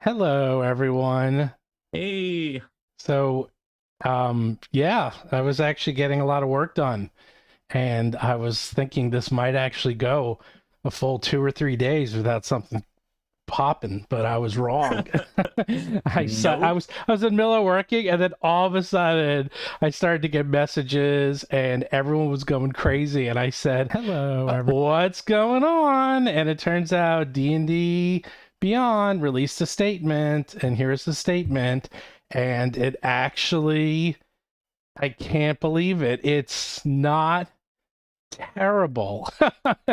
Hello, everyone. Hey, So, yeah, I was actually getting a lot of work done, and I was thinking this might actually go a full 2 or 3 days without something popping, but I was wrong. I nope. was in the middle of working, and then all of a sudden, I started to get messages, and everyone was going crazy. And I said, "Hello, what's going on?" And it turns out D&D Beyond released a statement, and here's the statement. And it actually, I can't believe it. It's not terrible.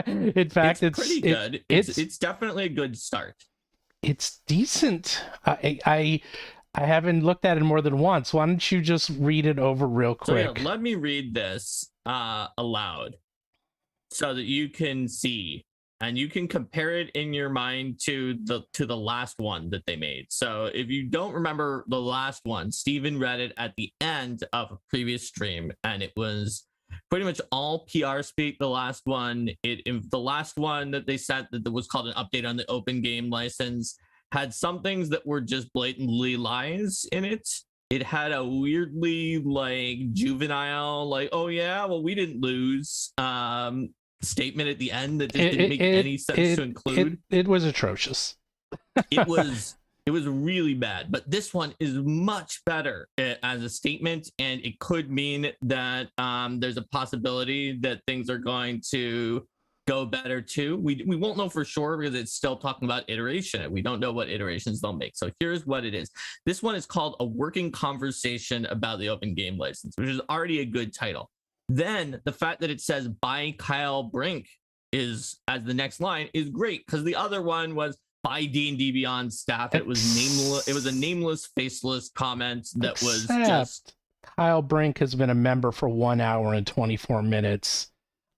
In It's fact, pretty good. It's definitely a good start. it's decent. I haven't looked at it more than once. Why don't you just read it over real So yeah, quick? let me read this aloud so that you can see and you can compare it in your mind to the last one that they made. So if you don't remember the last one, Steven read it at the end of a previous stream, and it was pretty much all PR speak. The last one, the last one that they said that was called an update on the open game license had some things that were just blatantly lies in it. It had a weirdly like juvenile, like, oh yeah, well, we didn't lose statement at the end that just didn't It make it any sense to it it, include. it was atrocious. It was it was really bad, but this one is much better as a statement, and it could mean that there's a possibility that things are going to go better too. We won't know for sure because it's still talking about iteration. We don't know what iterations they'll make. So here's what it is. This one is called A Working Conversation About the Open Game License, which is already a good title. Then the fact that it says by Kyle Brink is as the next line is great, because the other one was by D&D Beyond staff. It was nameless. It was a nameless, faceless comment that was just. Except Kyle Brink has been a member for 1 hour and 24 minutes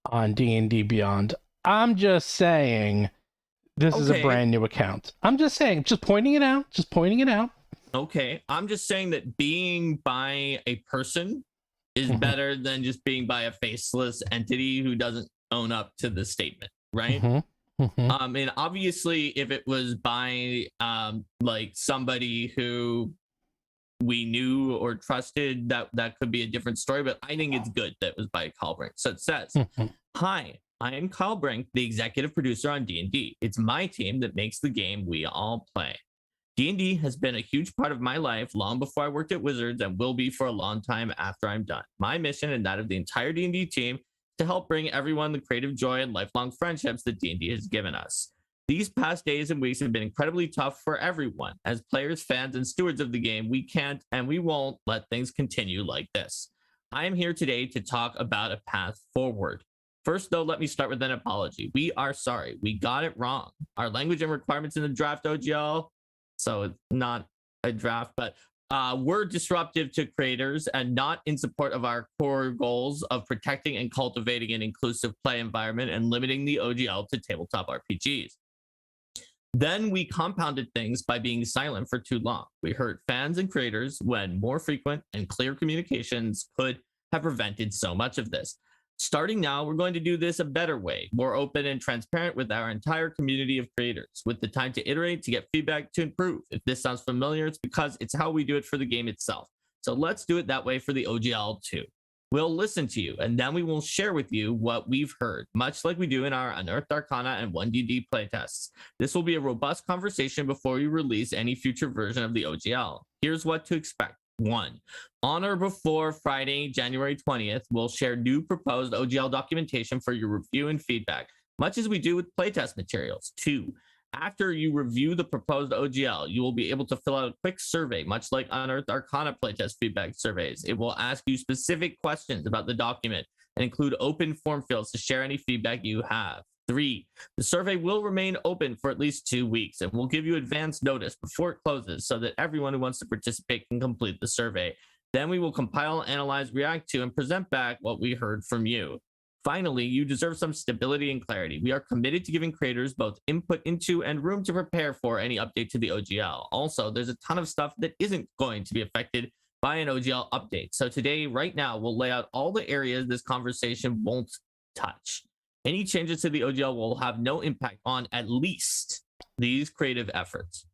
on D&D Beyond. I'm just saying this is a Okay. brand new account. I'm just saying, just pointing it out, just pointing it out. Okay. I'm just saying that being by a person is Mm-hmm. better than just being by a faceless entity who doesn't own up to the statement, right? Mm-hmm. Mm-hmm. And obviously, if it was by like somebody who we knew or trusted, that could be a different story. But I think it's good that it was by Kyle Brink. So it says, Mm-hmm. "Hi, I am Kyle Brink, the executive producer on D&D. It's my team that makes the game we all play. D&D has been a huge part of my life long before I worked at Wizards, and will be for a long time after I'm done. My mission and that of the entire D&D team is to help bring everyone the creative joy and lifelong friendships that D&D has given us. These past days and weeks have been incredibly tough for everyone. As players, fans, and stewards of the game, we can't and we won't let things continue like this. I am here today to talk about a path forward. First, though, let me start with an apology. We are sorry. We got it wrong. Our language and requirements in the draft OGL, so it's not a draft, but we're disruptive to creators and not in support of our core goals of protecting and cultivating an inclusive play environment and limiting the OGL to tabletop RPGs. Then we compounded things by being silent for too long. We hurt fans and creators when more frequent and clear communications could have prevented so much of this. Starting now, we're going to do this a better way, more open and transparent with our entire community of creators, with the time to iterate, to get feedback, to improve. If this sounds familiar, it's because it's how we do it for the game itself. So let's do it that way for the OGL too. We'll listen to you, and then we will share with you what we've heard, much like we do in our Unearthed Arcana and 1DD playtests. This will be a robust conversation before we release any future version of the OGL. Here's what to expect. 1. On or before Friday, January 20th, we'll share new proposed OGL documentation for your review and feedback, much as we do with playtest materials. 2. After you review the proposed OGL, you will be able to fill out a quick survey, much like Unearthed Arcana playtest feedback surveys. It will ask you specific questions about the document and include open form fields to share any feedback you have. 3. The survey will remain open for at least 2 weeks, and we'll give you advance notice before it closes so that everyone who wants to participate can complete the survey. Then we will compile, analyze, react to, and present back what we heard from you. Finally, you deserve some stability and clarity. We are committed to giving creators both input into and room to prepare for any update to the OGL. Also, there's a ton of stuff that isn't going to be affected by an OGL update. So today, right now, we'll lay out all the areas this conversation won't touch. Any changes to the OGL will have no impact on at least these creative efforts.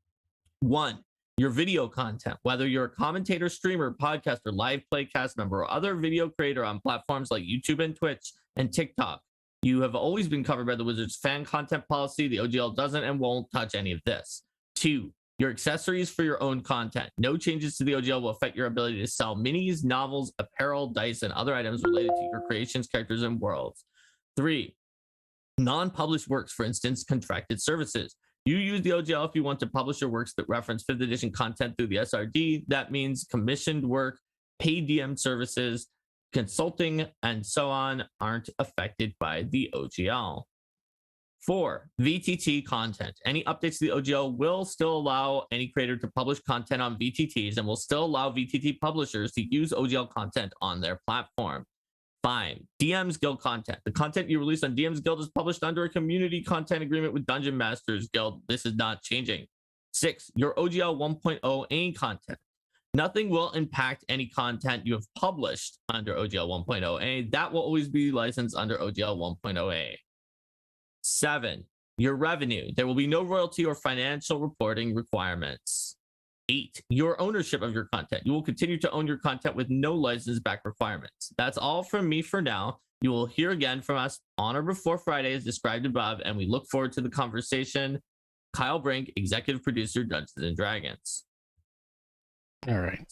1, your video content, whether you're a commentator, streamer, podcaster, live playcast member, or other video creator on platforms like YouTube and Twitch and TikTok. You have always been covered by the Wizards fan content policy. The OGL doesn't and won't touch any of this. 2, your accessories for your own content. No changes to the OGL will affect your ability to sell minis, novels, apparel, dice, and other items related to your creations, characters, and worlds. 3, non-published works, for instance, contracted services. You use the OGL if you want to publish your works that reference 5th edition content through the SRD. That means commissioned work, paid DM services, consulting, and so on aren't affected by the OGL. 4, VTT content. Any updates to the OGL will still allow any creator to publish content on VTTs and will still allow VTT publishers to use OGL content on their platform. 5, DM's Guild content. The content you release on DM's Guild is published under a community content agreement with Dungeon Masters Guild. This is not changing. 6, your OGL 1.0A content. Nothing will impact any content you have published under OGL 1.0A. That will always be licensed under OGL 1.0A. 7, your revenue. There will be no royalty or financial reporting requirements. 8, your ownership of your content. You will continue to own your content with no license back requirements. That's all from me for now. You will hear again from us on or before Friday as described above, and we look forward to the conversation. Kyle Brink, executive producer, Dungeons and Dragons. All right.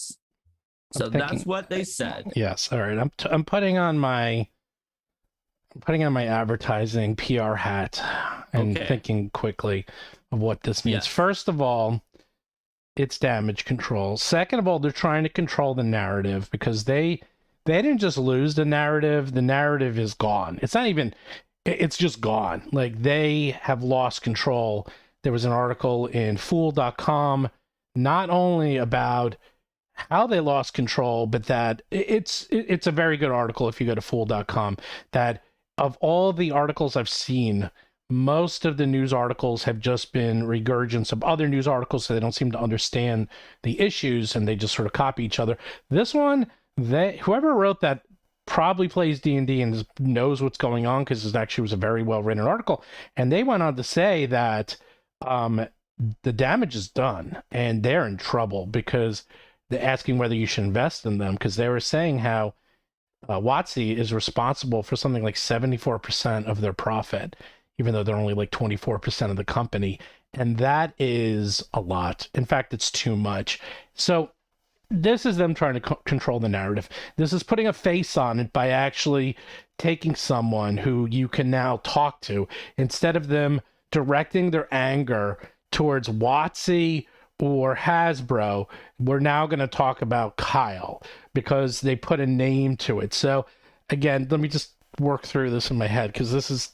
So that's what they said. Yes. All right. I'm putting on my advertising PR hat and thinking quickly of what this means. Yes. First of all, it's damage control. Second of all, they're trying to control the narrative because they didn't just lose the narrative. The narrative is gone. It's just gone. Like, they have lost control. There was an article in Fool.com not only about how they lost control, but that it's a very good article if you go to Fool.com, that of all the articles I've seen, most of the news articles have just been regurgitations of other news articles, so they don't seem to understand the issues and they just sort of copy each other. This one, whoever wrote that probably plays D&D and knows what's going on, because it actually was a very well-written article. And they went on to say that the damage is done and they're in trouble because they're asking whether you should invest in them, because they were saying how WoTC is responsible for something like 74% of their profit, even though they're only like 24% of the company. And that is a lot. In fact, it's too much. So this is them trying to control the narrative. This is putting a face on it by actually taking someone who you can now talk to, instead of them directing their anger towards WoTC or Hasbro. We're now going to talk about Kyle because they put a name to it. So again, let me just work through this in my head, because this is,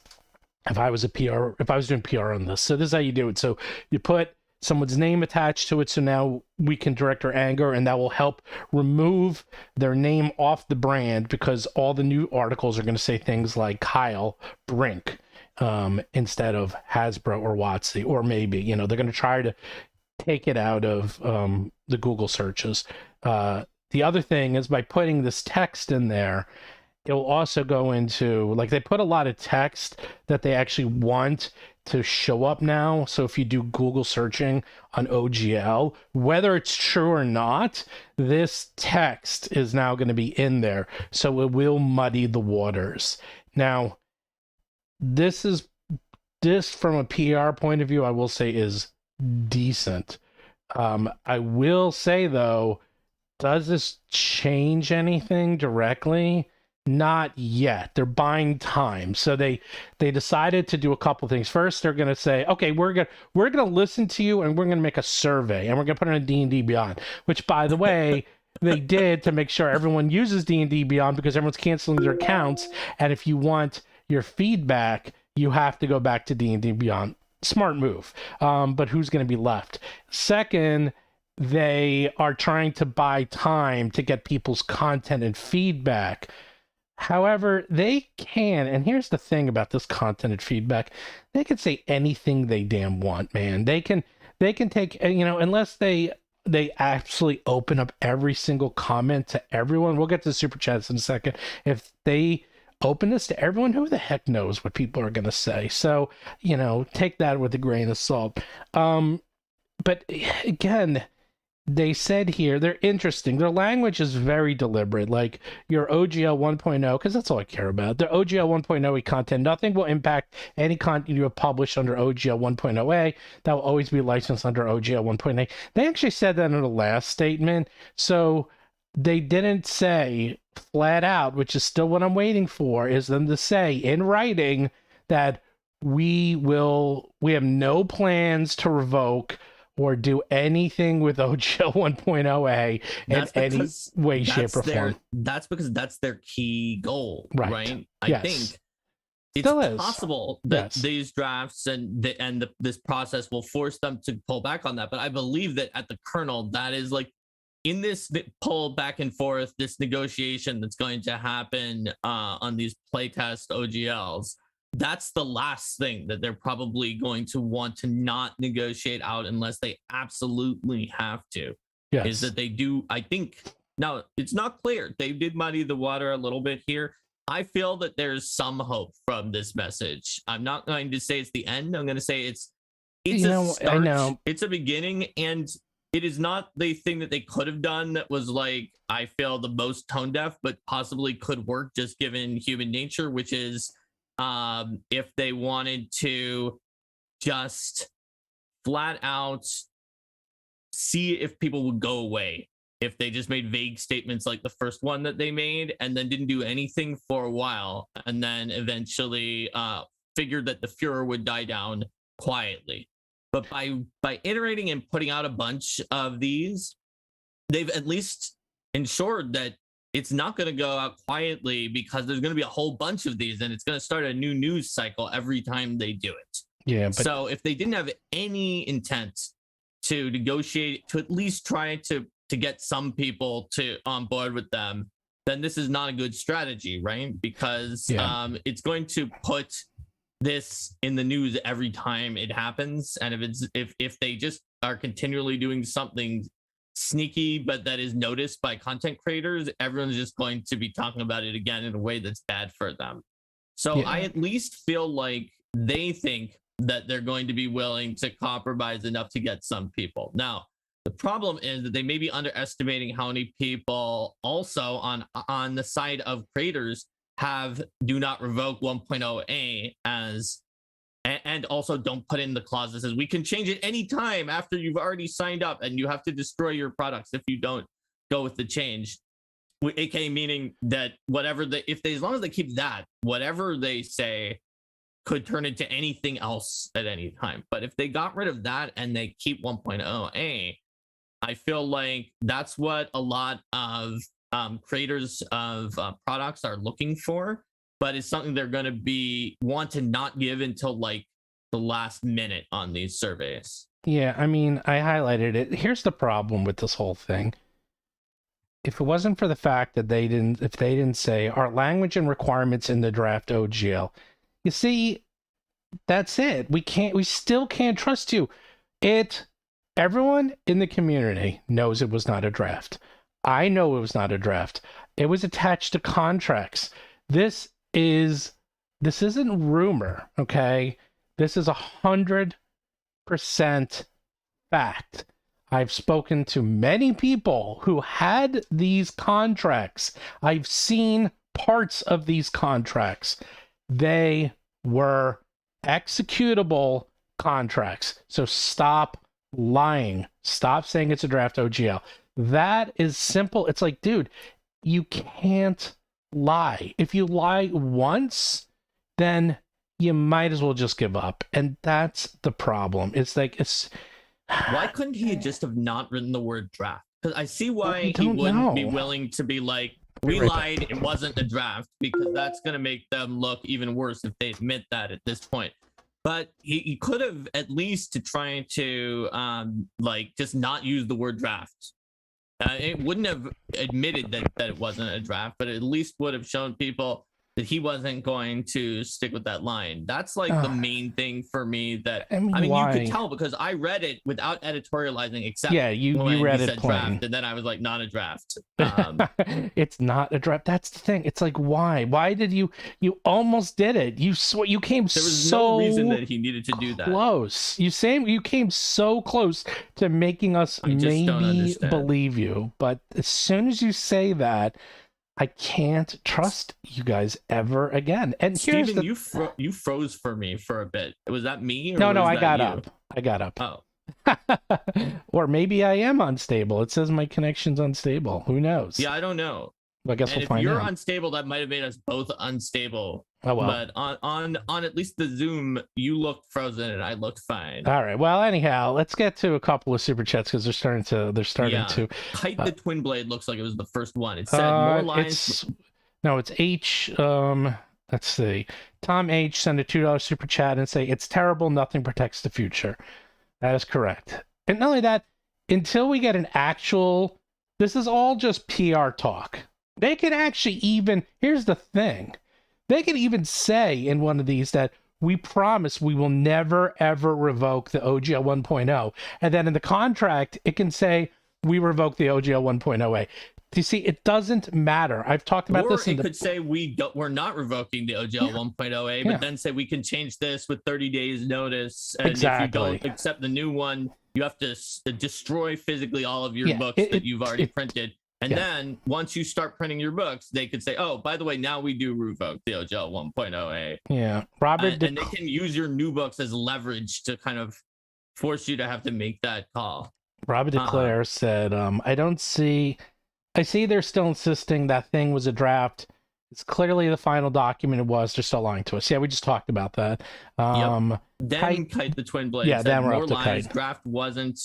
if I was doing PR on this. So this is how you do it. So you put someone's name attached to it, so now we can direct our anger, and that will help remove their name off the brand, because all the new articles are going to say things like Kyle Brink instead of Hasbro or WoTC, or maybe, they're going to try to take it out of the Google searches. The other thing is, by putting this text in there, it'll also go into, like, they put a lot of text that they actually want to show up now. So if you do Google searching on OGL, whether it's true or not, this text is now going to be in there. So it will muddy the waters. Now, this from a PR point of view, I will say is decent. I will say, though, does this change anything directly? Not yet. They're buying time. So they decided to do a couple things. First, they're going to say, okay, we're going to listen to you, and we're going to make a survey, and we're going to put it on D&D Beyond, which, by the way, they did to make sure everyone uses D&D Beyond, because everyone's canceling their accounts. And if you want your feedback, you have to go back to D&D Beyond. Smart move. But who's going to be left? Second, they are trying to buy time to get people's content and feedback. However, they can, and here's the thing about this content and feedback, they can say anything they damn want, man. They can take, unless they absolutely open up every single comment to everyone. We'll get to the super chats in a second. If they open this to everyone, who the heck knows what people are going to say? So, take that with a grain of salt. but again, they said here they're interesting. Their language is very deliberate. Like your OGL 1.0, because that's all I care about. The OGL 1.0 content, nothing will impact any content you have published under OGL 1.0a. That will always be licensed under OGL 1.8. They actually said that in the last statement. So they didn't say flat out, which is still what I'm waiting for, is them to say in writing that we have no plans to revoke or do anything with OGL 1.0a in any way, shape, or form. That's because that's their key goal, right? I think it's possible that these drafts and this process will force them to pull back on that. But I believe that at the kernel, that is like in this pull back and forth, this negotiation that's going to happen on these playtest OGLs. That's the last thing that they're probably going to want to not negotiate out unless they absolutely have to. Yes. Is that they do, I think, now it's not clear. They did muddy the water a little bit here. I feel that there's some hope from this message. I'm not going to say it's the end. I'm going to say it's a start. I know. It's a beginning, and it is not the thing that they could have done that was like, I feel the most tone deaf, but possibly could work just given human nature, which is if they wanted to just flat out see if people would go away, if they just made vague statements like the first one that they made and then didn't do anything for a while, and then eventually figured that the furor would die down quietly. But by iterating and putting out a bunch of these, they've at least ensured that it's not going to go out quietly, because there's going to be a whole bunch of these and it's going to start a new news cycle every time they do it. Yeah. But so if they didn't have any intent to negotiate, to at least try to get some people to on board with them, then this is not a good strategy, right? Because it's going to put this in the news every time it happens. And if they just are continually doing something sneaky but that is noticed by content creators, everyone's just going to be talking about it again in a way that's bad for them. So I at least feel like they think that they're going to be willing to compromise enough to get some people. Now, the problem is that they may be underestimating how many people also on the side of creators have do not revoke 1.0a as, and also don't put in the clause that says we can change it anytime after you've already signed up, and you have to destroy your products if you don't go with the change. aka meaning that whatever as long as they keep that, whatever they say could turn into anything else at any time. But if they got rid of that and they keep 1.0a, I feel like that's what a lot of creators of products are looking for, but it's something they're going to want to not give until like the last minute on these surveys. Yeah, I mean, I highlighted it. Here's the problem with this whole thing. If it wasn't for the fact that they didn't say our language and requirements in the draft OGL, you see, that's it. We still can't trust you. Everyone in the community knows it was not a draft. I know it was not a draft. It was attached to contracts. This isn't rumor, okay? This is 100% fact. I've spoken to many people who had these contracts. I've seen parts of these contracts. They were executable contracts. So stop lying. Stop saying it's a draft OGL. That is simple. It's like, dude, you can't lie. If you lie once, then you might as well just give up. And that's the problem. It's like, why couldn't he just have not written the word draft? Because I see why he wouldn't be willing to be like, we lied, it wasn't a draft, because that's going to make them look even worse if they admit that at this point. But he could have at least to try to just not use the word draft. It wouldn't have admitted that it wasn't a draft, but at least would have shown people that he wasn't going to stick with that line. That's like the main thing for me. That I mean, you could tell because I read it without editorializing, except you read it plain. Draft, and then I was like, not a draft. It's not a draft. That's the thing. It's like, why did you almost did it? You came there was so no reason that he needed to do that. Close. You came so close to making us maybe believe you, but as soon as you say that, I can't trust you guys ever again. And Steven, you froze for me for a bit. Was that me? Or no, I got up. I got up. Oh. Or maybe I am unstable. It says my connection's unstable. Who knows? Yeah, I don't know. Well, I guess we'll find out. If you're unstable, that might have made us both unstable. Oh well. But on at least the Zoom, you looked frozen and I looked fine. All right. Well, anyhow, let's get to a couple of super chats because they're starting to. Kite the Twin Blade looks like it was the first one. It said more lines. It's H. Let's see. Tom H sent a $2 super chat and say it's terrible. Nothing protects the future. That is correct. And not only that, until we get an actual, this is all just PR talk. They could actually even, here's the thing. They could even say in one of these that we promise we will never, ever revoke the OGL 1.0. And then in the contract, it can say we revoke the OGL 1.0A. You see, it doesn't matter. I've talked about this. Or it could say we're not revoking the OGL 1.0A, but then say we can change this with 30 days notice. And if you don't accept the new one, you have to destroy physically all of your books that you've already printed. And then once you start printing your books, they could say, oh, by the way, now we do revoke the OGL 1.0A. Yeah. And they can use your new books as leverage to kind of force you to have to make that call. Robert DeClaire said, I see they're still insisting that thing was a draft. It's clearly the final document it was. They're still lying to us. Yeah, we just talked about that. Then Kite the Twin Blade said then we're more up to lines. Kite. Draft wasn't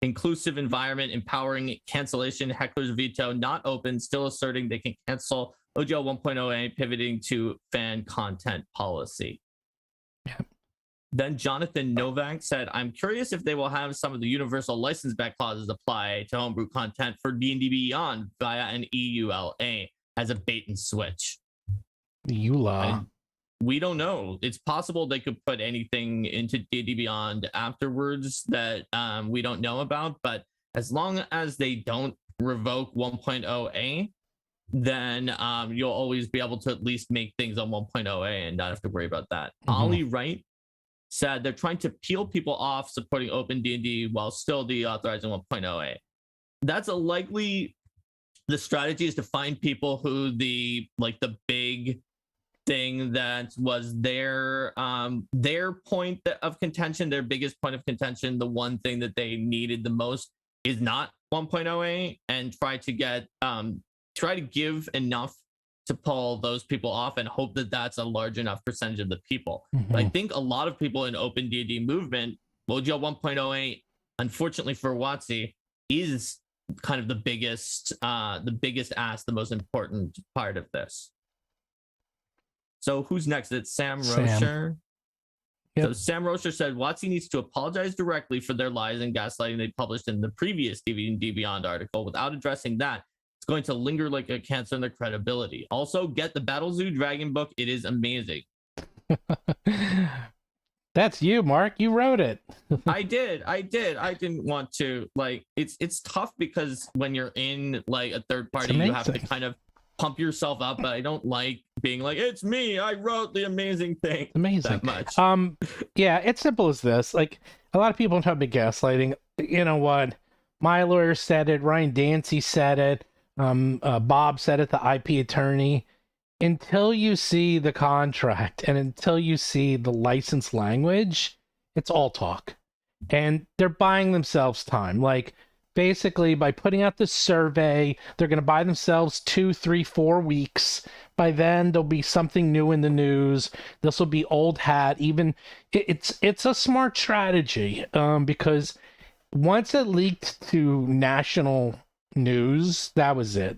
inclusive environment, empowering cancellation, heckler's veto, not open, still asserting they can cancel OGL 1.0A, pivoting to fan content policy. Yeah. Then Jonathan Novak said, I'm curious if they will have some of the universal license back clauses apply to homebrew content for D&D Beyond via an EULA as a bait and switch. EULA. We don't know. It's possible they could put anything into D&D Beyond afterwards that we don't know about, but as long as they don't revoke 1.0A, then you'll always be able to at least make things on 1.0A and not have to worry about that. Ollie Wright said they're trying to peel people off supporting open D&D while still deauthorizing 1.0A. That's the strategy is to find people who the big thing that was their point of contention, their biggest point of contention, the one thing that they needed the most is not 1.0A, and try to give enough to pull those people off and hope that that's a large enough percentage of the people. I think a lot of people in open D&D movement, OGL 1.0A, unfortunately for WoTC, is kind of the biggest ask, the most important part of this. So who's next? It's Sam Rocher. Yep. So Sam Rocher said WoTC needs to apologize directly for their lies and gaslighting they published in the previous D&D Beyond article. Without addressing that, it's going to linger like a cancer in their credibility. Also, get the Battle Zoo Dragon book. It is amazing. That's you, Mark. You wrote it. I did. I didn't want to. It's tough because when you're in a third party, you have to kind of pump yourself up, but I don't like being like, it's me, I wrote the amazing thing. It's amazing. That much. Yeah, it's simple as this. A lot of people talk about gaslighting. You know what? My lawyer said it, Ryan Dancy said it, Bob said it, the IP attorney. Until you see the contract and until you see the license language, it's all talk. And they're buying themselves time. Basically, by putting out this survey, they're going to buy themselves 2, 3, 4 weeks. By then, there'll be something new in the news. This will be old hat. Even it's a smart strategy because once it leaked to national news, that was it.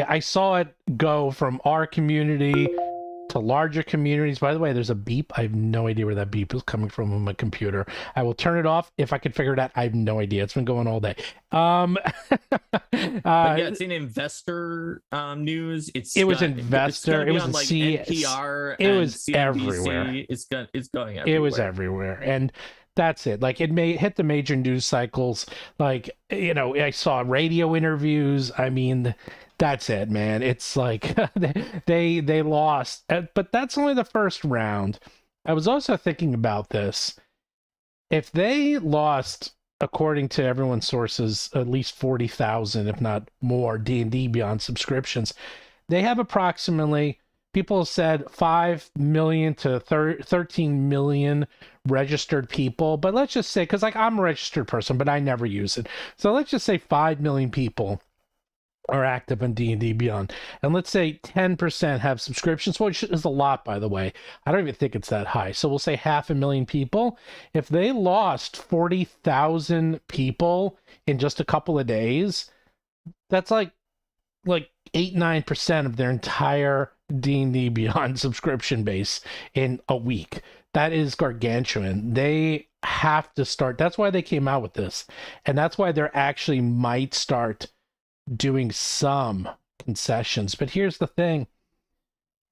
I saw it go from our community to larger communities. By the way, there's a beep. I have no idea where that beep is coming from on my computer. I will turn it off if I can figure it out. I have no idea. It's been going all day. But yeah, it's in investor news. It was investor. It was on, a like, C- NPR. It was CNBC. everywhere. It's going everywhere. It was everywhere, and that's it. Like, it may hit the major news cycles. Like, you know, I saw radio interviews. I mean, that's it, man. It's like they lost, but that's only the first round. I was also thinking about this. If they lost, according to everyone's sources, at least 40,000, if not more, D&D Beyond subscriptions, they have approximately, people said 5 million to 13 million registered people. But let's just say, because like I'm a registered person, but I never use it. So let's just say 5 million people are active on D&D Beyond. And let's say 10% have subscriptions, which is a lot, by the way. I don't even think it's that high. So we'll say 500,000 people. If they lost 40,000 people in just a couple of days, that's like 8-9% of their entire D&D Beyond subscription base in a week. That is gargantuan. They have to start. That's why they came out with this. And that's why they're actually might start doing some concessions. But here's the thing.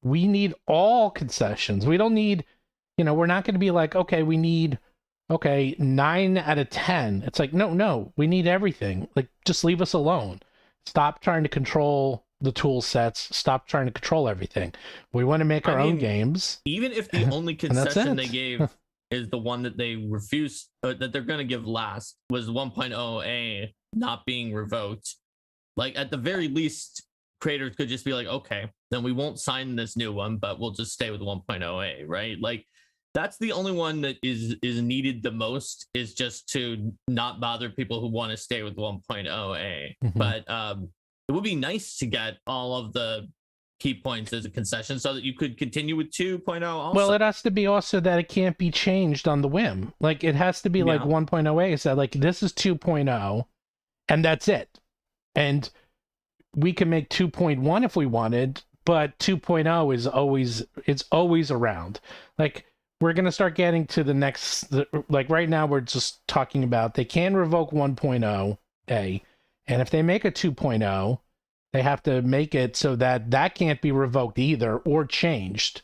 We need all concessions. We don't need, we're not going to be like, okay, we need, 9 out of 10. It's like, no, we need everything. Like, just leave us alone. Stop trying to control the tool sets. Stop trying to control everything. We want to make our own games. Even if the only concession they gave is the one that they refused, that they're going to give last, was 1.0A not being revoked. Like, at the very least, creators could just be like, okay, then we won't sign this new one, but we'll just stay with 1.0A, right? Like, that's the only one that is needed the most, is just to not bother people who want to stay with 1.0A. Mm-hmm. But it would be nice to get all of the key points as a concession so that you could continue with 2.0 also. Well, it has to be also that it can't be changed on the whim. Like, it has to be like 1.0A is that, like, this is 2.0 and that's it. And we can make 2.1 if we wanted, but 2.0 is always around. Like, we're going to start getting to the next, like right now we're just talking about they can revoke 1.0A. And if they make a 2.0, they have to make it so that that can't be revoked either or changed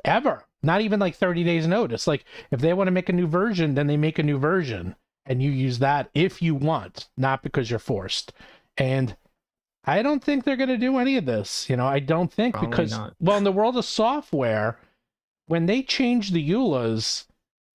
ever. Not even like 30 days notice. Like, if they want to make a new version, then they make a new version and you use that if you want, not because you're forced. And I don't think they're going to do any of this. I don't think. Probably because not. Well, in the world of software, when they change the EULAs,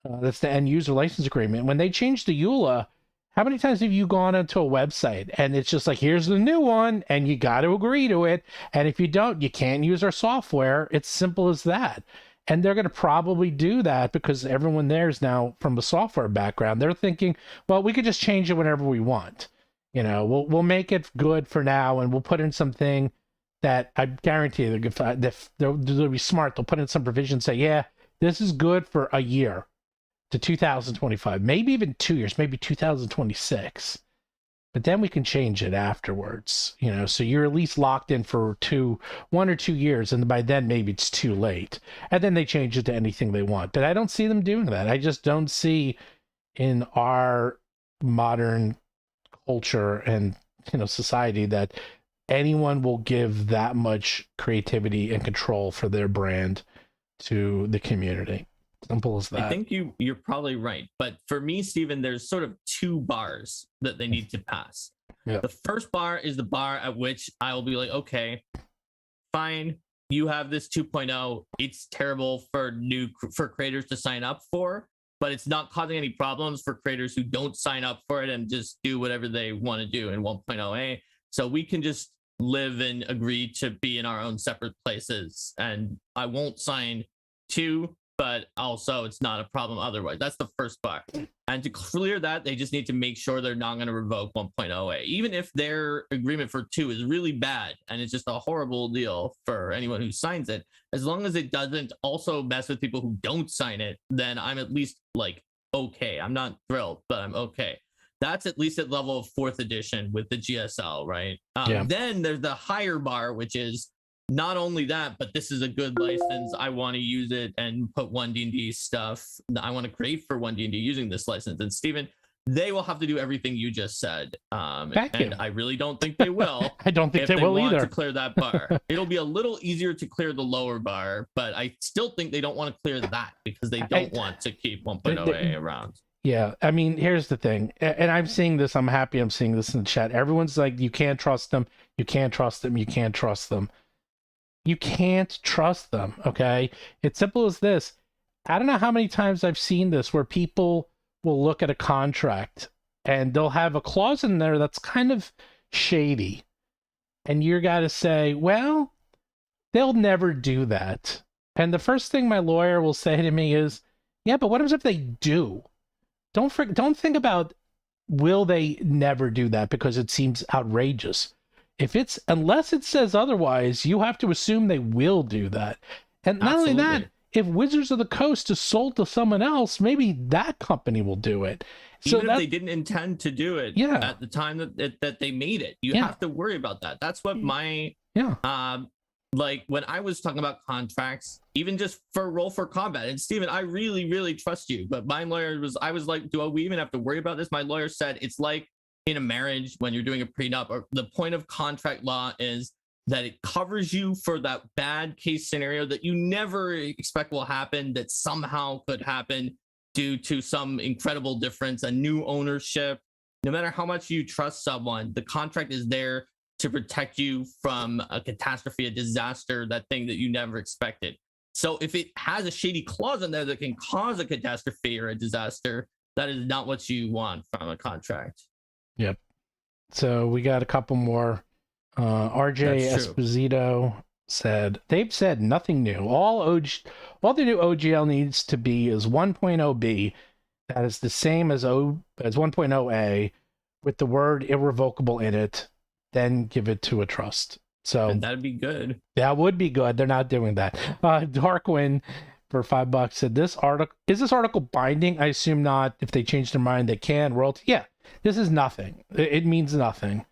that's the end user license agreement. When they change the EULA, how many times have you gone onto a website and it's just like, here's the new one and you got to agree to it. And if you don't, you can't use our software. It's simple as that. And they're going to probably do that because everyone there is now from a software background. They're thinking, well, we could just change it whenever we want. We'll make it good for now, and we'll put in something that I guarantee they'll be smart. They'll put in some provision, say, yeah, this is good for a year to 2025, maybe even 2 years, maybe 2026. But then we can change it afterwards, so you're at least locked in for 1 or 2 years, and by then maybe it's too late. And then they change it to anything they want. But I don't see them doing that. I just don't see in our modern culture and society that anyone will give that much creativity and control for their brand to the community. Simple as that. I think you're probably right, but for me, Stephen, there's sort of 2 bars that they need to pass. The first bar is the bar at which I will be like, okay, fine, you have this 2.0, it's terrible for creators to sign up for, but it's not causing any problems for creators who don't sign up for it and just do whatever they want to do in 1.0A. So we can just live and agree to be in our own separate places. And I won't sign 2, but also it's not a problem otherwise. That's the first bar. And to clear that, they just need to make sure they're not going to revoke 1.0A. Even if their agreement for 2 is really bad and it's just a horrible deal for anyone who signs it, as long as it doesn't also mess with people who don't sign it, then I'm at least like, okay. I'm not thrilled, but I'm okay. That's at least at level of 4th edition with the GSL, right? Then there's the higher bar, which is not only that, but this is a good license. I want to use it and put 1D&D stuff I want to create for 1D&D using this license. And Steven, they will have to do everything you just said. Thank you. I really don't think they will. I don't think if they will want either. To clear that bar. It'll be a little easier to clear the lower bar, but I still think they don't want to clear that because they don't want to keep 1.0A around. Yeah, I mean, here's the thing, and I'm seeing this. I'm happy I'm seeing this in the chat. Everyone's like, you can't trust them. You can't trust them. You can't trust them. You can't trust them, okay? It's simple as this. I don't know how many times I've seen this where people will look at a contract and they'll have a clause in there that's kind of shady. And you're got to say, well, they'll never do that. And the first thing my lawyer will say to me is, yeah, but what if they do? Don't think about will they never do that because it seems outrageous. Unless it says otherwise, you have to assume they will do that. And not only that, if Wizards of the Coast is sold to someone else, maybe that company will do it. Even if they didn't intend to do it at the time that they made it, you have to worry about that. That's what my like when I was talking about contracts, even just for Roll for Combat. And Steven, I really, really trust you, but my lawyer I was like, do we even have to worry about this? My lawyer said it's like in a marriage when you're doing a prenup, or the point of contract law is that it covers you for that bad case scenario that you never expect will happen, that somehow could happen due to some incredible difference, a new ownership. No matter how much you trust someone, the contract is there to protect you from a catastrophe, a disaster, that thing that you never expected. So if it has a shady clause in there that can cause a catastrophe or a disaster, that is not what you want from a contract. Yep. So we got a couple more. RJ Esposito said, they've said nothing new. All the new OGL needs to be is 1.0B. That is the same as 1.0A with the word irrevocable in it. Then give it to a trust. So and that'd be good. That would be good. They're not doing that. Darkwin for $5 said, is this article binding? I assume not. If they change their mind, they can. Royalty. Yeah, this is nothing. It means nothing.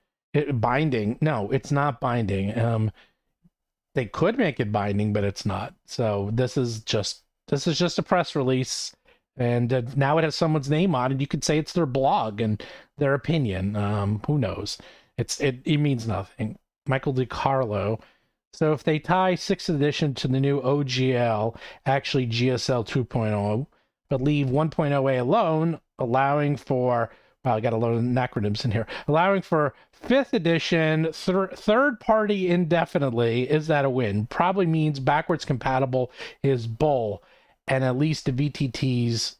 Binding? No, it's not binding. They could make it binding, but it's not. So this is just a press release, and now it has someone's name on it. You could say it's their blog and their opinion. Who knows? It means nothing. Michael DiCarlo. So if they tie 6th edition to the new OGL, actually GSL 2.0, but leave 1.0A alone, allowing for, wow, I got a lot of acronyms in here, allowing for 5th edition, third party indefinitely, is that a win? Probably means backwards compatible is bull, and at least the VTTs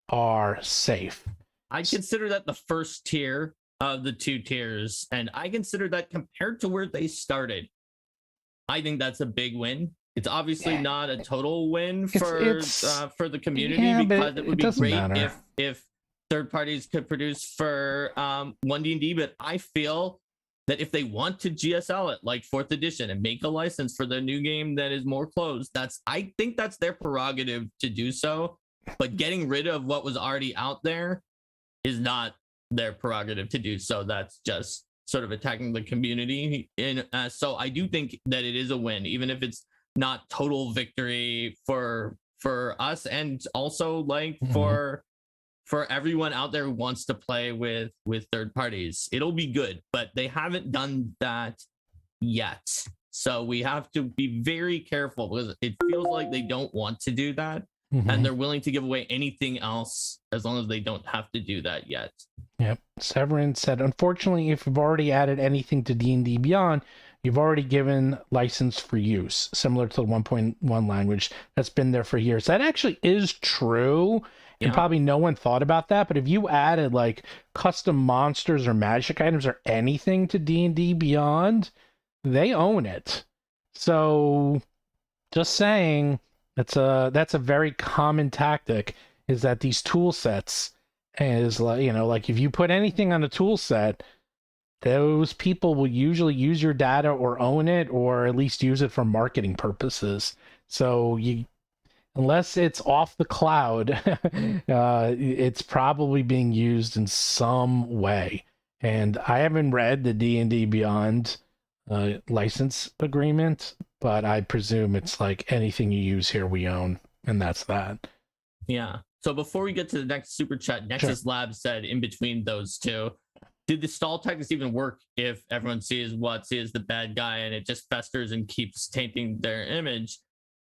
are safe. I consider that the first tier of the two tiers, and I consider that compared to where they started, I think that's a big win. It's obviously not a total win for the community, because it would be great if third parties could produce for 1D&D, but I feel that if they want to GSL it like 4th edition and make a license for the new game that is more closed, I think that's their prerogative to do so. But getting rid of what was already out there is not their prerogative to do so. That's just sort of attacking the community. And so I do think that it is a win, even if it's not total victory for us, and also like for everyone out there who wants to play with third parties. It'll be good, but they haven't done that yet. So we have to be very careful, because it feels like they don't want to do that. And they're willing to give away anything else as long as they don't have to do that yet. Yep. Severin said, unfortunately, if you've already added anything to D&D Beyond, you've already given license for use, similar to the 1.1 language that's been there for years. That actually is true. And probably no one thought about that. But if you added like custom monsters or magic items or anything to D&D Beyond, they own it. So just saying, that's a very common tactic, is that these tool sets is like, like if you put anything on a tool set, those people will usually use your data or own it, or at least use it for marketing purposes. So unless it's off the cloud, it's probably being used in some way. And I haven't read the D&D Beyond license agreement, but I presume it's like anything you use here we own, and that's that. Yeah. So before we get to the next super chat, Nexus Labs said in between those two, did the stall tactics even work if everyone sees WoTC as the bad guy and it just festers and keeps tainting their image?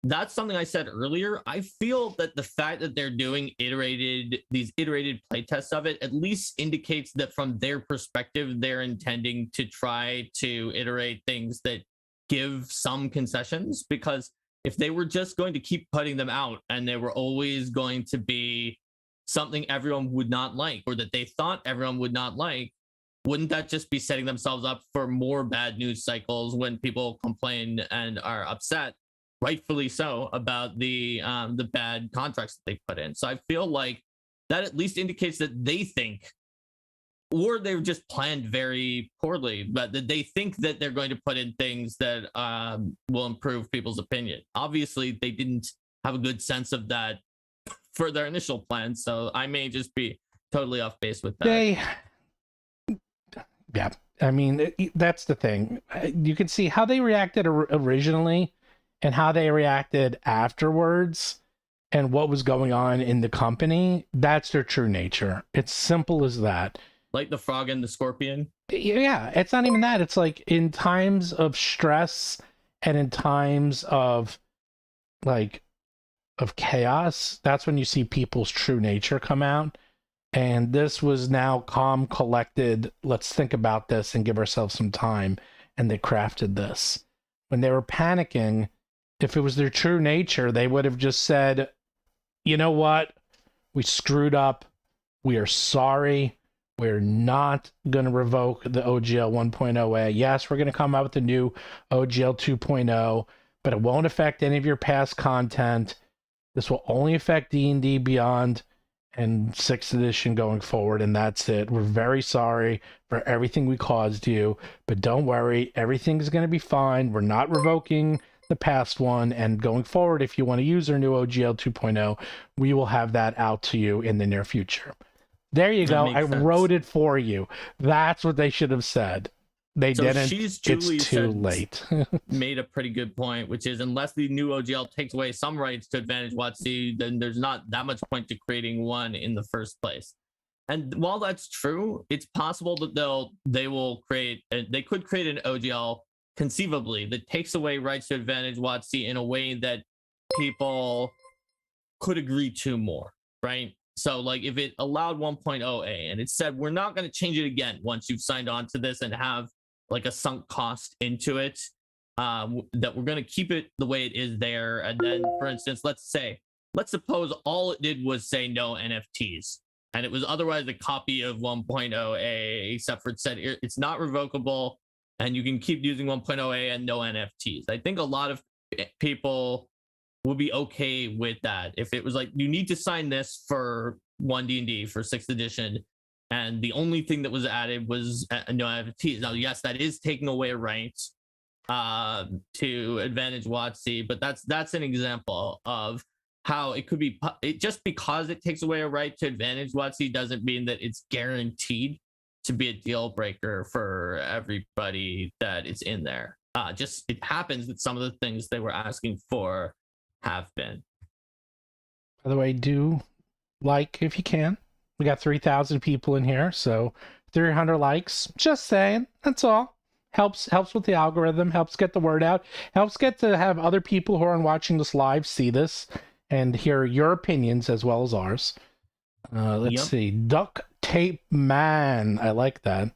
That's something I said earlier. I feel that the fact that they're doing these iterated playtests of it at least indicates that from their perspective, they're intending to try to iterate things that give some concessions, because if they were just going to keep putting them out and they were always going to be something everyone would not like, or that they thought everyone would not like, wouldn't that just be setting themselves up for more bad news cycles when people complain and are upset, rightfully so, about the bad contracts that they put in? So I feel like that at least indicates that they think, or they've just planned very poorly, but that they think that they're going to put in things that will improve people's opinion. Obviously, they didn't have a good sense of that for their initial plan, so I may just be totally off base with that. Yeah, I mean, that's the thing. You can see how they reacted originally and how they reacted afterwards and what was going on in the company. That's their true nature. It's simple as that. Like the frog and the scorpion? Yeah, it's not even that. It's like in times of stress and in times of chaos, that's when you see people's true nature come out. And this was now calm, collected. Let's think about this and give ourselves some time. And they crafted this. When they were panicking, if it was their true nature, they would have just said, you know what? We screwed up. We are sorry. We're not going to revoke the OGL 1.0A. Yes, we're going to come out with the new OGL 2.0, but it won't affect any of your past content. This will only affect D&D Beyond and 6th edition going forward, and that's it. We're very sorry for everything we caused you, but don't worry, everything's going to be fine. We're not revoking the past one, and going forward, if you want to use our new OGL 2.0, we will have that out to you in the near future. There you go. I wrote it for you. That's what they should have said. They didn't. It's too late. Made a pretty good point, which is unless the new OGL takes away some rights to Advantage WoTC, then there's not that much point to creating one in the first place. And while that's true, it's possible that they could create an OGL conceivably that takes away rights to Advantage WoTC in a way that people could agree to more, right? So like if it allowed 1.0A and it said, we're not going to change it again once you've signed on to this and have like a sunk cost into it, that we're going to keep it the way it is there. And then, for instance, let's suppose all it did was say no NFTs, and it was otherwise a copy of 1.0A, except for it said it's not revocable and you can keep using 1.0A and no NFTs. I think a lot of people would be okay with that if it was like, you need to sign this for 1D&D for 6th edition, and the only thing that was added was no NFTs. Now, yes, that is taking away rights to Advantage WoTC, but that's an example of how it could be. Just because it takes away a right to Advantage WoTC doesn't mean that it's guaranteed to be a deal breaker for everybody that is in there. Just it happens that some of the things they were asking for have been. By the way, do like if you can. We got 3,000 people in here, so 300 likes. Just saying, that's all. Helps with the algorithm, helps get the word out, helps get to have other people who are watching this live see this and hear your opinions as well as ours. Let's see. Duct Tape Man. I like that.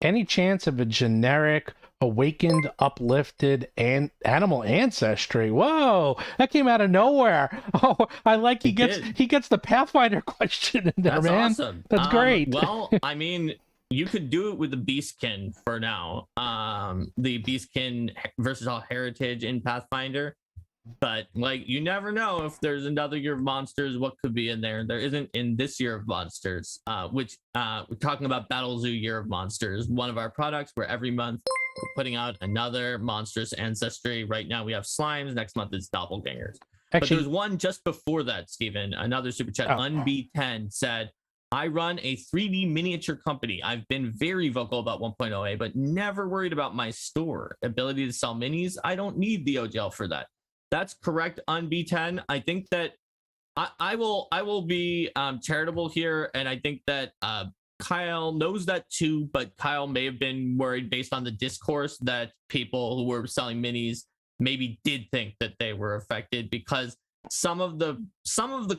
Any chance of a generic awakened, uplifted, and animal ancestry? Whoa, that came out of nowhere. Oh, I like he gets the Pathfinder question in there. That's man. Awesome. That's great. Well, I mean, you could do it with the Beastkin for now. The Beastkin versus all heritage in Pathfinder. But like, you never know if there's another year of monsters, what could be in there. There isn't in this year of monsters, which we're talking about Battle Zoo Year of Monsters, one of our products where every month we're putting out another monstrous ancestry. Right now we have slimes. Next month is doppelgangers. Actually, but there was one just before that, Stephen, another super chat. Unb10 said, I run a 3D miniature company. I've been very vocal about 1.0A, but never worried about my store ability to sell minis. I don't need the OGL for that. That's correct on B10. I think that I will be charitable here, and I think that Kyle knows that too, but Kyle may have been worried based on the discourse that people who were selling minis maybe did think that they were affected, because some of the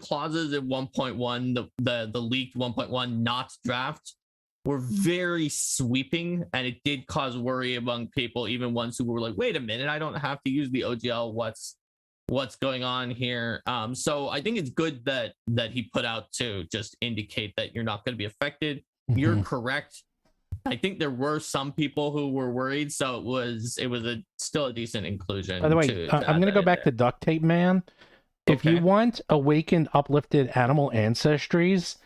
clauses in 1.1, the leaked 1.1 not draft, were very sweeping, and it did cause worry among people, even ones who were like, wait a minute, I don't have to use the OGL, what's going on here. So I think it's good that he put out to just indicate that you're not going to be affected. You're correct. I think there were some people who were worried, so it was still a decent inclusion. By the way, I'm going to go back to Duct Tape Man. If you want awakened, uplifted animal ancestries,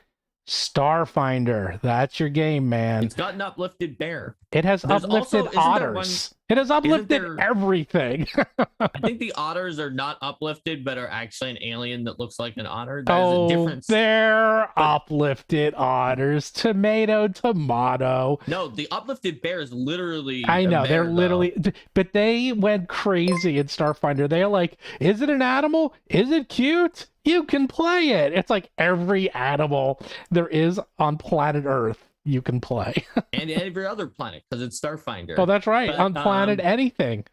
Starfinder, that's your game, man. It's got an uplifted bear. It has uplifted otters. It has uplifted everything. I think the otters are not uplifted, but are actually an alien that looks like an otter. There's a difference. They're uplifted otters. Tomato. No, the uplifted bear is literally. I know, they're literally. But they went crazy in Starfinder. They're like, is it an animal? Is it cute? You can play it. It's like every animal there is on planet Earth you can play. And every other planet, because it's Starfinder. Oh, that's right. But, on planet anything.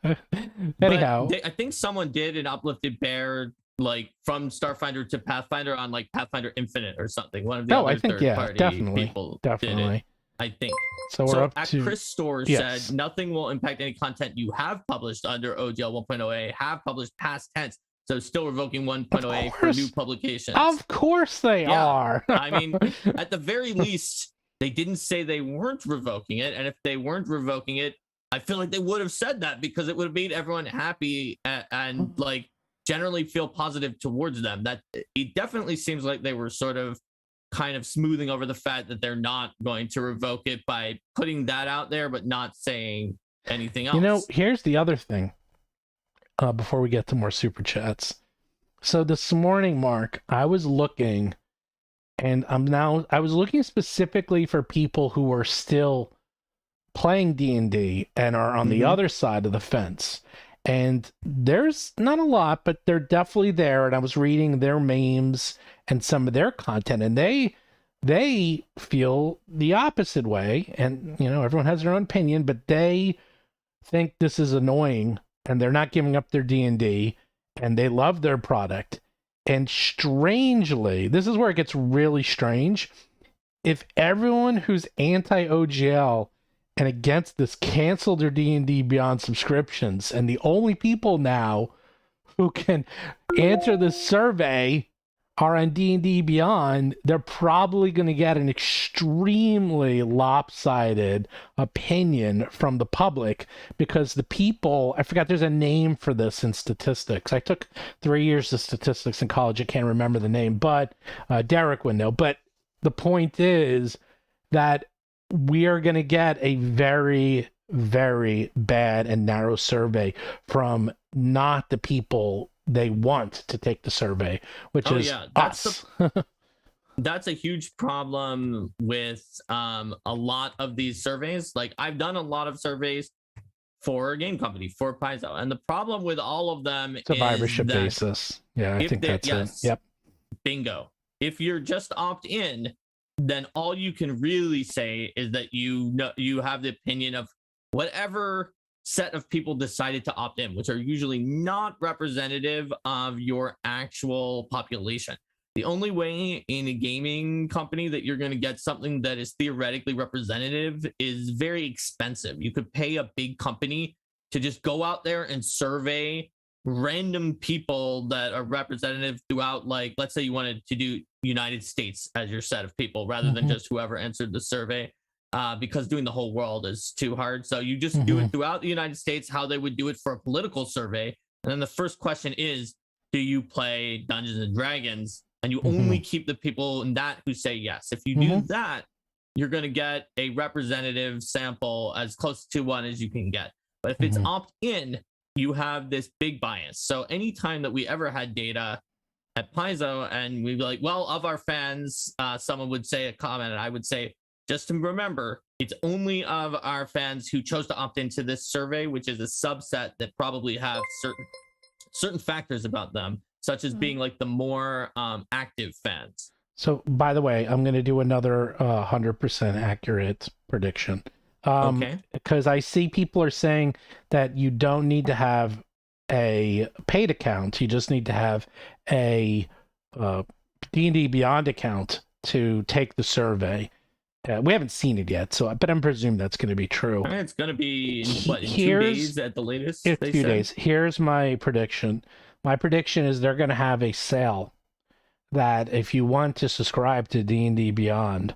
Anyhow. I think someone did an uplifted bear like from Starfinder to Pathfinder on like Pathfinder Infinite or something. One of the other third-party people did it, I think. So we're up at to... Chris Store said, nothing will impact any content you have published under OGL 1.0A, have published past tense. So still revoking 1.0A for new publications. Of course they are. I mean, at the very least, they didn't say they weren't revoking it. And if they weren't revoking it, I feel like they would have said that, because it would have made everyone happy and like generally feel positive towards them. That it definitely seems like they were sort of kind of smoothing over the fact that they're not going to revoke it by putting that out there, but not saying anything else. You know, here's the other thing. Before we get to more super chats. So this morning, Mark, I was looking, and I was looking specifically for people who are still playing D&D and are on the other side of the fence. And there's not a lot, but they're definitely there. And I was reading their memes and some of their content, and they feel the opposite way. And, you know, everyone has their own opinion, but they think this is annoying. And they're not giving up their D&D, and they love their product. And strangely, this is where it gets really strange. If everyone who's anti-OGL and against this canceled their D&D Beyond subscriptions, and the only people now who can answer this survey are on D&D Beyond, they're probably going to get an extremely lopsided opinion from the public, because the people, I forgot there's a name for this in statistics. I took 3 years of statistics in college. I can't remember the name, but Derek would know. But the point is that we are going to get a very, very bad and narrow survey from not the people they want to take the survey, which is us. That's a huge problem with a lot of these surveys. Like, I've done a lot of surveys for a game company, for Paizo, and the problem with all of them survivorship is that basis. Yeah, I think that's it. Yep. Bingo. If you're just opt in, then all you can really say is that you have the opinion of whatever set of people decided to opt in, which are usually not representative of your actual population. The only way in a gaming company that you're going to get something that is theoretically representative is very expensive. You could pay a big company to just go out there and survey random people that are representative throughout, like, let's say you wanted to do United States as your set of people rather than just whoever answered the survey. Because doing the whole world is too hard. So you just do it throughout the United States, how they would do it for a political survey. And then the first question is, do you play Dungeons and Dragons? And you only keep the people in that who say yes. If you do that, you're going to get a representative sample as close to one as you can get. But if it's opt-in, you have this big bias. So anytime that we ever had data at Paizo, and we'd be like, well, of our fans, someone would say a comment, and I would say, just to remember, it's only of our fans who chose to opt into this survey, which is a subset that probably have certain factors about them, such as being like the more active fans. So, by the way, I'm going to do another 100% accurate prediction. Okay. Because I see people are saying that you don't need to have a paid account. You just need to have a D&D Beyond account to take the survey. We haven't seen it yet, but I'm presuming that's going to be true. It's going to be in 2 days at the latest. In 2 days. Here's my prediction. My prediction is they're going to have a sale that if you want to subscribe to D&D Beyond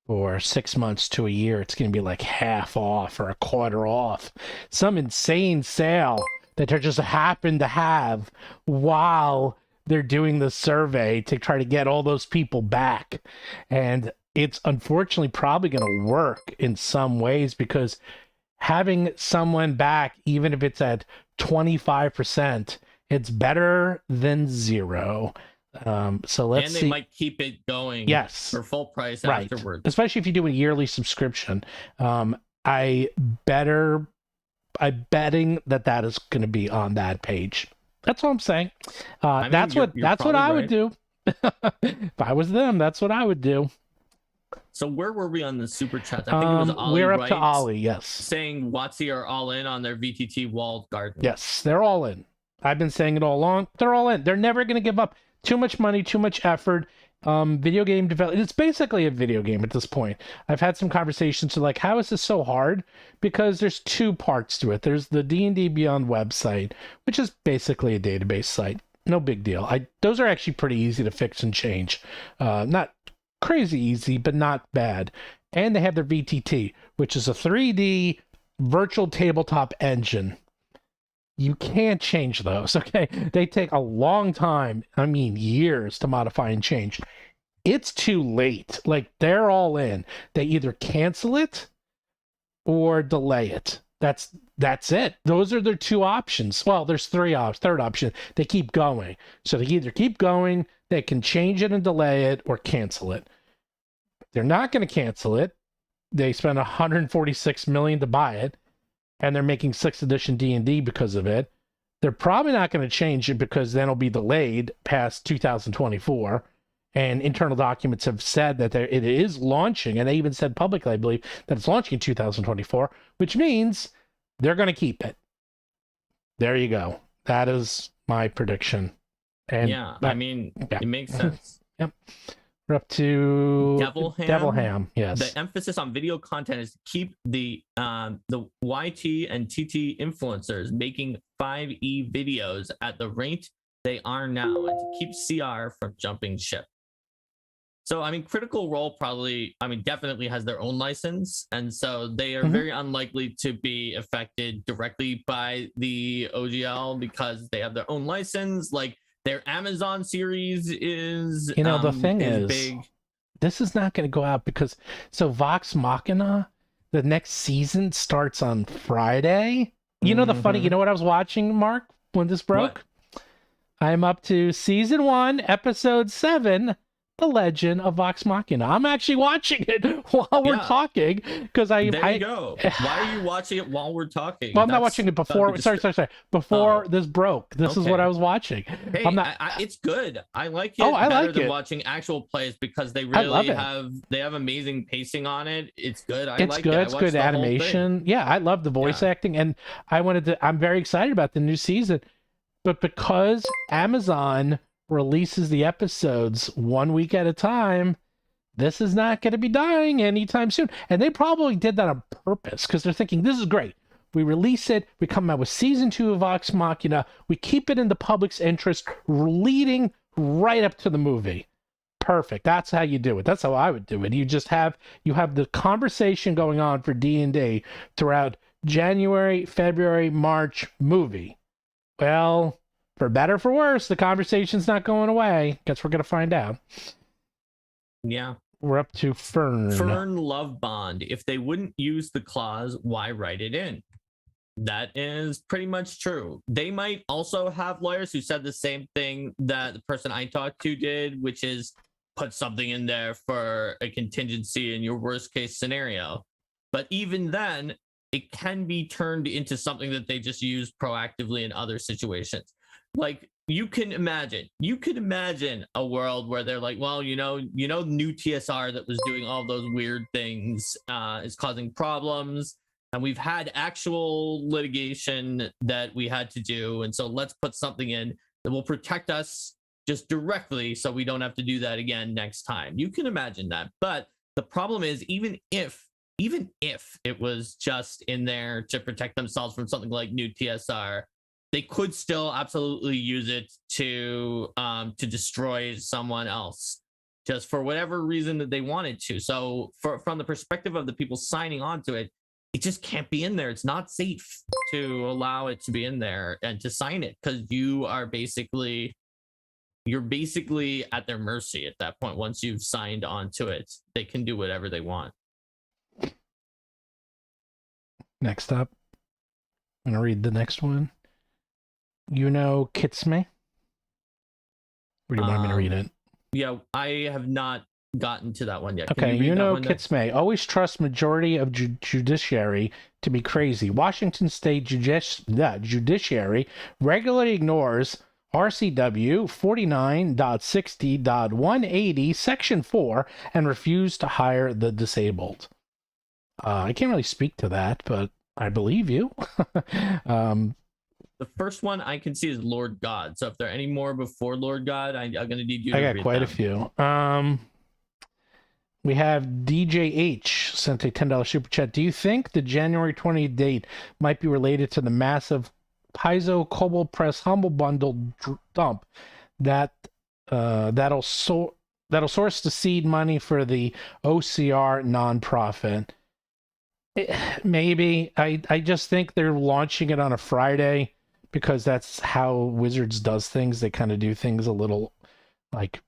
for 6 months to a year, it's going to be like half off or a quarter off. Some insane sale that they just happen to have while they're doing the survey to try to get all those people back. And it's unfortunately probably going to work in some ways, because having someone back, even if it's at 25%, it's better than zero. So let's see. And they might keep it going, yes, for full price right. afterwards. Especially if you do a yearly subscription. I'm betting that is going to be on that page. That's what I'm saying. That's what I would do. If I was them, that's what I would do. So where were we on the super chat? I think it was Ollie, we're up right? to Ollie, yes. Saying WoTC are all in on their VTT walled garden. Yes, they're all in. I've been saying it all along. They're all in. They're never going to give up. Too much money, too much effort. Video game development. It's basically a video game at this point. I've had some conversations to like, how is this so hard? Because there's 2 parts to it. There's the D&D Beyond website, which is basically a database site. No big deal. Those are actually pretty easy to fix and change. Not crazy easy, but not bad. And they have their VTT, which is a 3D virtual tabletop engine. You can't change those, okay? They take a long time, I mean years, to modify and change. It's too late. Like, they're all in. They either cancel it or delay it. That's it. Those are their 2 options. Well, there's 3 options. Third option, they keep going. So they either keep going, they can change it and delay it, or cancel it. They're not going to cancel it. They spent $146 million to buy it, and they're making 6th edition D&D because of it. They're probably not going to change it, because then it'll be delayed past 2024. And internal documents have said that it is launching, and they even said publicly, I believe, that it's launching in 2024, which means they're going to keep it. There you go. That is my prediction. And yeah, it makes sense. Yep. We're up to Devil Ham. Yes. The emphasis on video content is to keep the YT and TT influencers making 5e videos at the rate they are now, and to keep CR from jumping ship. So, Critical Role definitely has their own license, and so they are very unlikely to be affected directly by the OGL because they have their own license. Like, their Amazon series is, the thing is big. This is not going to go out because, Vox Machina, the next season starts on Friday. You know, you know what I was watching, Mark, when this broke? What? I'm up to season 1, episode 7, The Legend of Vox Machina. I'm actually watching it while we're talking, because There you go. Why are you watching it while we're talking? Well, I'm not watching it before. Sorry. Before this broke, this is what I was watching. Hey, it's good. I like it. I better like than it. watching actual plays, because they really have amazing pacing on it. It's good. It's good animation. Yeah, I love the voice acting, and I'm very excited about the new season. But because Amazon releases the episodes 1 week at a time, this is not going to be dying anytime soon. And they probably did that on purpose, because they're thinking, this is great. We release it, we come out with season 2 of Vox Machina, we keep it in the public's interest, leading right up to the movie. Perfect. That's how you do it. That's how I would do it. You have the conversation going on for D&D throughout January, February, March, movie. Well, for better or for worse, the conversation's not going away. Guess we're going to find out. Yeah. We're up to Fern. Fern Love Bond. If they wouldn't use the clause, why write it in? That is pretty much true. They might also have lawyers who said the same thing that the person I talked to did, which is put something in there for a contingency in your worst case scenario. But even then, it can be turned into something that they just use proactively in other situations. Like you can imagine a world where they're like, well, new TSR that was doing all those weird things is causing problems, and we've had actual litigation that we had to do, and so let's put something in that will protect us just directly so we don't have to do that again next time. You can imagine that. But the problem is, even if it was just in there to protect themselves from something like new TSR, they could still absolutely use it to destroy someone else, just for whatever reason that they wanted to. So from the perspective of the people signing on to it, it just can't be in there. It's not safe to allow it to be in there and to sign it, because you're basically at their mercy at that point. Once you've signed onto it, they can do whatever they want. Next up, I'm going to read the next one. Kitsme? Or do you want me to read it? Yeah, I have not gotten to that one yet. Okay, Kitsme. Always trust majority of judiciary to be crazy. Washington State judiciary regularly ignores RCW 49.60.180 Section 4 and refused to hire the disabled. I can't really speak to that, but I believe you. The first one I can see is Lord God. So if there are any more before Lord God, I'm going to need you to read them. I got quite a few. We have DJH sent a $10 super chat. Do you think the January 20th date might be related to the massive Paizo Kobold Press Humble Bundle dump that'll source the seed money for the OCR nonprofit? Maybe. I just think they're launching it on a Friday because that's how Wizards does things. They kind of do things a little like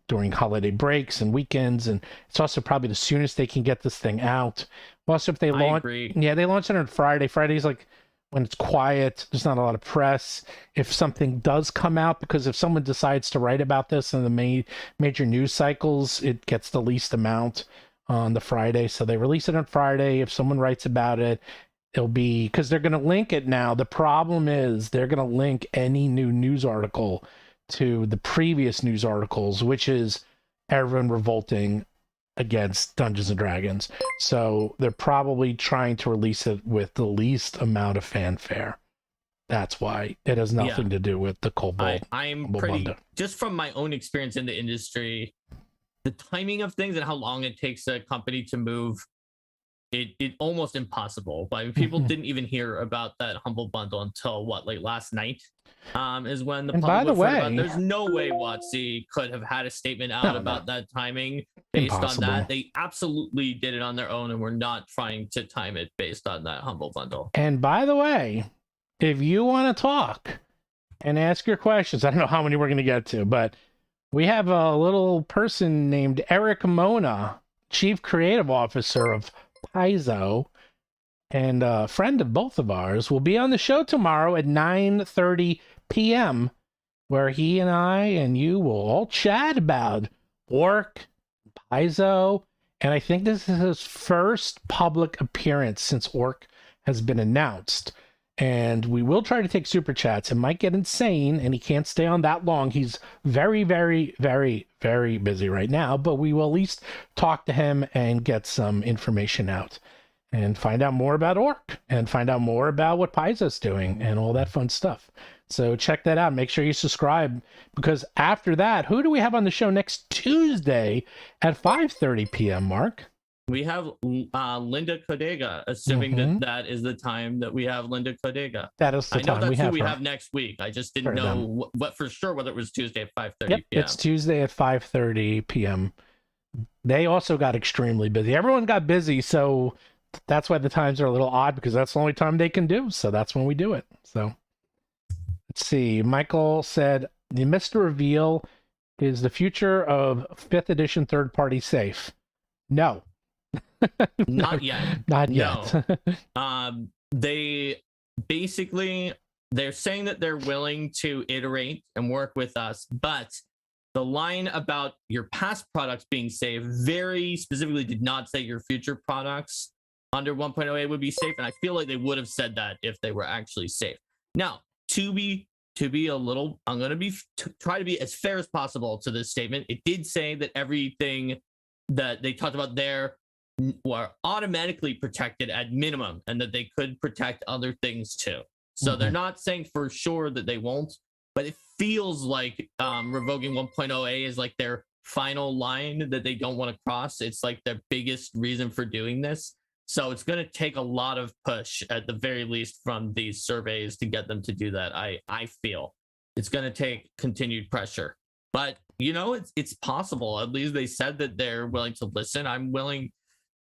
during holiday breaks and weekends, and it's also probably the soonest they can get this thing out. Also, if they launch, they launch it on Friday. Friday's like when it's quiet, there's not a lot of press. If something does come out, because if someone decides to write about this in the major news cycles, it gets the least amount on the Friday. So they release it on Friday. If someone writes about it, it'll be, because they're going to link it now. The problem is they're going to link any new news article to the previous news articles, which is everyone revolting against Dungeons and Dragons. So they're probably trying to release it with the least amount of fanfare. That's why. It has nothing to do with the Kobold. I'm pretty, just from my own experience in the industry, the timing of things and how long it takes a company to move, it almost impossible. But people didn't even hear about that Humble Bundle until last night, is when the public. By the way, there's no way WoTC could have had a statement out about that timing based on that. They absolutely did it on their own, and we're not trying to time it based on that Humble Bundle. And by the way, if you want to talk and ask your questions, I don't know how many we're going to get to, but we have a little person named Eric Mona, Chief Creative Officer of Paizo, and a friend of both of ours, will be on the show tomorrow at 9:30 p.m., where he and I and you will all chat about Orc, Paizo, and I think this is his first public appearance since Orc has been announced. And we will try to take super chats. It might get insane, and he can't stay on that long. He's very, very, very, very busy right now, but we will at least talk to him and get some information out and find out more about Orc and find out more about what Paizo's doing and all that fun stuff. So check that out. Make sure you subscribe, because after that, who do we have on the show next Tuesday at 5:30 p.m., Mark? We have Linda Codega, assuming that is the time that we have Linda Codega. That is the time we have. We have next week. I just didn't know what for sure whether it was Tuesday at 5:30 p.m. It's Tuesday at 5:30 p.m. They also got extremely busy. Everyone got busy, so that's why the times are a little odd, because that's the only time they can do. So that's when we do it. So let's see. Michael said the Mr. Reveal is the future of 5th edition third-party safe. No. Not yet. Not yet. No. They basically they're saying that they're willing to iterate and work with us, but the line about your past products being safe very specifically did not say your future products under 1.08 would be safe, and I feel like they would have said that if they were actually safe. Now, to be a little, I'm going to be try to be as fair as possible to this statement. It did say that everything that they talked about there were automatically protected at minimum, and that they could protect other things too. So they're not saying for sure that they won't, but it feels like revoking 1.0a is like their final line that they don't want to cross. It's like their biggest reason for doing this. So it's going to take a lot of push, at the very least, from these surveys to get them to do that. I feel it's going to take continued pressure, but you know, it's possible. At least they said that they're willing to listen. I'm willing.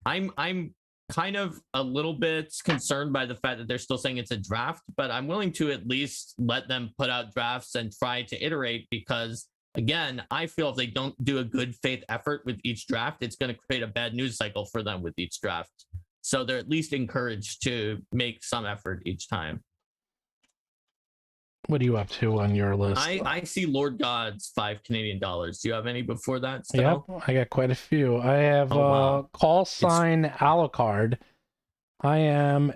I'm kind of a little bit concerned by the fact that they're still saying it's a draft, but I'm willing to at least let them put out drafts and try to iterate, because again, I feel if they don't do a good faith effort with each draft, it's going to create a bad news cycle for them with each draft. So they're at least encouraged to make some effort each time. What are you up to on your list? I see Lord God's $5 Canadian. Do you have any before that still? Yep, I got quite a few. I have call sign Alucard. I am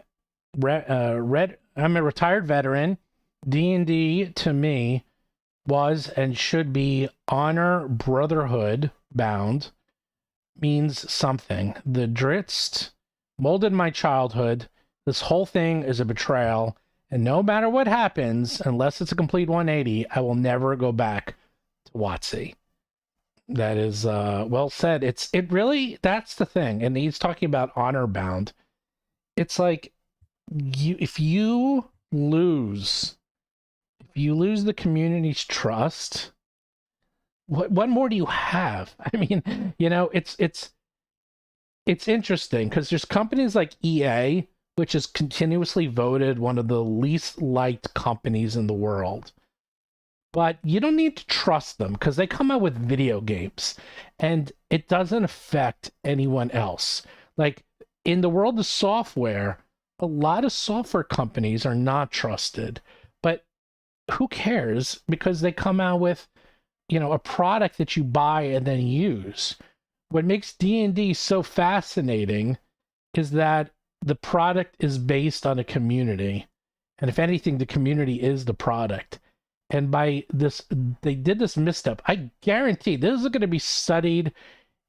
I'm a retired veteran. D&D to me was and should be honor, brotherhood bound. Means something. The Dritz molded my childhood. This whole thing is a betrayal. And no matter what happens, unless it's a complete 180, I will never go back to WoTC. That is well said. It really, that's the thing. And he's talking about honor bound. It's like if you lose the community's trust, what more do you have? I mean, you know, it's interesting because there's companies like EA, which is continuously voted one of the least liked companies in the world. But you don't need to trust them because they come out with video games and it doesn't affect anyone else. Like in the world of software, a lot of software companies are not trusted, but who cares, because they come out with, you know, a product that you buy and then use. What makes D&D so fascinating is that the product is based on a community. And if anything, the community is the product. And by this, they did this misstep. I guarantee this is going to be studied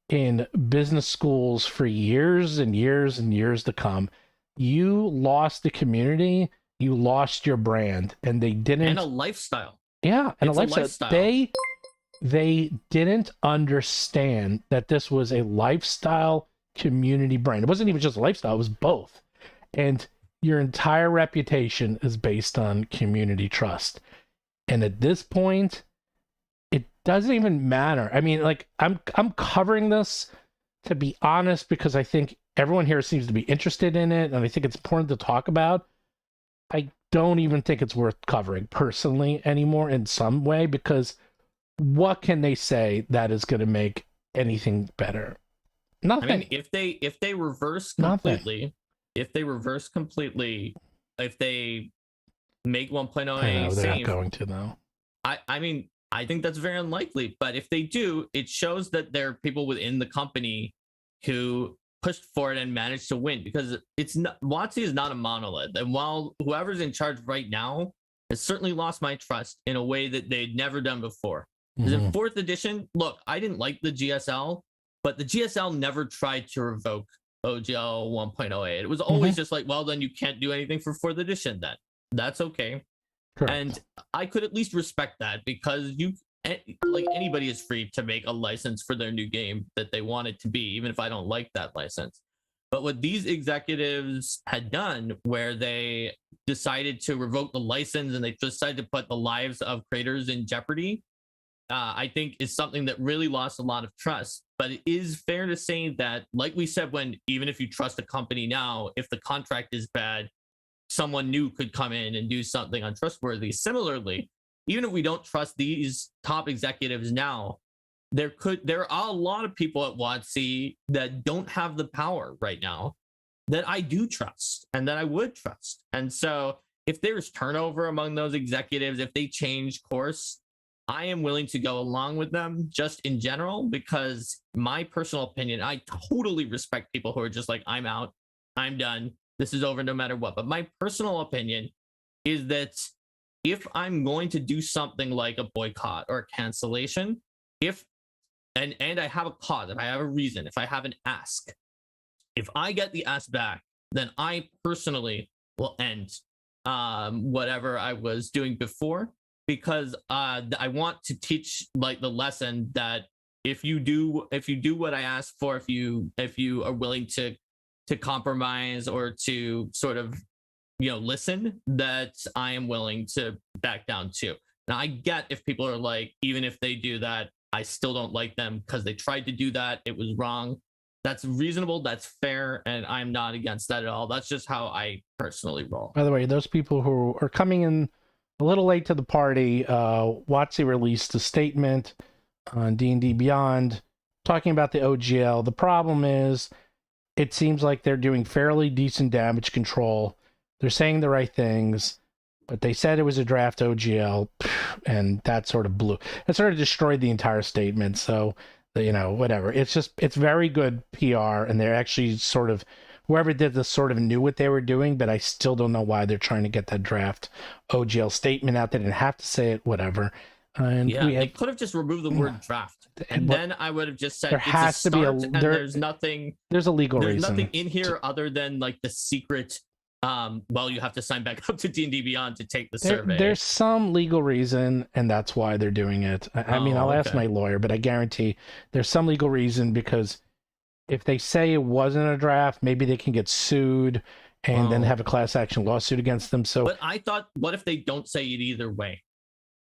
in business schools for years and years and years to come. You lost the community, you lost your brand, and they didn't. And a lifestyle. Yeah, and a lifestyle. They didn't understand that this was a lifestyle community brand. It wasn't even just a lifestyle, it was both. And your entire reputation is based on community trust. And at this point, it doesn't even matter. I mean, like, I'm covering this, to be honest, because I think everyone here seems to be interested in it, and I think it's important to talk about. I don't even think it's worth covering personally anymore in some way, because what can they say that is going to make anything better? Nothing. I mean, if they reverse completely, if they make 1.0a they're safe, not going to, though. I mean, I think that's very unlikely. But if they do, it shows that there are people within the company who pushed for it and managed to win, because it's not, WoTC is not a monolith. And while whoever's in charge right now has certainly lost my trust in a way that they'd never done before. Because in 4th edition, look, I didn't like the GSL, but the GSL never tried to revoke OGL 1.08. It was always just like, well, then you can't do anything for 4th edition then. That's okay. Correct. And I could at least respect that, because you, like, anybody is free to make a license for their new game that they want it to be, even if I don't like that license. But what these executives had done, where they decided to revoke the license and they decided to put the lives of creators in jeopardy, I think is something that really lost a lot of trust. But it is fair to say that, like we said, when even if you trust a company now, if the contract is bad, someone new could come in and do something untrustworthy. Similarly, even if we don't trust these top executives now, there are a lot of people at WoTC that don't have the power right now that I do trust and that I would trust. And so if there's turnover among those executives, if they change course, I am willing to go along with them just in general, because my personal opinion, I totally respect people who are just like, I'm out, I'm done, this is over no matter what. But my personal opinion is that if I'm going to do something like a boycott or a cancellation, if and I have a cause, if I have a reason, if I have an ask, if I get the ask back, then I personally will end whatever I was doing before, because I want to teach like the lesson that if you do what I asked for, if you are willing to compromise or to sort of listen, that I am willing to back down too. Now I get if people are like, even if they do that, I still don't like them because they tried to do that, it was wrong. That's reasonable, that's fair, and I'm not against that at all. That's just how I personally roll. By the way, those people who are coming in a little late to the party, WoTC released a statement on D&D Beyond talking about the OGL. The problem is it seems like they're doing fairly decent damage control. They're saying the right things, but they said it was a draft OGL, and that sort of destroyed the entire statement. So, whatever. It's very good PR, and they're actually sort of, whoever did this sort of knew what they were doing, but I still don't know why they're trying to get that draft OGL statement out. They didn't have to say it, whatever. And they could have just removed the word draft, and then I would have just said there has to be there's nothing. There's a legal reason. There's nothing in here other than like the secret. Well, you have to sign back up to D&D Beyond to take the survey. There's some legal reason, and that's why they're doing it. I mean, I'll ask my lawyer, but I guarantee there's some legal reason, because if they say it wasn't a draft, maybe they can get sued and then have a class action lawsuit against them. So, but I thought, what if they don't say it either way?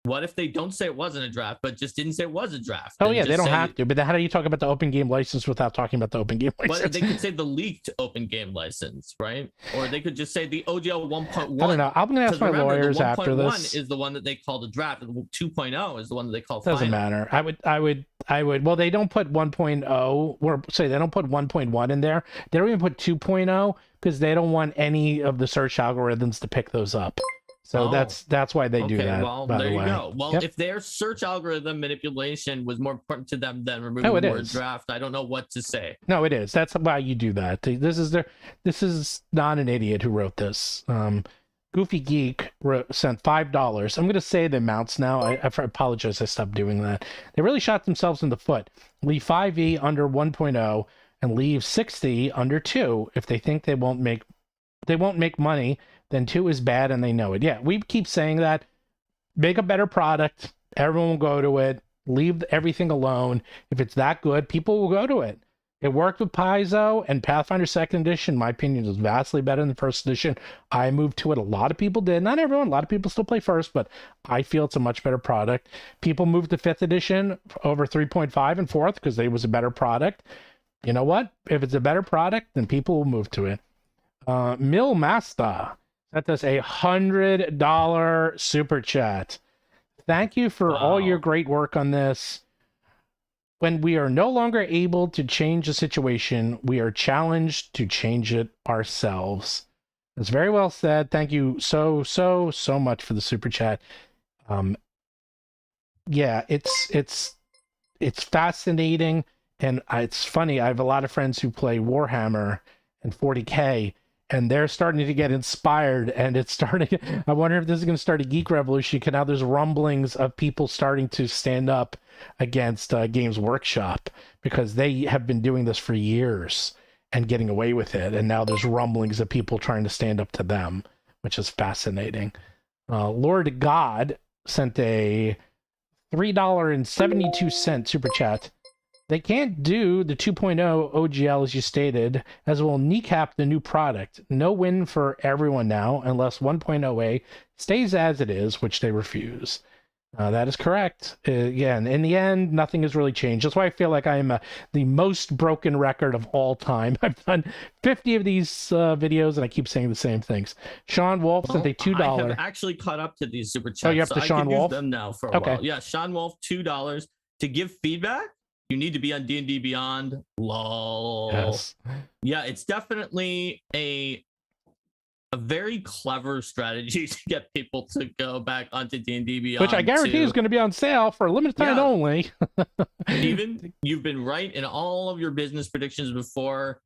What if they don't say it wasn't a draft, but just didn't say it was a draft? Oh, yeah, they don't have to. But then how do you talk about the open game license without talking about the open game license? But they could say the leaked open game license, right? Or they could just say the OGL 1.1. I don't know. I'm going to ask my lawyers after this. 1.1 is the one that they call the draft. And 2.0 is the one that they call Doesn't matter. I would. Well, they don't put 1.0. Or say they don't put 1.1 in there. They don't even put 2.0 because they don't want any of the search algorithms to pick those up. So that's why they do that. Well, there you go. Well, if their search algorithm manipulation was more important to them than removing the word draft, I don't know what to say. No, it is. That's why you do that. This is not an idiot who wrote this. Goofy Geek sent $5. I'm going to say the amounts now. I apologize. I stopped doing that. They really shot themselves in the foot. Leave 5e under 1.0 and leave 60 under 2 if they think they won't make money. Then 2 is bad and they know it. Yeah, we keep saying that. Make a better product. Everyone will go to it. Leave everything alone. If it's that good, people will go to it. It worked with Paizo and Pathfinder 2nd Edition. My opinion is vastly better than the 1st Edition. I moved to it. A lot of people did. Not everyone. A lot of people still play 1st, but I feel it's a much better product. People moved to 5th Edition over 3.5 and 4th because it was a better product. You know what? If it's a better product, then people will move to it. Mil Masta sent us $100 super chat. Thank you for all your great work on this. When we are no longer able to change a situation, we are challenged to change it ourselves. That's very well said. Thank you so much for the super chat. Yeah, it's fascinating, and it's funny. I have a lot of friends who play Warhammer and 40K, and they're starting to get inspired, and it's starting. I wonder if this is going to start a geek revolution, because now there's rumblings of people starting to stand up against Games Workshop, because they have been doing this for years and getting away with it, and now there's rumblings of people trying to stand up to them, which is fascinating. Lord God sent a $3.72 super chat. They can't do the 2.0 OGL as you stated, as it will kneecap the new product. No win for everyone now, unless 1.0A stays as it is, which they refuse. That is correct. Again, in the end, nothing has really changed. That's why I feel like I am the most broken record of all time. I've done 50 of these videos, and I keep saying the same things. Sean Wolf sent a $2. I have actually caught up to these super chats. Oh, you're up to Sean Wolf? Use them now for a while. Yeah, Sean Wolf, $2. To give feedback, you need to be on D&D Beyond. Lol. Yes. Yeah, it's definitely a a very clever strategy to get people to go back onto D&D Beyond. Which I guarantee is going to be on sale for a limited time only. Steven, you've been right in all of your business predictions before.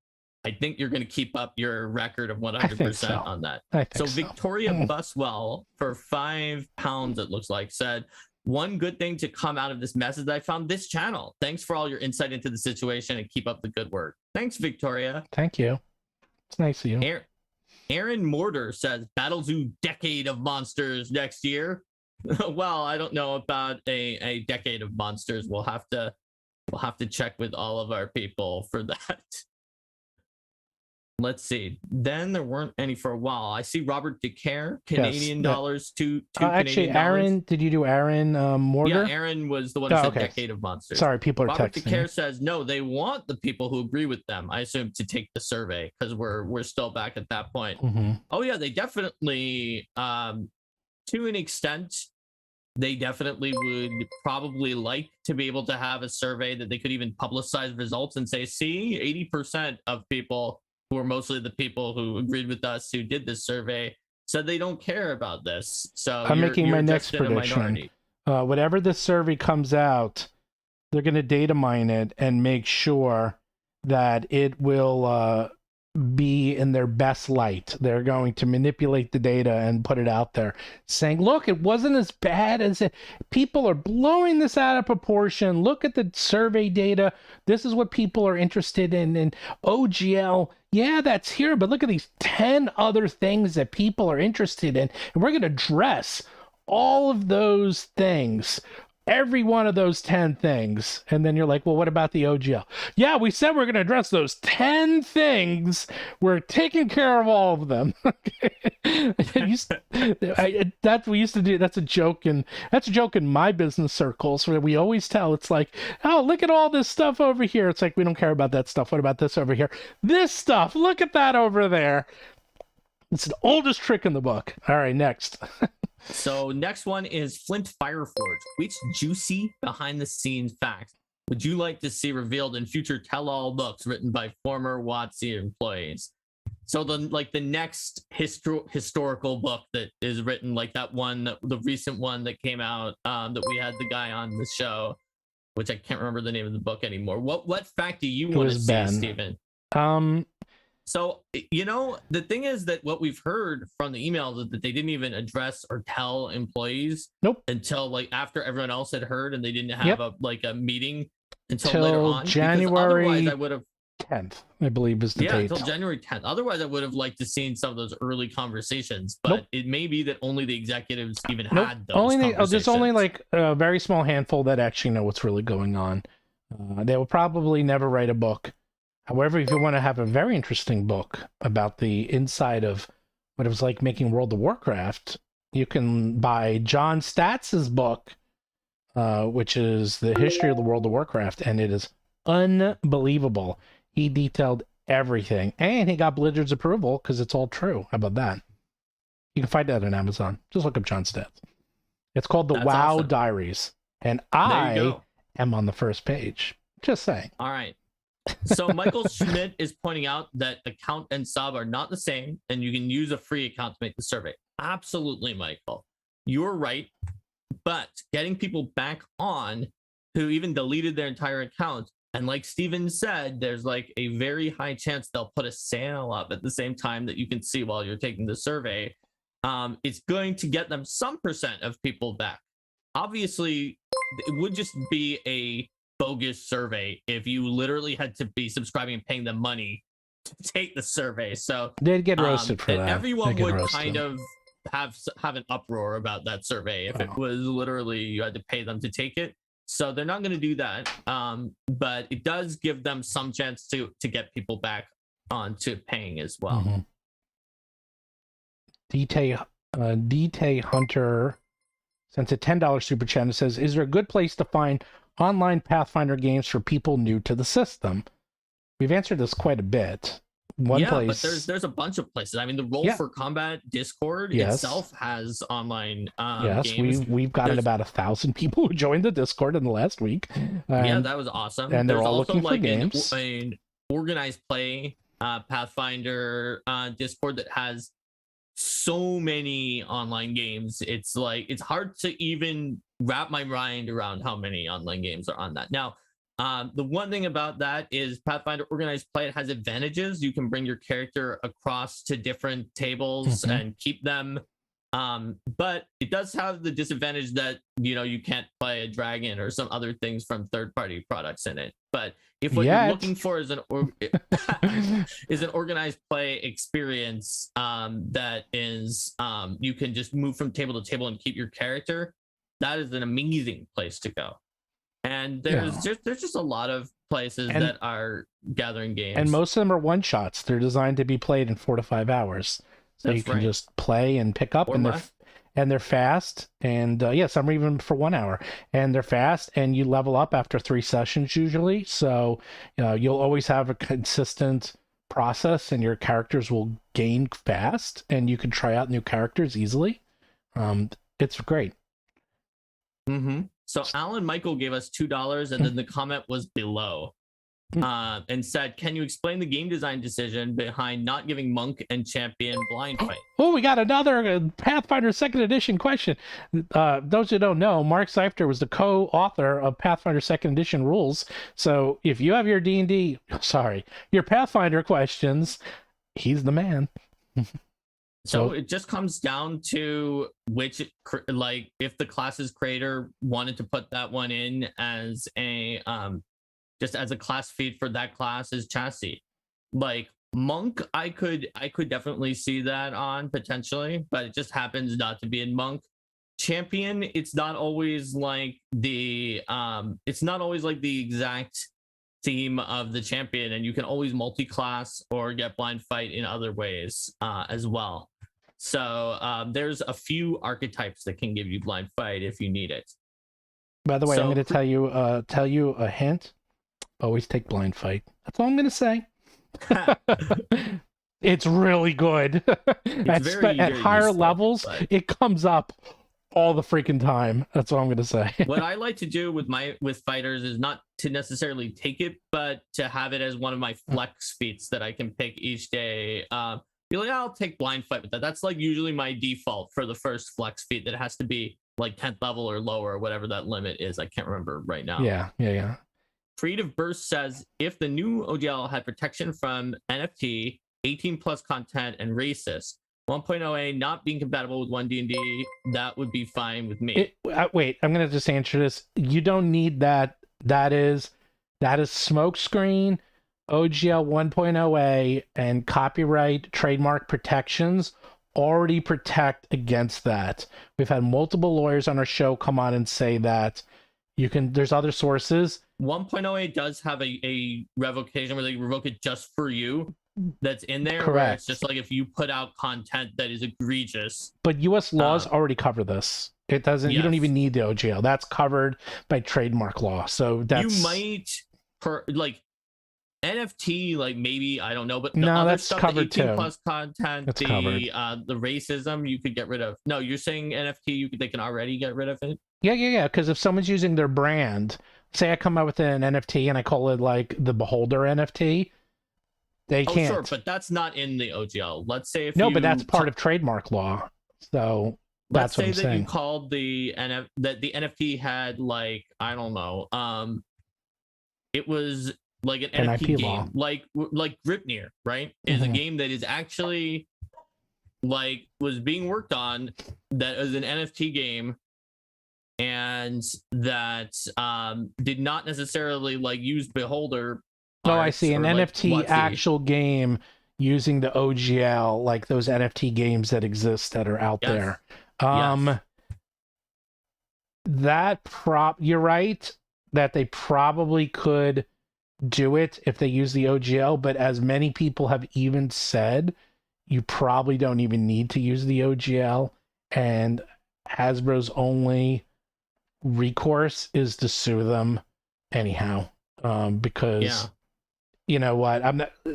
I think you're going to keep up your record of 100% on that. So Victoria Buswell, for £5, it looks like, said, one good thing to come out of this mess is that I found this channel. Thanks for all your insight into the situation and keep up the good work. Thanks, Victoria. Thank you. It's nice of you. Aaron Mortar says, Battlezoo Decade of Monsters next year. Well, I don't know about a decade of monsters. We'll have to check with all of our people for that. Let's see. Then there weren't any for a while. I see Robert DeCare, Canadian dollars, two actually, Canadian Aaron, dollars. Did you do Aaron Mortar? Yeah, Aaron was the one who said Decade of Monsters. Sorry, people are Robert texting. DeCare says, no, they want the people who agree with them, I assume, to take the survey, because we're still back at that point. Mm-hmm. Oh, yeah, they definitely, to an extent, they definitely would probably like to be able to have a survey that they could even publicize results and say, see, 80% of people, who are mostly the people who agreed with us who did this survey, said they don't care about this. So I'm making my next prediction. Whatever this survey comes out, they're going to data mine it and make sure that it will be in their best light. They're going to manipulate the data and put it out there saying, look, it wasn't as bad as it. People are blowing this out of proportion. Look at the survey data. This is what people are interested in. And OGL, yeah, that's here, but look at these 10 other things that people are interested in. And we're going to address all of those things. Every one of those 10 things. And then you're like, well, what about the OGL? Yeah, we said we're going to address those 10 things. We're taking care of all of them. That we used to do. That's a joke in my business circles where we always tell, it's like, oh, look at all this stuff over here. It's like, we don't care about that stuff. What about this over here? This stuff, look at that over there. It's the oldest trick in the book. All right, next. So next one is Flint Fireforge. Which juicy behind-the-scenes facts would you like to see revealed in future tell-all books written by former WoTC employees? So the next historical book that is written, like that one, the recent one that came out, that we had the guy on the show, which I can't remember the name of the book anymore. What fact do you want to see, Stephen? So, the thing is that what we've heard from the emails is that they didn't even address or tell employees until like after everyone else had heard, and they didn't have a meeting until later on. January otherwise I would have 10th, I believe is the date. Until January 10th. Otherwise I would have liked to seen some of those early conversations, but it may be that only the executives even had those conversations. There's only like a very small handful that actually know what's really going on. They will probably never write a book. However, if you want to have a very interesting book about the inside of what it was like making World of Warcraft, you can buy John Statz's book, which is the history of the World of Warcraft, and it is unbelievable. He detailed everything, and he got Blizzard's approval because it's all true. How about that? You can find that on Amazon. Just look up John Statz. It's called the WoW Diaries, and I am on the first page. Just saying. All right. So Michael Schmidt is pointing out that account and sub are not the same, and you can use a free account to make the survey. Absolutely, Michael. You're right. But getting people back on who even deleted their entire account, and like Steven said, there's like a very high chance they'll put a sale up at the same time that you can see while you're taking the survey. It's going to get them some percent of people back. Obviously, it would just be a bogus survey if you literally had to be subscribing and paying them money to take the survey. So they'd get roasted for that. Everyone would kind of have an uproar about that survey if it was literally you had to pay them to take it. So they're not going to do that. But it does give them some chance to get people back onto paying as well. DT Hunter sends a $10 super chat and says, is there a good place to find online Pathfinder games for people new to the system? We've answered this quite a bit. One place, but there's a bunch of places. I mean, the Roll for Combat Discord itself has online games. We've gotten about 1,000 people who joined the Discord in the last week. That was awesome. And they're all looking for games. An organized play Pathfinder Discord that has so many online games. It's like it's hard to even wrap my mind around how many online games are on that. Now, the one thing about that is Pathfinder Organized Play, it has advantages. You can bring your character across to different tables and keep them. But it does have the disadvantage that, you know, you can't play a dragon or some other things from third-party products in it. But if what you're looking for is an is an organized play experience that is you can just move from table to table and keep your character, that is an amazing place to go. And there's just a lot of places that are gathering games, and most of them are one shots. They're designed to be played in 4 to 5 hours, so you can just play and pick up, and they're fast. And some are even for 1 hour, and they're fast. And you level up after 3 sessions usually, so you'll always have a consistent process, and your characters will gain fast, and you can try out new characters easily. It's great. So Alan Michael gave us $2, and then the comment was below and said, can you explain the game design decision behind not giving Monk and Champion blind fight? Oh, we got another Pathfinder 2nd Edition question. Those who don't know, Mark Seifter was the co-author of Pathfinder 2nd Edition rules. So if you have your your Pathfinder questions, he's the man. So it just comes down to which, like, if the class's creator wanted to put that one in as a just as a class feed for that class's chassis. Like Monk, I could definitely see that on potentially, but it just happens not to be in Monk. Champion, it's not always like the exact theme of the champion, and you can always multi-class or get blind fight in other ways as well. So there's a few archetypes that can give you blind fight if you need it. By the way, I'm going to tell you a hint. Always take blind fight. That's all I'm going to say. It's really good. At higher levels, it comes up all the freaking time. That's what I'm going to say. What I like to do with fighters is not to necessarily take it, but to have it as one of my flex feats that I can pick each day. Be like, I'll take blind fight with that. That's like usually my default for the first flex feat, that it has to be like 10th level or lower, or whatever that limit is. I can't remember right now. Yeah. Creative Burst says, if the new OGL had protection from NFT, 18 plus content, and racist, 1.0A not being compatible with 1D&D, that would be fine with me. Wait, I'm going to just answer this. You don't need that. That is smokescreen. OGL 1.0A and copyright trademark protections already protect against that. We've had multiple lawyers on our show come on and say that there's other sources. 1.0A does have a revocation where they revoke it just for you. That's in there. Correct. Where it's just like if you put out content that is egregious. But U.S. laws already cover this. It doesn't. Yes. You don't even need the OGL. That's covered by trademark law. So that's, you might NFT, like maybe, I don't know, but no, other that's stuff, covered the 18 too. Plus content, that's the racism, you could get rid of. No, you're saying NFT, they can already get rid of it? Yeah. Because if someone's using their brand, say I come out with an NFT and I call it like the Beholder NFT, they can't. Sure, but that's not in the OGL. Let's say but that's part of trademark law. So that's what I'm saying. Let's say that you called that the NFT had, like, I don't know, it was like an NFT game, law. like Gripnir, right? Is a game that is actually was being worked on, that is an NFT game, and that did not necessarily use Beholder. I see an NFT WoTC. Actual game using the OGL, like those NFT games that exist that are out there. You're right that they probably could do it if they use the OGL, but as many people have even said, you probably don't even need to use the OGL, and Hasbro's only recourse is to sue them anyhow, because you know what,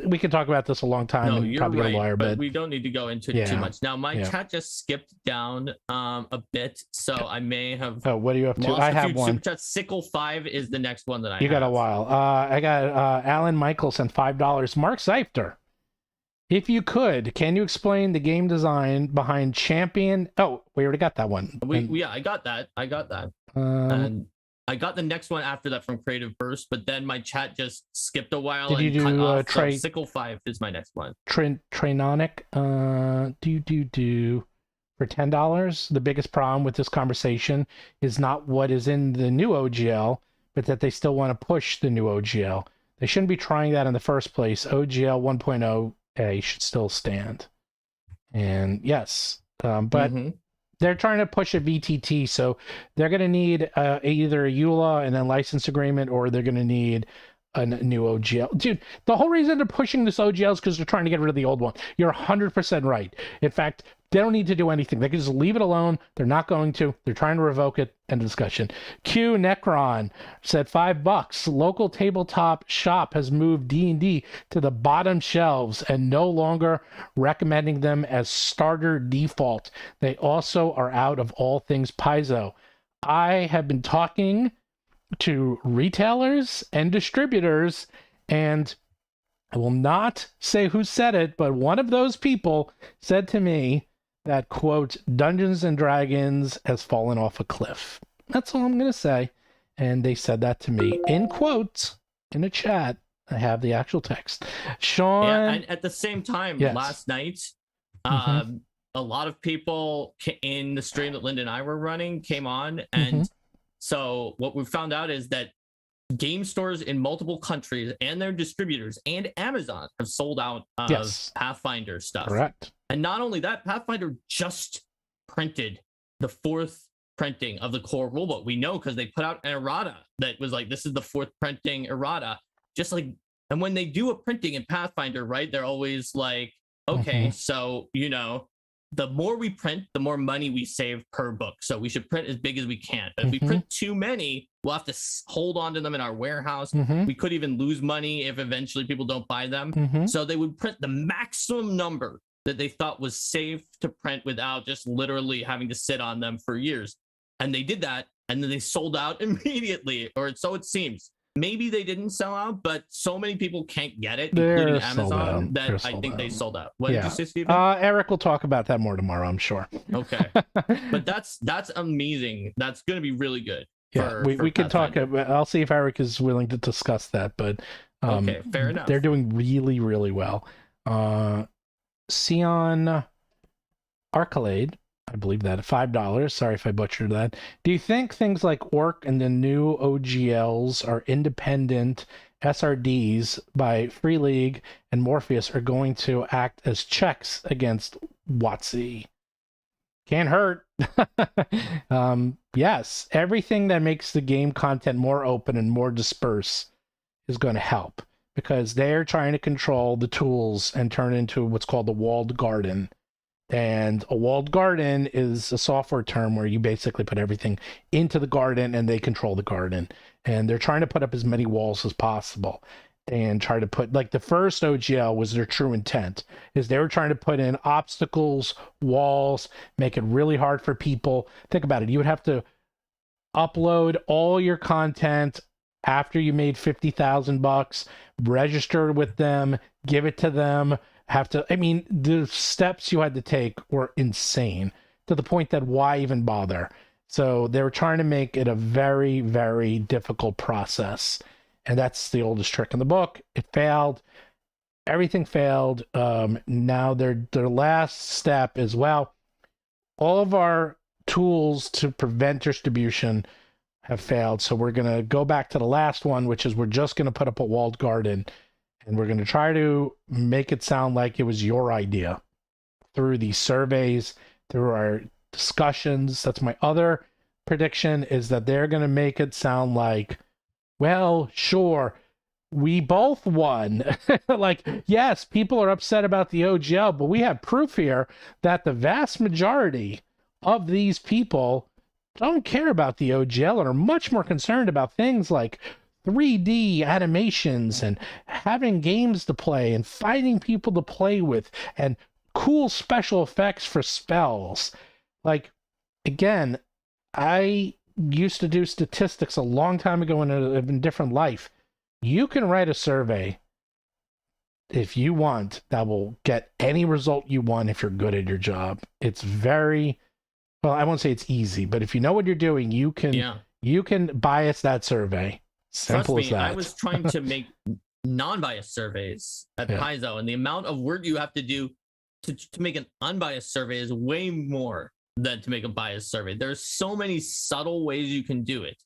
we could talk about this a long time. No, and you're probably right, get a lawyer, but we don't need to go into it too much. Now my chat just skipped down a bit, so I may have what do you have to? I have one. Sickle 5 is the next one that I got a while. I got Alan Michael sent $5. Mark Seifter, If you could, can you explain the game design behind Champion? Oh, we already got that one. Yeah, I got that. And I got the next one after that from Creative Burst, but then my chat just skipped a while and cut off. So Sickle 5 is my next one. Trainonic, for $10. The biggest problem with this conversation is not what is in the new OGL, but that they still want to push the new OGL. They shouldn't be trying that in the first place. OGL 1.0A should still stand. And yes, but they're trying to push a VTT, so they're going to need either a EULA and then license agreement, or they're going to need a new OGL. Dude, the whole reason they're pushing this OGL is because they're trying to get rid of the old one. You're 100% right. In fact, they don't need to do anything. They can just leave it alone. They're not going to. They're trying to revoke it. End of discussion. Q Necron said $5. Local tabletop shop has moved D&D to the bottom shelves and no longer recommending them as starter default. They also are out of all things Paizo. I have been talking to retailers and distributors, and I will not say who said it, but one of those people said to me that, quote, Dungeons and Dragons has fallen off a cliff. That's all I'm going to say. And they said that to me in quotes in a chat. I have the actual text. Sean. Yeah, and at the same time, last night, a lot of people in the stream that Linda and I were running came on. And so what we found out is that game stores in multiple countries and their distributors and Amazon have sold out of Pathfinder stuff. Correct. And not only that, Pathfinder just printed the 4th printing of the core rulebook. We know because they put out an errata that was like, this is the 4th printing errata. Just like, and when they do a printing in Pathfinder, right, they're always like, okay, so, you know, the more we print, the more money we save per book. So we should print as big as we can. If we print too many, we'll have to hold on to them in our warehouse. We could even lose money if eventually people don't buy them. So they would print the maximum number that they thought was safe to print without just literally having to sit on them for years. And they did that, and then they sold out immediately, or so it seems. Maybe they didn't sell out, but so many people can't get it, including Amazon, that I think they sold out. What did you say, Steven? Eric will talk about that more tomorrow, I'm sure. Okay. But that's amazing. That's going to be really good. We can talk. I'll see if Eric is willing to discuss that, but okay, fair enough. They're doing really, really well. Sion Arcalade, I believe that, $5. Sorry if I butchered that. Do you think things like Orc and the new OGLs are independent SRDs by Free League and Morpheus are going to act as checks against WoTC? Can't hurt. Yes, everything that makes the game content more open and more dispersed is going to help, because they're trying to control the tools and turn it into what's called the walled garden. And a walled garden is a software term where you basically put everything into the garden and they control the garden. And they're trying to put up as many walls as possible and try to put, like, the first OGL was their true intent, is they were trying to put in obstacles, walls, make it really hard for people. Think about it. You would have to upload all your content after you made $50,000, register with them, give it to them, the steps you had to take were insane, to the point that why even bother? So they were trying to make it a very, very difficult process. And that's the oldest trick in the book. It failed. Everything failed. Now their last step is, well, all of our tools to prevent distribution have failed. So we're going to go back to the last one, which is we're just going to put up a walled garden. And we're going to try to make it sound like it was your idea through these surveys, through our discussions. That's my other prediction, is that they're going to make it sound like, well, sure, we both won. Like, yes, people are upset about the OGL, but we have proof here that the vast majority of these people don't care about the OGL and are much more concerned about things like 3D animations and having games to play and finding people to play with and cool special effects for spells. Like, again, I used to do statistics a long time ago in a different life. You can write a survey if you want, that will get any result you want if you're good at your job. It's very, well, I won't say it's easy, but if you know what you're doing, you can bias that survey. Simple Trust as me, that. I was trying to make non-biased surveys at Paizo, and the amount of work you have to do to make an unbiased survey is way more than to make a biased survey. There's so many subtle ways you can do it.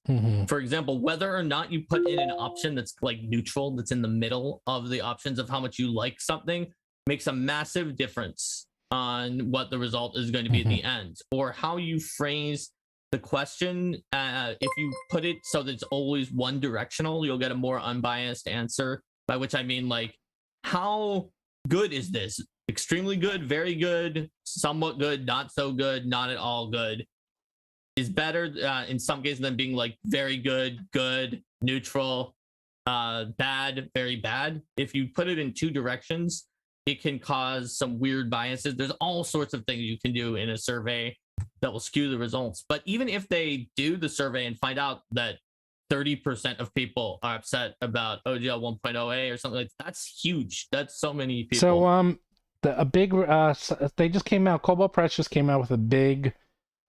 For example, whether or not you put in an option that's like neutral, that's in the middle of the options of how much you like something, makes a massive difference on what the result is going to be at the end, or how you phrase the question. If you put it so that it's always one directional, you'll get a more unbiased answer, by which I mean, like, how good is this? Extremely good, very good, somewhat good, not so good, not at all good, is better in some cases than being like very good, good, neutral, bad, very bad. If you put it in two directions, it can cause some weird biases. There's all sorts of things you can do in a survey that will skew the results. But even if they do the survey and find out that 30% of people are upset about OGL 1.0A or something like that, that's huge. That's so many people. So they just came out. Kobold Press just came out with a big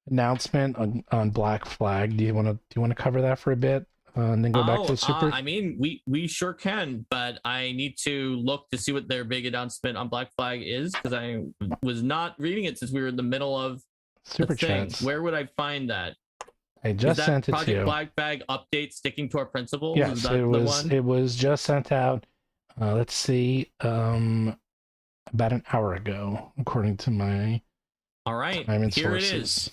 announcement on Black Flag. Do you want to cover that for a bit, and then go back to the super? I mean, we sure can, but I need to look to see what their big announcement on Black Flag is, because I was not reading it since we were in the middle of super chats. Where would I find that? I just sent it to you. Project Black Flag update, sticking to our principles. Yes, it was just sent out. Let's see, about an hour ago, according to my time and here sources. It is.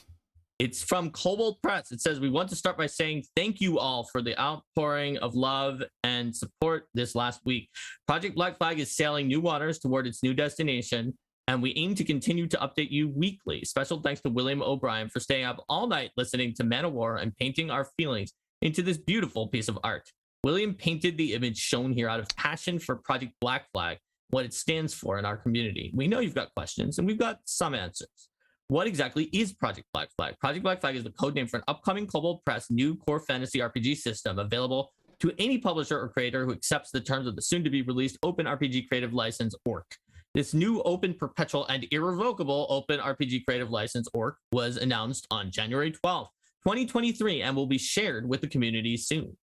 It's from Kobold Press. It says, we want to start by saying thank you all for the outpouring of love and support this last week. Project Black Flag is sailing new waters toward its new destination, and we aim to continue to update you weekly. Special thanks to William O'Brien for staying up all night listening to Man of War and painting our feelings into this beautiful piece of art. William painted the image shown here out of passion for Project Black Flag, what it stands for in our community. We know you've got questions, and we've got some answers. What exactly is Project Black Flag? Project Black Flag is the codename for an upcoming Kobold Press new core fantasy RPG system available to any publisher or creator who accepts the terms of the soon-to-be-released Open RPG Creative License, ORC. This new open, perpetual, and irrevocable Open RPG Creative License, ORC, was announced on January 12th, 2023, and will be shared with the community soon.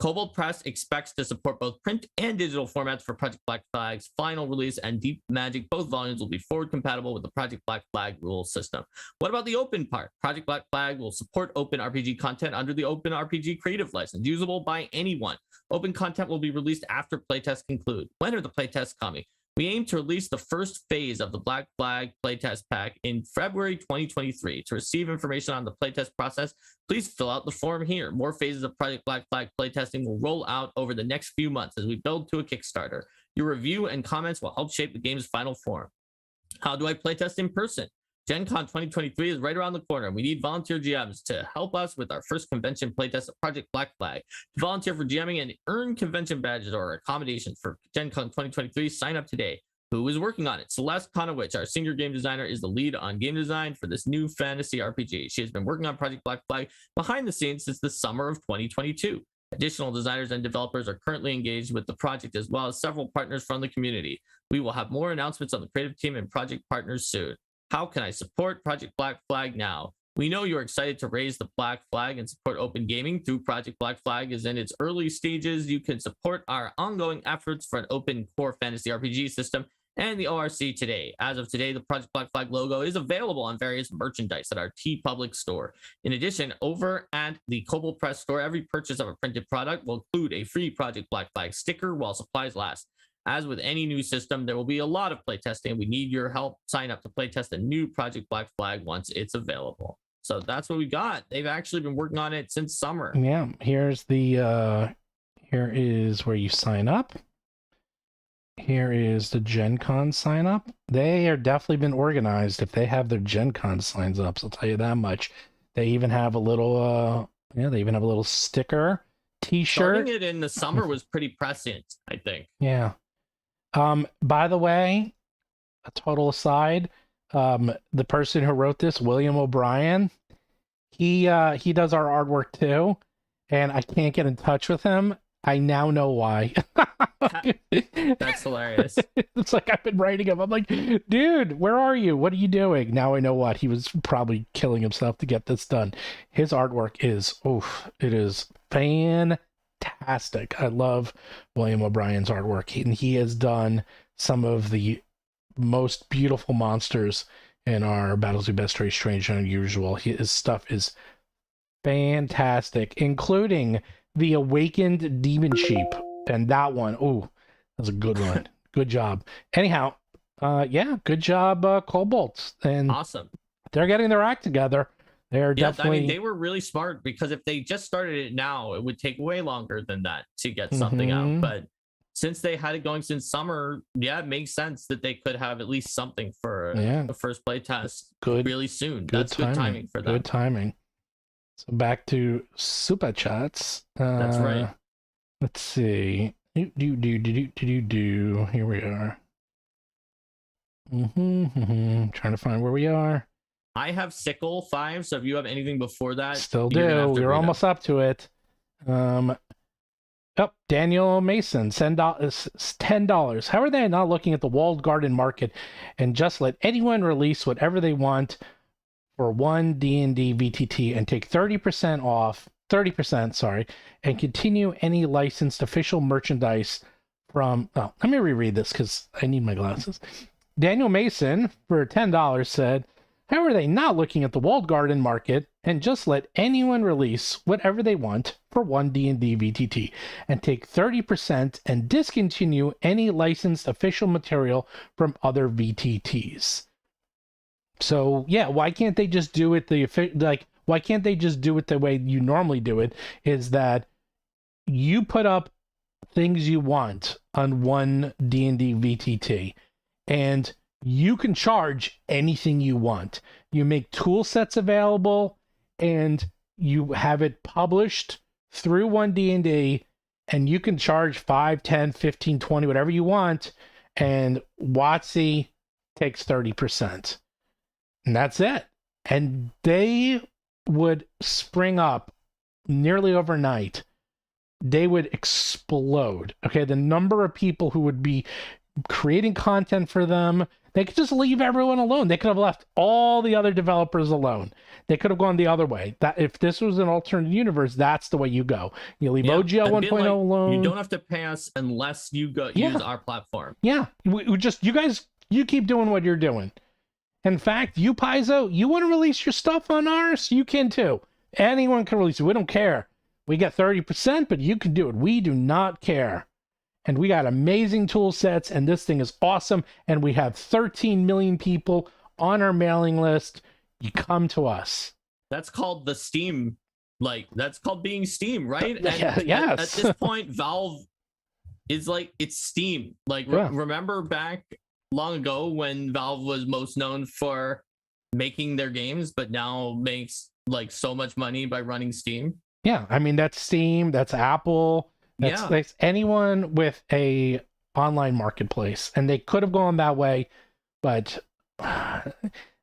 Kobold Press expects to support both print and digital formats for Project Black Flag's final release, and Deep Magic, both volumes will be forward compatible with the Project Black Flag rule system. What about the open part? Project Black Flag will support open RPG content under the Open RPG Creative License, usable by anyone. Open content will be released after playtests conclude. When are the playtests coming? We aim to release the first phase of the Black Flag playtest pack in February 2023. To receive information on the playtest process, please fill out the form here. More phases of Project Black Flag playtesting will roll out over the next few months as we build to a Kickstarter. Your review and comments will help shape the game's final form. How do I playtest in person? Gen Con 2023 is right around the corner. We need volunteer GMs to help us with our first convention playtest of Project Black Flag. To volunteer for GMing and earn convention badges or accommodations for Gen Con 2023, sign up today. Who is working on it? Celeste Konowich, our senior game designer, is the lead on game design for this new fantasy RPG. She has been working on Project Black Flag behind the scenes since the summer of 2022. Additional designers and developers are currently engaged with the project, as well as several partners from the community. We will have more announcements on the creative team and project partners soon. How can I support Project Black Flag now? We know you're excited to raise the Black Flag and support open gaming through Project Black Flag is in its early stages. You can support our ongoing efforts for an open core fantasy RPG system and the ORC today. As of today, the Project Black Flag logo is available on various merchandise at our TeePublic store. In addition, over at the Kobold Press store, every purchase of a printed product will include a free Project Black Flag sticker while supplies last. As with any new system, there will be a lot of playtesting. We need your help. Sign up to playtest a new Project Black Flag once it's available. So that's what we got. They've actually been working on it since summer. Yeah, here's the here is where you sign up. Here is the Gen Con sign up. They are definitely been organized if they have their Gen Con signs up, so I'll tell you that much. They even have a little they even have a little sticker, t-shirt. Starting it in the summer was pretty prescient, I think. Yeah. By the way, a total aside, the person who wrote this, William O'Brien, he does our artwork too, and I can't get in touch with him. I now know why. That's hilarious. It's like I've been writing him. I'm like, dude, where are you? What are you doing? Now I know what. He was probably killing himself to get this done. His artwork is, it is fantastic. I love William O'Brien's artwork. And he has done some of the most beautiful monsters in our Battles of Best Strange and Unusual. His stuff is fantastic, including the Awakened Demon Sheep. And that one, that's a good one. Good job. Anyhow, good job, Kobolds. And awesome. They're getting their act together. They're definitely. I mean, they were really smart, because if they just started it now, it would take way longer than that to get something out. But since they had it going since summer, it makes sense that they could have at least something for the first play test really soon. That's good timing for them. Good timing. So back to super chats. That's right. Let's see. Here we are. Trying to find where we are. I have Sickle 5, so if you have anything before that, still do. We're almost up to it. Daniel Mason, $10. How are they not looking at the walled garden market and just let anyone release whatever they want for one D&D VTT and take 30% off, 30%, sorry, and continue any licensed official merchandise from... Oh, let me reread this because I need my glasses. Daniel Mason, for $10, said, how are they not looking at the walled garden market and just let anyone release whatever they want for one D&D VTT and take 30% and discontinue any licensed official material from other VTTs? So, why can't they just do it why can't they just do it the way you normally do it, is that you put up things you want on one D&D VTT and you can charge anything you want. You make tool sets available and you have it published through one D&D, and you can charge 5, 10, 15, 20, whatever you want, and WoTC takes 30%. And that's it. And they would spring up nearly overnight. They would explode. Okay, the number of people who would be creating content for them, they could just leave everyone alone. They could have left all the other developers alone. They could have gone the other way. That if this was an alternate universe, that's the way you go. You leave OGL 1.0 alone. You don't have to pay us unless you go use our platform. Yeah, we just, you guys, you keep doing what you're doing. In fact, you Paizo, you want to release your stuff on ours? You can too. Anyone can release it. We don't care. We get 30%, but you can do it. We do not care. And we got amazing tool sets, and this thing is awesome. And we have 13 million people on our mailing list. You come to us. That's called the Steam. That's called being Steam, right? And yes. At this point, Valve is it's Steam. Remember back long ago when Valve was most known for making their games, but now makes so much money by running Steam? Yeah, I mean, that's Steam, that's Apple. That's anyone with a online marketplace, and they could have gone that way, but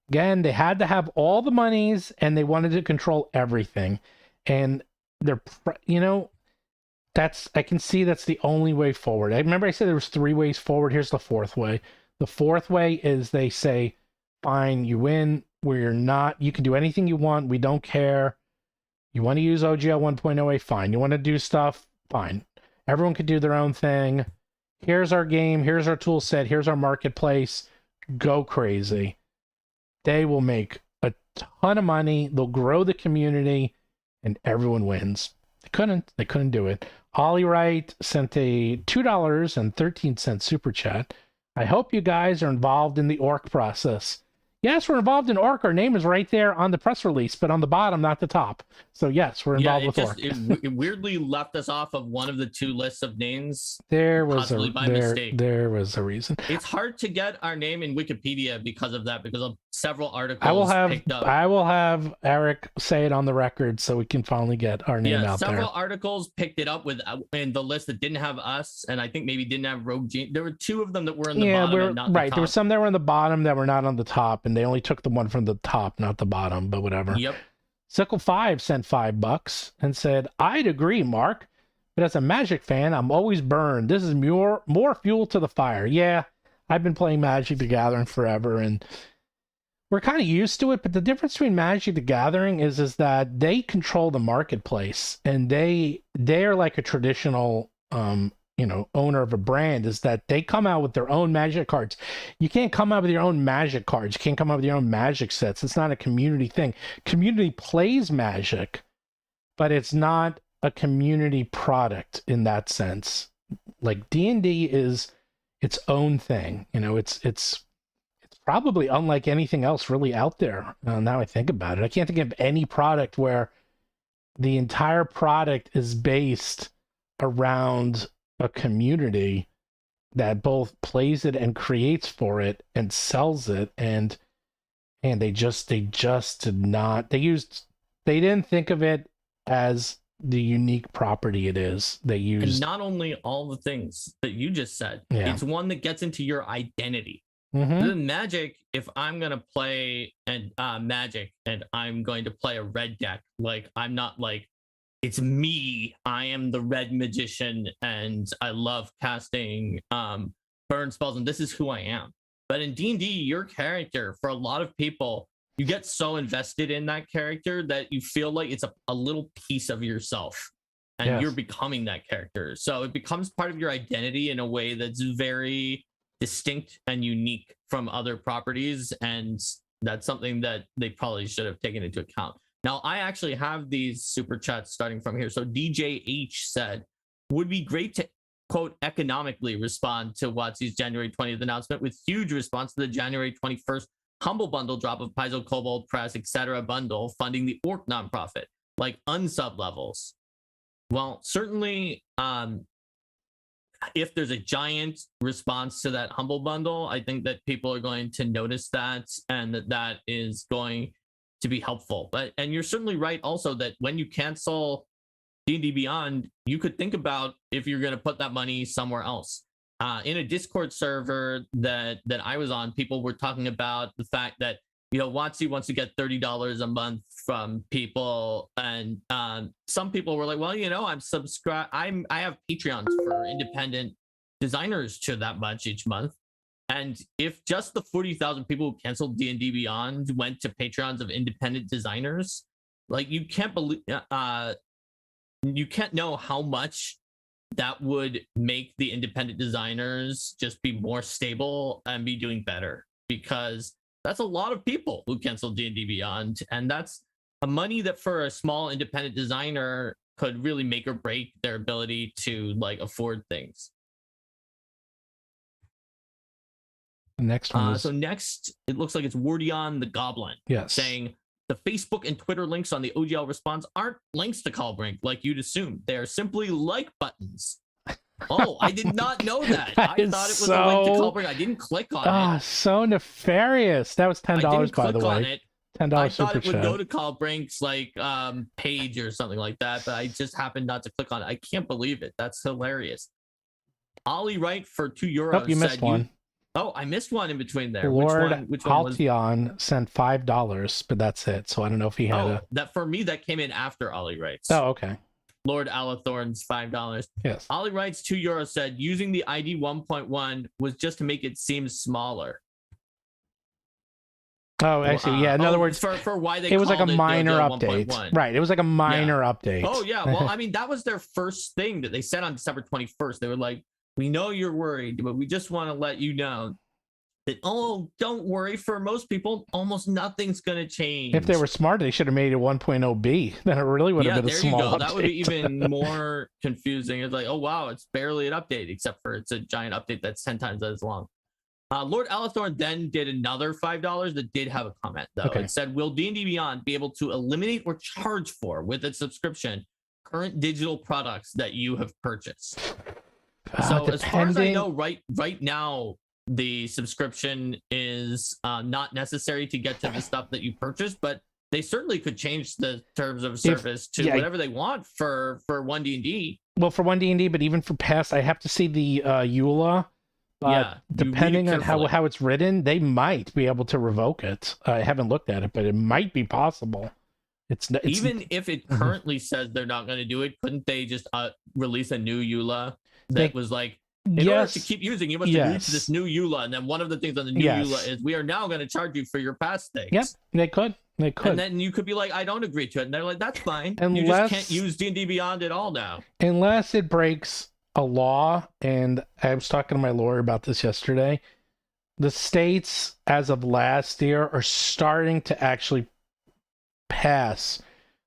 again, they had to have all the monies, and they wanted to control everything, and they're, I can see that's the only way forward. I remember I said there was 3 ways forward. Here's the 4th way. The 4th way is they say, fine, you win, we're not, you can do anything you want, we don't care. You want to use OGL 1.0A, fine. You want to do stuff, fine. Everyone can do their own thing. Here's our game. Here's our tool set. Here's our marketplace. Go crazy. They will make a ton of money. They'll grow the community, and everyone wins. They couldn't do it. Ollie Wright sent a $2.13 super chat. I hope you guys are involved in the orc process. Yes, we're involved in orc. Our name is right there on the press release, but on the bottom, not the top. So yes, we're involved with orc. It weirdly left us off of one of the 2 lists of names. Possibly by mistake. There was a reason. It's hard to get our name in Wikipedia because of that, because of several articles picked up. I will have Eric say it on the record so we can finally get our name out there. Several articles picked it up in the list that didn't have us, and I think maybe didn't have Rogue Gene. There were 2 of them that were in the bottom and not the top. There were some that were in the bottom that were not on the top, and they only took the one from the top, not the bottom, but whatever. Yep. Sickle 5 sent $5 and said, I'd agree, Mark, But as a Magic fan, I'm always burned. This is more fuel to the fire. Yeah, I've been playing Magic the Gathering forever, and we're kind of used to it. But the difference between Magic the Gathering is that they control the marketplace, and they're like a traditional owner of a brand, is that they come out with their own Magic cards. You can't come out with your own Magic cards. You can't come out with your own Magic sets. It's not a community thing. Community plays Magic, but it's not a community product in that sense. Like D&D is its own thing. It's probably unlike anything else really out there. Now I think about it, I can't think of any product where the entire product is based around a community that both plays it and creates for it and sells it, and they just did not, they didn't think of it as the unique property it is. They used, and not only all the things that you just said, it's one that gets into your identity. The Magic, if I'm gonna play Magic and I'm going to play a red deck, like I'm not like, it's me, I am the red magician and I love casting burn spells and this is who I am. But in D&D, your character, for a lot of people, you get so invested in that character that you feel like it's a little piece of yourself, and you're becoming that character. So it becomes part of your identity in a way that's very distinct and unique from other properties, and that's something that they probably should have taken into account. Now, I actually have these super chats starting from here. So DJH said, would be great to, quote, economically respond to WoTC's January 20th announcement with huge response to the January 21st Humble Bundle drop of Paizo, Kobold Press, etc. bundle funding the Orc nonprofit, like unsub levels. Well, certainly, if there's a giant response to that Humble Bundle, I think that people are going to notice that, and that is going to be helpful. And you're certainly right also that when you cancel D&D Beyond, you could think about if you're going to put that money somewhere else. In a Discord server that I was on, people were talking about the fact that, WoTC wants to get $30 a month from people, and some people were like, well, I'm subscribed. I have Patreons for independent designers to that much each month. And if just the 40,000 people who canceled D&D Beyond went to Patreons of independent designers, like you can't know how much that would make the independent designers just be more stable and be doing better, because that's a lot of people who canceled D&D Beyond, and that's a money that for a small independent designer could really make or break their ability to like afford things. The next one is... So next, it looks like it's Wardion the Goblin. Yes. Saying the Facebook and Twitter links on the OGL response aren't links to Callbrink like you'd assume. They are simply like buttons. Oh, I did not know that. I thought it was a link to Callbrink. I didn't click on it. So nefarious. That was $10, by the way. $10 I super thought it would chat. go to Callbrink's like page or something like that, but I just happened not to click on it. I can't believe it. That's hilarious. Ollie Wright for €2 Oh, you missed one. Oh, I missed one in between there. Lord Which one was... Haltion sent $5, but that's it. So I don't know if he had that for me, that came in after Ollie writes. Oh, okay. Lord Alathorn's $5. Yes. Ollie writes €2 said using the ID 1.1 was just to make it seem smaller. Oh, actually, yeah. In other words, for why they it was like a called minor the update. 1.1. Right. It was like a minor update. Oh, yeah. Well, I mean, that was their first thing that they said on December 21st. They were like, we know you're worried, but we just want to let you know that, don't worry. For most people, almost nothing's going to change. If they were smart, they should have made it 1.0b. Then it really would have been a small update. That would be even more confusing. It's like, oh, wow, it's barely an update, except for it's a giant update that's 10 times as long. Lord Alathorn then did another $5 that did have a comment, though. Okay. It said, will D&D Beyond be able to eliminate or charge for, with its subscription, current digital products that you have purchased? So as far as I know, right now, the subscription is not necessary to get to the stuff that you purchased, but they certainly could change the terms of service to whatever they want for 1D&D. Well, for 1D&D, but even for past, I have to see the EULA. Depending on how it's written, they might be able to revoke it. I haven't looked at it, but it might be possible. It's Even if it currently says they're not going to do it, couldn't they just release a new EULA that was like, in order to keep using, you must agree to this new EULA. And then one of the things on the new EULA is we are now going to charge you for your past things. Yep, they could. They could. And then you could be like, I don't agree to it. And they're like, that's fine. You just can't use D&D Beyond at all now. Unless it breaks a law. And I was talking to my lawyer about this yesterday. The states, as of last year, are starting to actually pass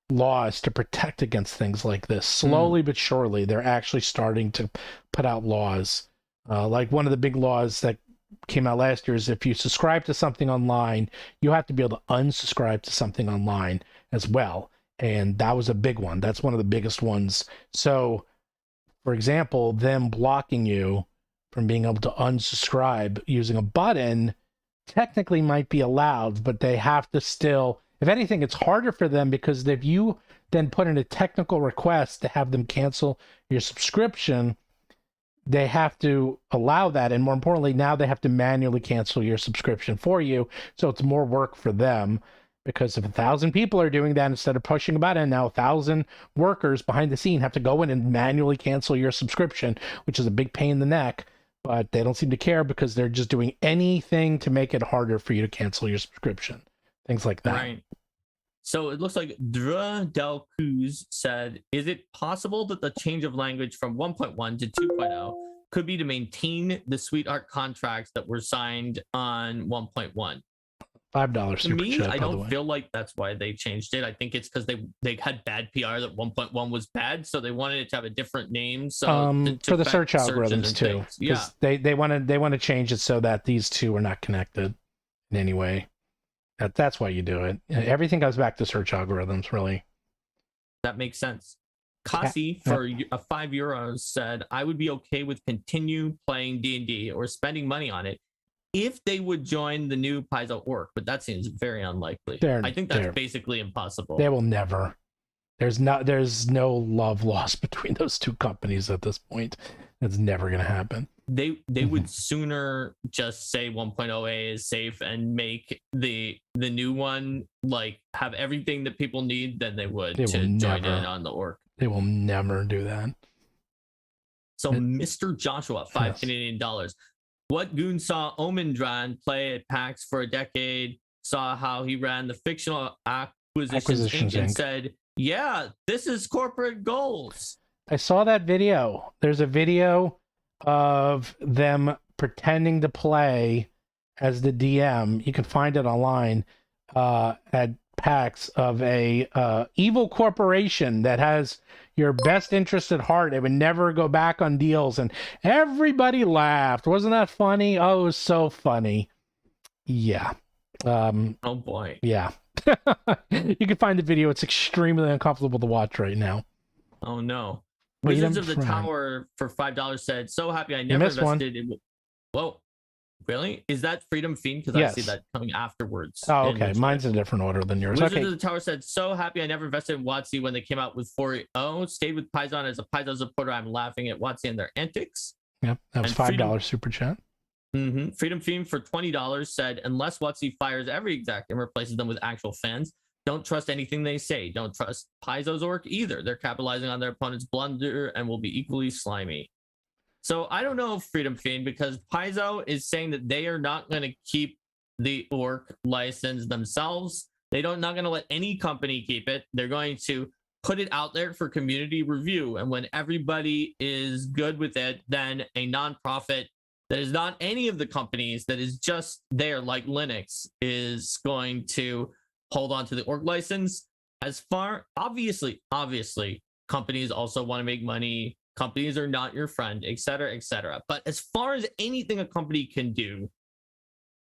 laws to protect against things like this. Slowly but surely, they're actually starting to put out laws. Like one of the big laws that came out last year is if you subscribe to something online, you have to be able to unsubscribe to something online as well. And that was a big one. That's one of the biggest ones. So, for example, them blocking you from being able to unsubscribe using a button technically might be allowed, but they have to still, if anything, it's harder for them because if you then put in a technical request to have them cancel your subscription, they have to allow that. And more importantly, now they have to manually cancel your subscription for you. So it's more work for them because if 1,000 people are doing that instead of pushing a button, now 1,000 workers behind the scene have to go in and manually cancel your subscription, which is a big pain in the neck. But they don't seem to care because they're just doing anything to make it harder for you to cancel your subscription. Things like that. Right. So it looks like Dra Del Cruz said, is it possible that the change of language from 1.1 to 2.0 could be to maintain the sweetheart contracts that were signed on 1.1? $5 to me, I don't feel like that's why they changed it. I think it's because they had bad PR that 1.1 was bad, so they wanted it to have a different name. So for the search algorithms too, yeah, they want to change it so that these two are not connected in any way. That's why you do it. Everything goes back to search algorithms, really. That makes sense. Kasi for €5 said, I would be okay with continue playing D&D or spending money on it if they would join the new Paizo org, but that seems very unlikely. I think that's basically impossible. They will never. There's no love lost between those two companies at this point. It's never going to happen. They would sooner just say 1.0A is safe and make the new one like have everything that people need than they would to join in on the org. They will never do that. So Mr. Joshua, $5 Canadian. What goon saw Omendran play at PAX for a decade, saw how he ran the fictional Acquisitions Inc. and said, yeah, this is corporate goals. I saw that video. There's a video of them pretending to play as the DM. You can find it online at PAX of a evil corporation that has your best interest at heart. It would never go back on deals, and everybody laughed. Wasn't that funny? Oh, it was so funny. Yeah. Oh boy. Yeah. You can find the video. It's extremely uncomfortable to watch right now. Oh no. Wizards of the Tower for $5 said, so happy I never invested in. Whoa. Really? Is that Freedom Fiend? Because I see that coming afterwards. Oh, okay. Mine's a different order than yours. Wizards of the Tower said, so happy I never invested in WoTC when they came out with 4.0. Stayed with Paizo as a Paizo supporter. I'm laughing at WoTC and their antics. Yep. That was $5 super chat. Freedom Fiend for $20 said, unless WoTC fires every exec and replaces them with actual fans, don't trust anything they say. Don't trust Paizo's org either. They're capitalizing on their opponent's blunder and will be equally slimy. So I don't know, Freedom Fiend, because Paizo is saying that they are not going to keep the org license themselves. They're not going to let any company keep it. They're going to put it out there for community review. And when everybody is good with it, then a nonprofit that is not any of the companies, that is just there like Linux, is going to hold on to the org license. Obviously, companies also want to make money. Companies are not your friend, et cetera, et cetera. But as far as anything a company can do,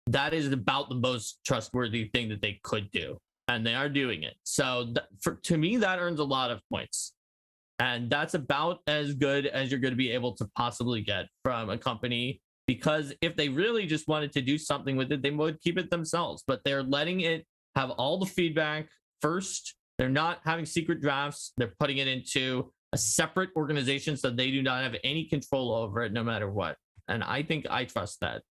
that is about the most trustworthy thing that they could do. And they are doing it. So to me, that earns a lot of points. And that's about as good as you're going to be able to possibly get from a company. Because if they really just wanted to do something with it, they would keep it themselves. But they're letting it have all the feedback first. They're not having secret drafts. They're putting it into a separate organization so they do not have any control over it no matter what. And I think I trust that.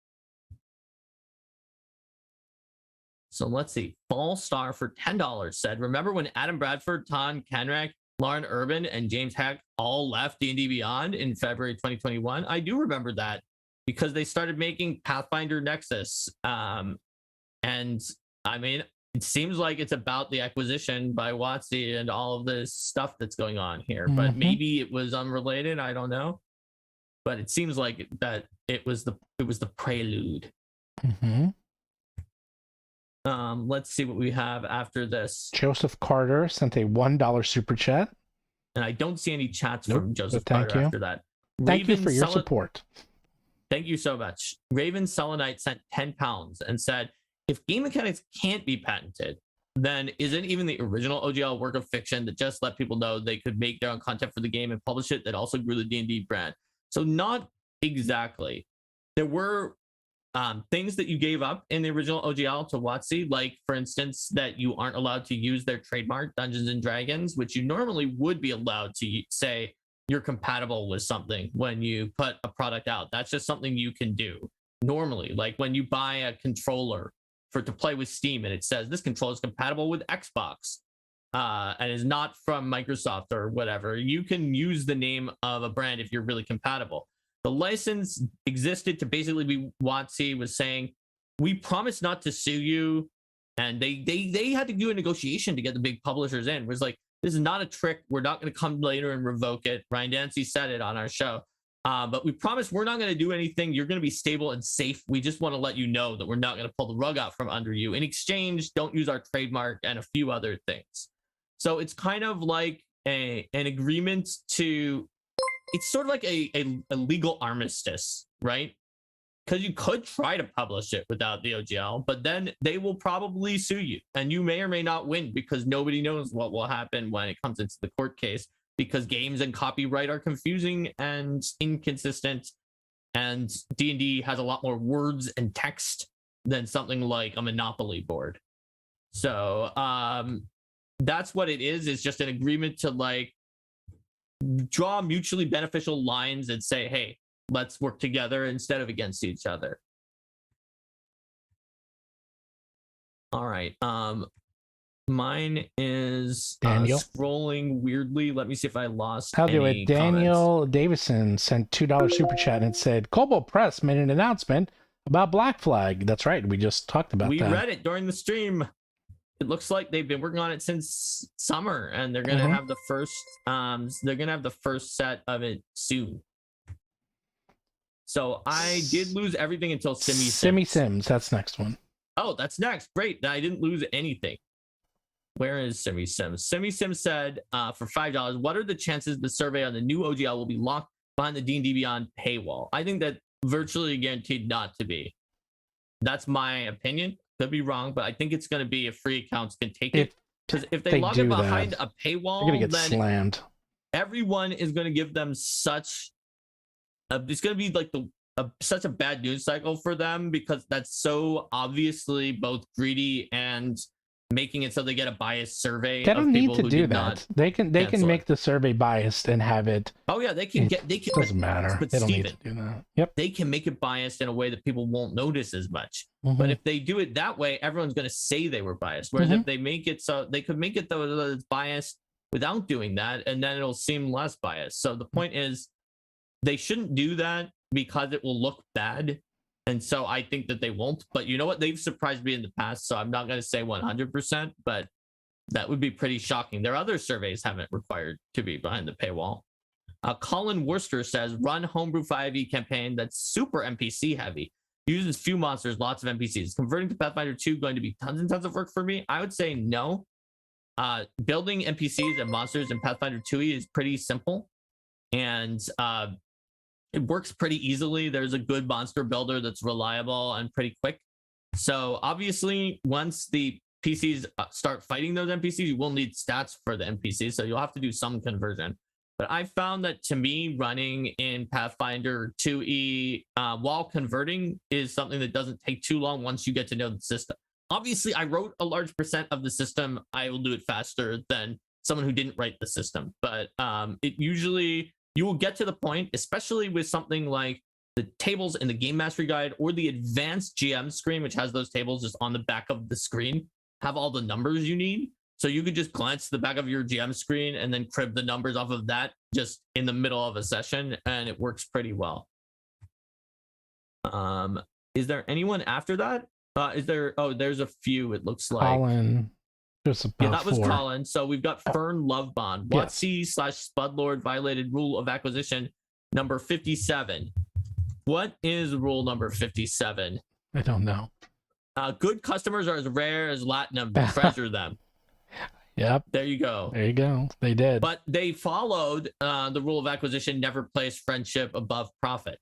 So let's see. Fall Star for $10 said, remember when Adam Bradford, Ton Kenrick, Lauren Urban, and James Heck all left D&D Beyond in February 2021? I do remember that because they started making Pathfinder Nexus. And I mean, it seems like it's about the acquisition by WoTC and all of this stuff that's going on here, but maybe it was unrelated. I don't know. But it seems like that it was the prelude. Let's see what we have after this. Joseph Carter sent a $1 super chat. And I don't see any chats from Joseph Carter after that. Thank you for your support. Thank you so much. Raven Selenite sent 10 pounds and said, if game mechanics can't be patented, then isn't even the original OGL work of fiction that just let people know they could make their own content for the game and publish it that also grew the D&D brand? So not exactly. There were things that you gave up in the original OGL to WoTC, like, for instance, that you aren't allowed to use their trademark Dungeons and Dragons, which you normally would be allowed to say you're compatible with something when you put a product out. That's just something you can do normally. Like when you buy a controller to play with Steam and it says this controller is compatible with Xbox and is not from Microsoft or whatever, you can use the name of a brand if you're really compatible. The license existed to basically be WoTC was saying, we promise not to sue you. And they had to do a negotiation to get the big publishers in. It was like, this is not a trick. We're not going to come later and revoke it. Ryan Dancy said it on our show. But we promise we're not going to do anything. You're going to be stable and safe. We just want to let you know that we're not going to pull the rug out from under you. In exchange, don't use our trademark and a few other things. So it's kind of like an agreement to... It's sort of like a legal armistice, right? Because you could try to publish it without the OGL, but then they will probably sue you. And you may or may not win because nobody knows what will happen when it comes into the court case, because games and copyright are confusing and inconsistent. And D&D has a lot more words and text than something like a Monopoly board. So that's what it is. It's just an agreement to like draw mutually beneficial lines and say, hey, let's work together instead of against each other. All right. Mine is scrolling weirdly. Let me see if I lost I'll do it. Daniel Davison sent $2 super chat and said, Kobold Press made an announcement about Black Flag. That's right. We just talked about that. We read it during the stream. It looks like they've been working on it since summer, and they're gonna have the first. They're gonna have the first set of it soon. So I did lose everything until Simmy Sims. That's next one. Oh, that's next. Great. I didn't lose anything. Where is Simmy Sims? Simmy Sims said for $5, what are the chances the survey on the new OGL will be locked behind the D&D Beyond paywall? I think that virtually guaranteed not to be. That's my opinion. Could be wrong, but I think it's going to be if free accounts can take it. Because if they lock it behind a paywall, they're going to get then slammed. Everyone is going to give them such... it's going to be like such a bad news cycle for them, because that's so obviously both greedy and making it so they get a biased survey. They don't need to do that. They can make the survey biased and have it. Oh yeah, they can. Doesn't matter. But they don't Steven, need to do that. Yep. They can make it biased in a way that people won't notice as much. But if they do it that way, everyone's going to say they were biased. Whereas if they make it so, they could make it though that it's biased without doing that, and then it'll seem less biased. So the point is, they shouldn't do that because it will look bad. And so I think that they won't. But you know what? They've surprised me in the past, so I'm not going to say 100%, but that would be pretty shocking. Their other surveys haven't required to be behind the paywall. Colin Worcester says, run homebrew 5e campaign that's super NPC heavy. Uses few monsters, lots of NPCs. Converting to Pathfinder 2 going to be tons and tons of work for me? I would say no. Building NPCs and monsters in Pathfinder 2e is pretty simple. And it works pretty easily. There's a good monster builder that's reliable and pretty quick. So obviously, once the PCs start fighting those NPCs, you will need stats for the NPCs. So you'll have to do some conversion. But I found that to me, running in Pathfinder 2e while converting is something that doesn't take too long once you get to know the system. Obviously, I wrote a large percent of the system. I will do it faster than someone who didn't write the system. But it usually... You will get to the point, especially with something like the tables in the Game Mastery Guide or the advanced GM screen, which has those tables just on the back of the screen, have all the numbers you need. So you could just glance to the back of your GM screen and then crib the numbers off of that just in the middle of a session, and it works pretty well. Is there anyone after that? Is there? Oh, there's a few. It looks like Colin. Just about yeah, that was 4. Colin. So we've got Fern Lovebond. WoTC / Spudlord violated rule of acquisition number 57. What is rule number 57? I don't know. Good customers are as rare as latinum. Treasure them. Yep. There you go. There you go. They did. But they followed the rule of acquisition: never place friendship above profit.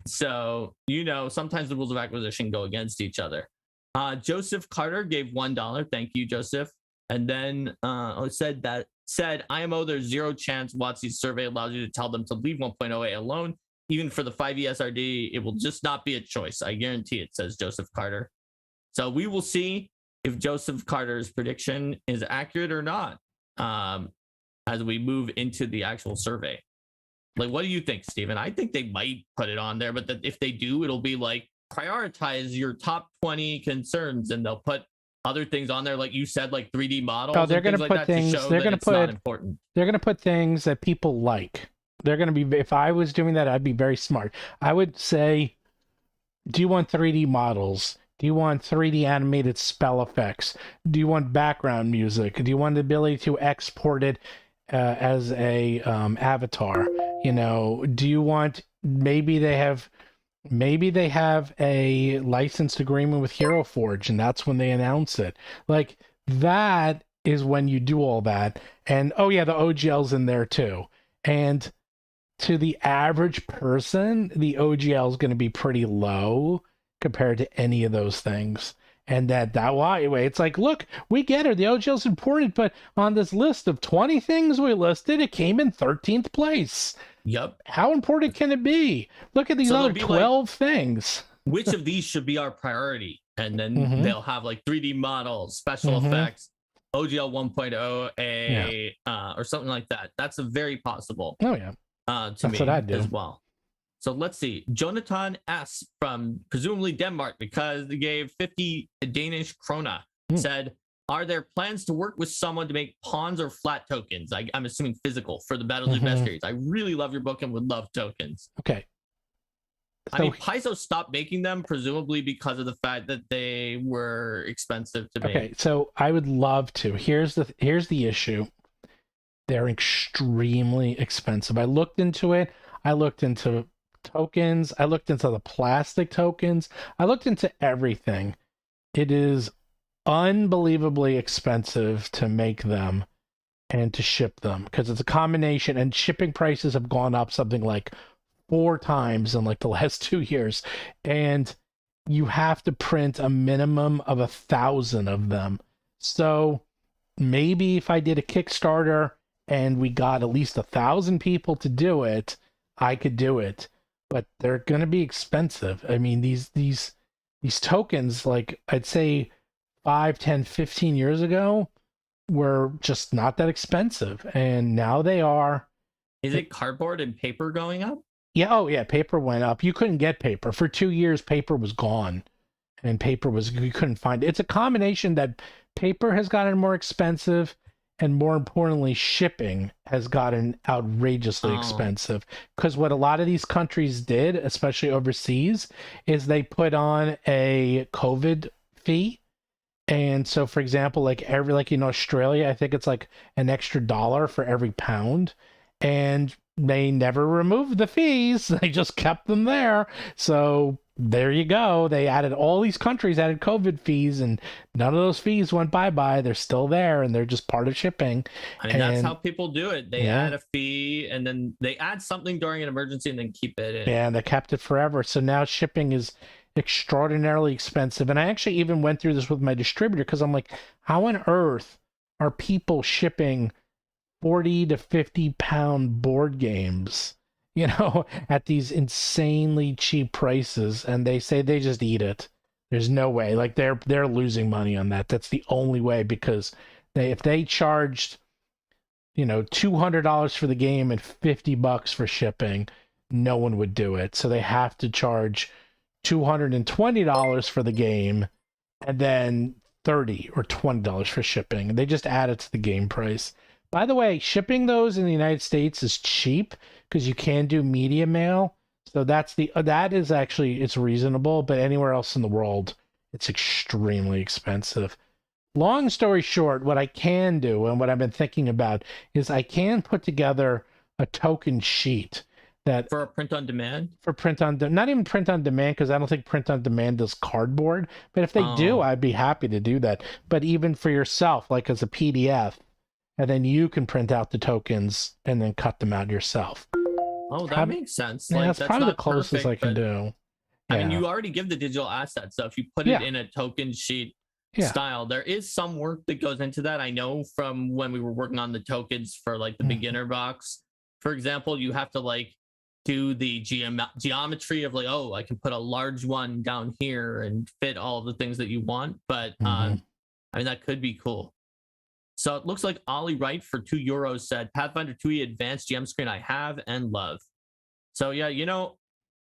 So sometimes the rules of acquisition go against each other. Joseph Carter gave $1. Thank you, Joseph. And then said IMO, there's 0 chance WoTC's survey allows you to tell them to leave 1.08 alone. Even for the 5e SRD, it will just not be a choice. I guarantee it, says Joseph Carter. So we will see if Joseph Carter's prediction is accurate or not as we move into the actual survey. Like, what do you think, Steven? I think they might put it on there, but if they do, it'll be like, prioritize your top 20 concerns, and they'll put other things on there, like you said, like 3D models. Oh, they're going to put things. They're going to put important. They're going to put things that people like. They're going to be. If I was doing that, I'd be very smart. I would say, do you want 3D models? Do you want 3D animated spell effects? Do you want background music? Do you want the ability to export it as a avatar? Do you want? Maybe they have a licensed agreement with Hero Forge, and that's when they announce it. Like, that is when you do all that. And oh yeah, the OGL's in there too. And to the average person, the OGL is going to be pretty low compared to any of those things. And that way, it's like, look, we get it. The OGL's important, but on this list of 20 things we listed, it came in 13th place. Yep. How important can it be? Look at these other 12 things. Which of these should be our priority? And then they'll have like 3D models, special effects, OGL 1.0, or something like that. That's a very possible. Oh, yeah. That's me what I do as well. So let's see. Jonathan S. from presumably Denmark, because they gave 50 Danish krona, said, are there plans to work with someone to make pawns or flat tokens? I'm assuming physical for the Battles of the Best series. I really love your book and would love tokens. Okay. I mean, Paizo stopped making them, presumably because of the fact that they were expensive to make. Okay, so I would love to. Here's the issue. They're extremely expensive. I looked into it. I looked into tokens. I looked into the plastic tokens. I looked into everything. It is unbelievably expensive to make them and to ship them, because it's a combination, and shipping prices have gone up something like 4 times in like the last 2 years, and you have to print a minimum of 1,000 of them. So maybe if I did a Kickstarter and we got at least 1,000 people to do it, I could do it, but they're going to be expensive. I mean, these tokens, like I'd say 5, 10, 15 years ago, were just not that expensive, and now they are. Is it cardboard and paper going up? Yeah, oh yeah, paper went up. You couldn't get paper. For 2 years, paper was gone, and you couldn't find it. It's a combination that paper has gotten more expensive, and more importantly, shipping has gotten outrageously expensive. Because what a lot of these countries did, especially overseas, is they put on a COVID fee. And so, for example, like in Australia, I think it's like an extra $1 for every pound, and they never removed the fees. They just kept them there. So there you go. They all these countries added COVID fees, and none of those fees went bye-bye. They're still there, and they're just part of shipping. I mean, that's how people do it. They add a fee, and then they add something during an emergency and then keep it in. Yeah, they kept it forever. So now shipping is extraordinarily expensive. And I actually even went through this with my distributor, because I'm like, how on earth are people shipping 40 to 50 pound board games, at these insanely cheap prices? And they say they just eat it. There's no way. Like, they're losing money on that. That's the only way, because if they charged $200 for the game and $50 for shipping, no one would do it. So they have to charge $220 for the game and then $30 or $20 for shipping. They just add it to the game price. By the way, shipping those in the United States is cheap because you can do media mail. So that is actually, it's reasonable, but anywhere else in the world, it's extremely expensive. Long story short, what I can do and what I've been thinking about is I can put together a token sheet that for a print on demand. Not even print on demand, because I don't think print on demand does cardboard. But if they do, I'd be happy to do that. But even for yourself, like as a PDF, and then you can print out the tokens and then cut them out yourself. Oh, that makes sense. Yeah, that's probably the closest I can do. I mean, you already give the digital asset, so if you put it in a token sheet style, there is some work that goes into that. I know from when we were working on the tokens for like the beginner box, for example, you have to like do the geometry of like, oh, I can put a large one down here and fit all of the things that you want. But I mean, that could be cool. So it looks like Ollie Wright for €2 said, Pathfinder 2e advanced GM screen I have and love. So yeah,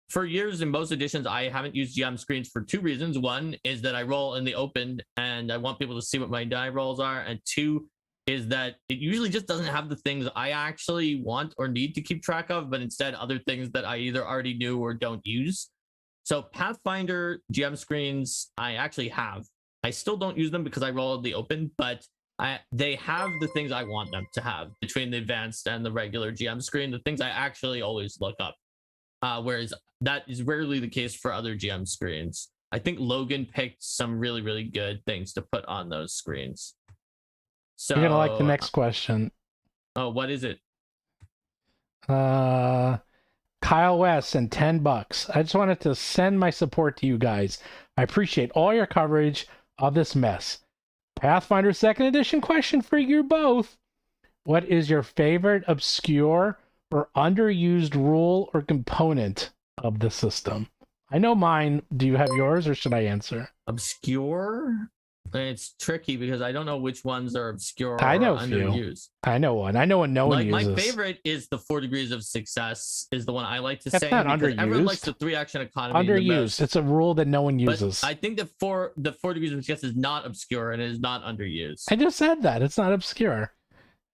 for years in most editions, I haven't used GM screens for two reasons. One is that I roll in the open and I want people to see what my die rolls are. And two is that it usually just doesn't have the things I actually want or need to keep track of, but instead other things that I either already knew or don't use. So Pathfinder GM screens, I actually have. I still don't use them because I roll in the open, but they have the things I want them to have between the advanced and the regular GM screen, the things I actually always look up. Whereas that is rarely the case for other GM screens. I think Logan picked some really, really good things to put on those screens. So you're gonna like the next question. Oh, what is it? Kyle West and $10. I just wanted to send my support to you guys. I appreciate all your coverage of this mess. Pathfinder 2nd Edition question for you both. What is your favorite obscure or underused rule or component of the system? I know mine. Do you have yours or should I answer? Obscure? It's tricky because I don't know which ones are obscure or I know underused. I know one. I know one no one uses. My favorite is the 4 degrees of success is the one I like to That's say. Not underused. Everyone likes the 3-action economy. Underused. It's a rule that no one uses. But I think that the 4 degrees of success is not obscure and it is not underused. I just said that. It's not obscure.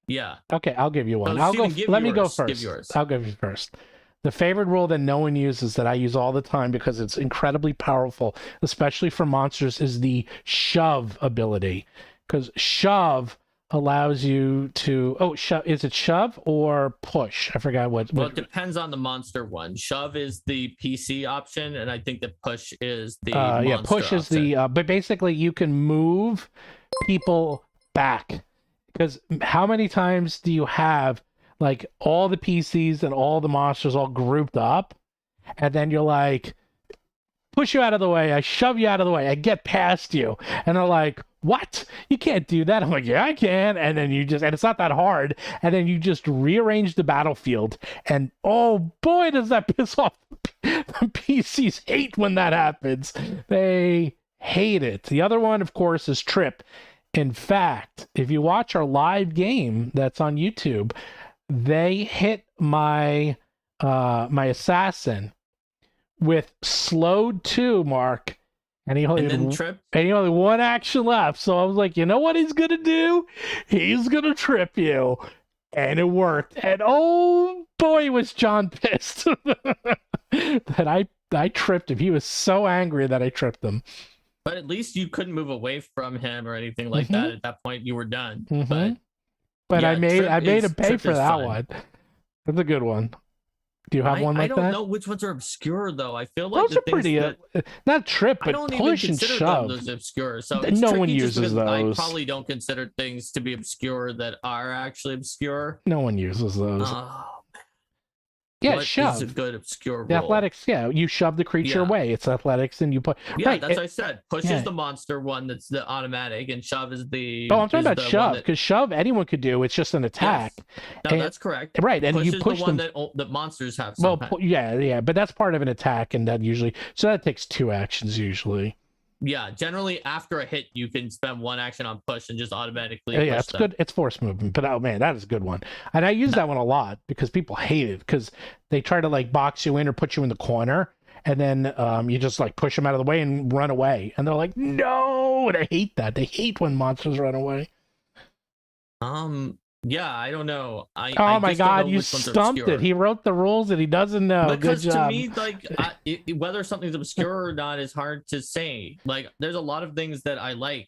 Yeah. Okay, I'll give you one. Let me go first. Give yours. I'll give you first. The favorite rule that no one uses that I use all the time because it's incredibly powerful, especially for monsters, is the shove ability. Because shove allows you to... is it shove or push? I forgot what... Well, it depends on the monster one. Shove is the PC option, and I think that push is the monster yeah, push is option. But basically, you can move people back. Because how many times do you have like all the PCs and all the monsters all grouped up, and then you're like, push you out of the way, I shove you out of the way, I get past you, and they're like, what? You can't do that. I'm like, yeah, I can. And then and it's not that hard, and then you just rearrange the battlefield, and oh boy, does that piss off the PCs. Hate when that happens. They hate it. The other one, of course, is trip. In fact, if you watch our live game that's on YouTube, they hit my my assassin with slowed 2, Mark, and he only had one action left. So I was like, you know what he's gonna do? He's gonna trip you, and it worked. And oh boy, was John pissed that I tripped him. He was so angry that I tripped him. But at least you couldn't move away from him or anything like that. At that point, you were done. But yeah, I made him pay for that one. That's a good one. Do you have one like that? I don't know which ones are obscure though. I feel like those are pretty. Not trip, but push and shove. Those obscure. So no one uses those. I probably don't consider things to be obscure that are actually obscure. No one uses those. Yeah, shove. Is a good obscure rule. The athletics, yeah. You shove the creature away. It's athletics, and you put. Yeah, right. That's what I said. Push is the monster one that's the automatic, and shove is the. Oh, I'm talking about shove, because shove anyone could do. It's just an attack. Yes. No, that's correct. Right, and push you push is the them. one that monsters have. Sometimes. Well, yeah, but that's part of an attack, and that usually. So that takes 2 actions usually. Yeah, generally after a hit, you can spend 1 action on push and just automatically Yeah, push it's them. good. It's force movement, but oh man, that is a good one. And I use that one a lot because people hate it because they try to like box you in or put you in the corner, and then you just like push them out of the way and run away, and they're like, no, and I hate that. They hate when monsters run away. Yeah, I don't know. I Oh my just don't know God, you which ones are stumped obscure. it. He wrote the rules and he doesn't know. Good Because to job. me, like whether something's obscure or not is hard to say. Like, there's a lot of things that I like.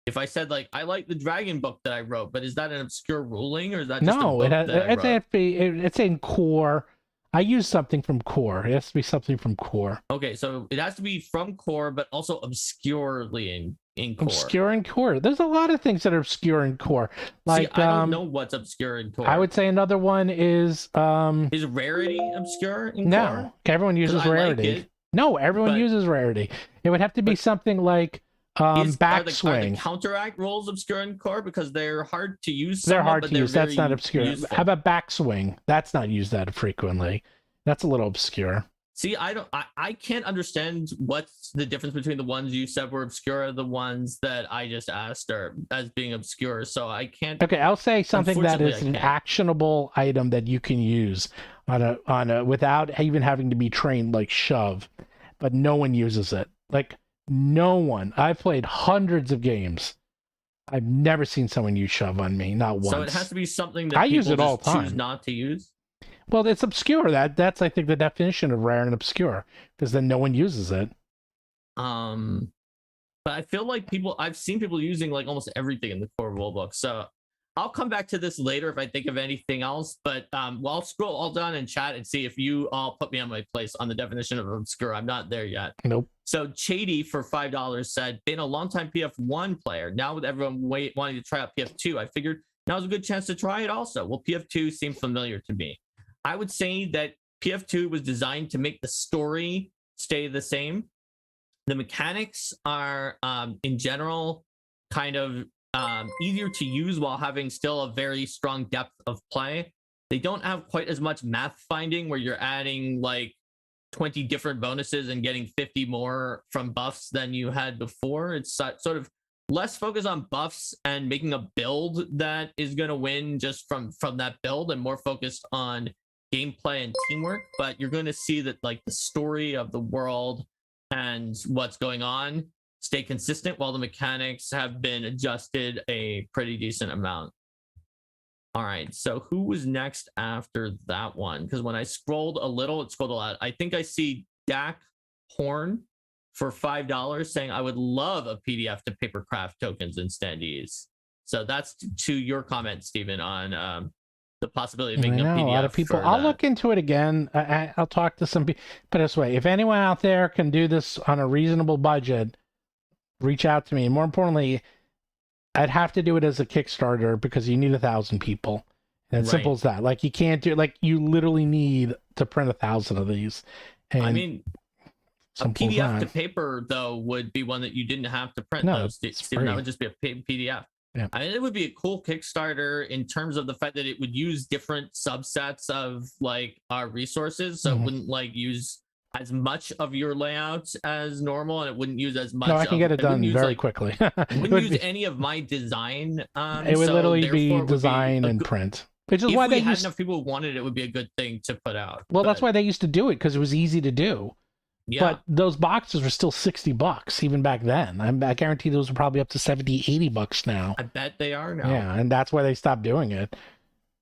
If I said like I like the dragon book that I wrote, but is that an obscure ruling or is that just a book that I wrote? It's in core. I use something from core. It has to be something from core. Okay, so it has to be from core, but also obscurely in core. Obscure in core. There's a lot of things that are obscure in core. Like See, I don't know what's obscure in core. I would say another one is rarity obscure in core? No, everyone uses rarity. Like it, no, everyone uses rarity. It would have to be something like backswing. Are the counteract rules obscure in core because they're hard to use? They're hard to use. That's not obscure. Useful. How about backswing? That's not used that frequently. That's a little obscure. See, I can't understand what's the difference between the ones you said were obscure and the ones that I just asked are as being obscure. So I can't. Okay, I'll say something that is an actionable item that you can use on a without even having to be trained, like shove, but no one uses it. Like no one. I've played hundreds of games. I've never seen someone use shove on me, not once. So it has to be something that I people use it all just the time. choose not to use. Well, it's obscure. That's I think the definition of rare and obscure, because then no one uses it. But I feel like I've seen people using like almost everything in the core rulebook. So I'll come back to this later if I think of anything else. But I'll scroll all down in chat and see if you all put me on my place on the definition of obscure. I'm not there yet. Nope. So Chady for $5 said, been a longtime PF1 player. Now with everyone wanting to try out PF2, I figured now's a good chance to try it also. Well, PF2 seemed familiar to me. I would say that PF2 was designed to make the story stay the same. The mechanics are, in general, kind of easier to use while having still a very strong depth of play. They don't have quite as much math finding where you're adding like 20 different bonuses and getting 50 more from buffs than you had before. It's sort of less focus on buffs and making a build that is going to win just from that build, and more focused on gameplay and teamwork. But you're going to see that like the story of the world and what's going on stay consistent, while the mechanics have been adjusted a pretty decent amount. All right, so who was next after that one? Because when I scrolled a little, it scrolled a lot. I think I see Dak Horn for $5 saying, I would love a PDF to papercraft tokens and standees. So that's to your comment, Stephen, on the possibility of making a PDF. A lot of people. I'll look into it again. I'll talk to some people. Put it this way: if anyone out there can do this on a reasonable budget, reach out to me. And more importantly, I'd have to do it as a Kickstarter because you need 1,000 people. And it's simple as that. Like you can't do like you literally need to print 1,000 of these. And I mean, a PDF to paper though would be one that you didn't have to print. No, Stephen, that would just be a PDF. Yeah. I mean, it would be a cool Kickstarter in terms of the fact that it would use different subsets of like our resources. So it wouldn't like use as much of your layouts as normal, and it wouldn't use as much. No, I can get it done very quickly. It wouldn't use any of my design. It would literally be design and print. Which is why they had enough people who wanted it, it would be a good thing to put out. Well, that's why they used to do it, because it was easy to do. Yeah. But those boxes were still $60 even back then. I guarantee those are probably up to $70, $80 now. I bet they are now. Yeah, and that's why they stopped doing it.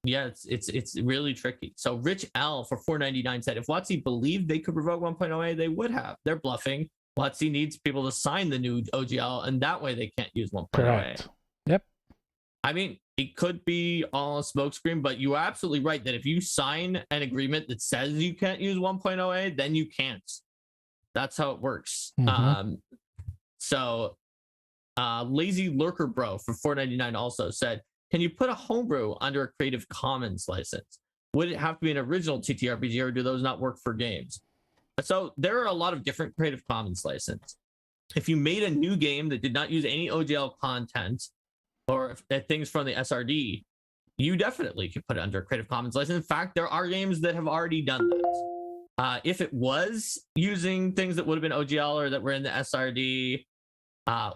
Yeah, it's really tricky. So Rich L for $4.99 said, if WoTC believed they could revoke 1.0a, they would have. They're bluffing. WoTC needs people to sign the new OGL, and that way they can't use 1.0a. Correct. Yep. I mean, it could be all a smokescreen, but you are absolutely right that if you sign an agreement that says you can't use 1.0a, then you can't. That's how it works. So Lazy Lurker Bro for $4.99 also said, can you put a homebrew under a Creative Commons license? Would it have to be an original TTRPG, or do those not work for games? So there are a lot of different Creative Commons licenses. If you made a new game that did not use any OGL content or things from the SRD, you definitely could put it under a Creative Commons license. In fact, there are games that have already done that. If it was using things that would have been OGL or that were in the SRD,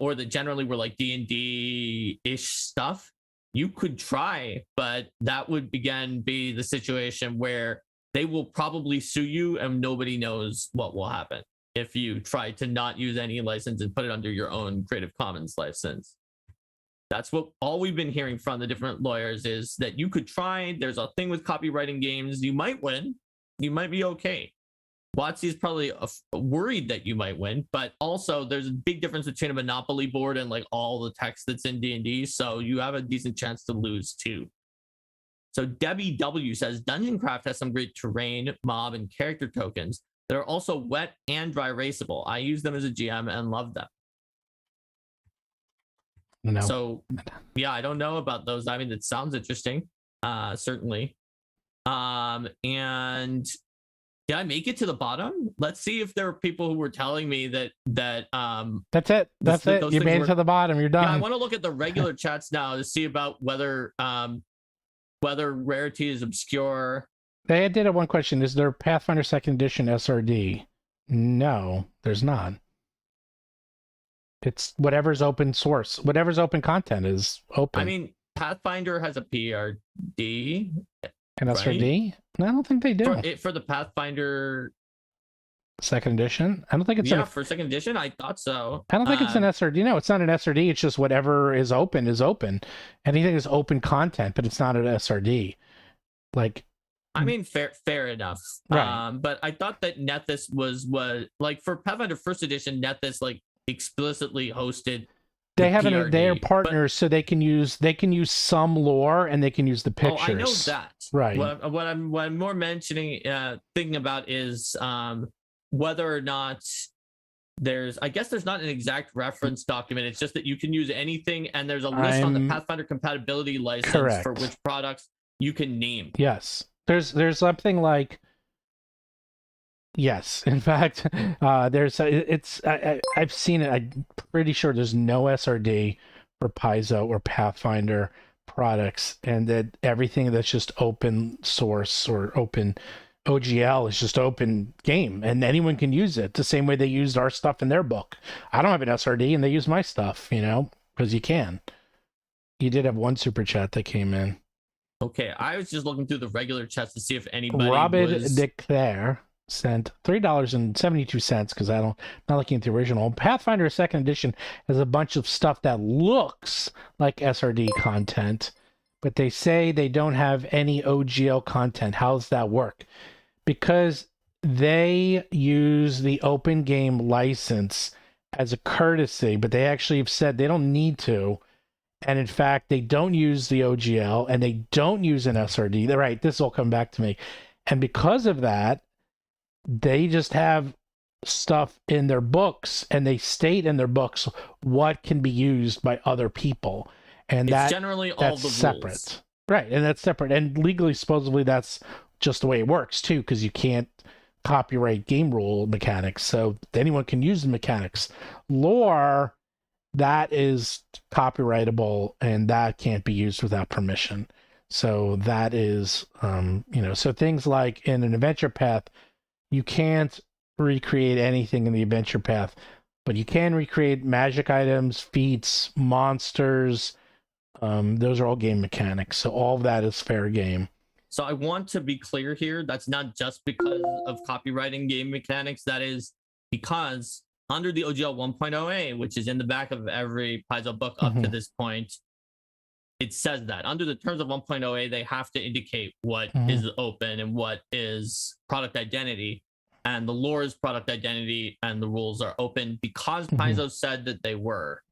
or that generally were like D&D-ish stuff, you could try, but that would again be the situation where they will probably sue you and nobody knows what will happen if you try to not use any license and put it under your own Creative Commons license. That's what all we've been hearing from the different lawyers is that you could try. There's a thing with copywriting games. You might win. You might be okay. WoTC is probably worried that you might win, but also there's a big difference between a Monopoly board and like all the text that's in D&D. So you have a decent chance to lose too. So Debbie W says Dungeon Craft has some great terrain, mob, and character tokens that are also wet and dry erasable. I use them as a GM and love them. No. So yeah, I don't know about those. I mean, it sounds interesting, certainly. And did I make it to the bottom? Let's see if there are people who were telling me that that's it. That's it. You made it to the bottom. You're done. Yeah, I want to look at the regular chats now to see about whether rarity is obscure. They did have one question. Is there Pathfinder 2nd Edition SRD? No, there's not. It's whatever's open source. Whatever's open content is open. I mean, Pathfinder has a PRD. An SRD? Right? No, I don't think they do. For the Pathfinder 2nd Edition? I don't think it's for 2nd Edition. I thought so. I don't think it's an SRD. No, it's not an SRD. It's just whatever is open is open. Anything is open content, but it's not an SRD. Like, I mean, fair enough. Right. But I thought that Nethys was like for Pathfinder 1st Edition, Nethys like explicitly hosted. They have they are partners, so they can use some lore and they can use the pictures. Oh, I know that. Right. What I'm more mentioning, thinking about is whether or not I guess there's not an exact reference document. It's just that you can use anything, and there's a list on the Pathfinder compatibility license for which products you can name. Yes. There's something like. Yes, in fact, I've seen it. I'm pretty sure there's no SRD for Paizo or Pathfinder products, and that everything that's just open source or open OGL is just open game, and anyone can use it the same way they used our stuff in their book. I don't have an SRD, and they use my stuff, because you can. You did have one super chat that came in. Okay, I was just looking through the regular chats to see if anybody Robin Declare sent $3.72 because not looking at the original. Pathfinder 2nd Edition has a bunch of stuff that looks like SRD content, but they say they don't have any OGL content. How does that work? Because they use the open game license as a courtesy, but they actually have said they don't need to. And in fact, they don't use the OGL and they don't use an SRD. They're right. This will come back to me. And because of that, they just have stuff in their books, and they state in their books what can be used by other people, and it's generally all the separate rules. Right? And that's separate, and legally, supposedly, that's just the way it works too, because you can't copyright game rule mechanics, so anyone can use the mechanics. Lore, that is copyrightable, and that can't be used without permission. So that is, so things like in an adventure path, you can't recreate anything in the adventure path, but you can recreate magic items, feats, monsters. Those are all game mechanics. So all of that is fair game. So I want to be clear here. That's not just because of copywriting game mechanics. That is because under the OGL 1.0a, which is in the back of every Paizo book up to this point, it says that under the terms of 1.0a, they have to indicate what is open and what is product identity. And the lore is product identity, and the rules are open because Paizo said that they were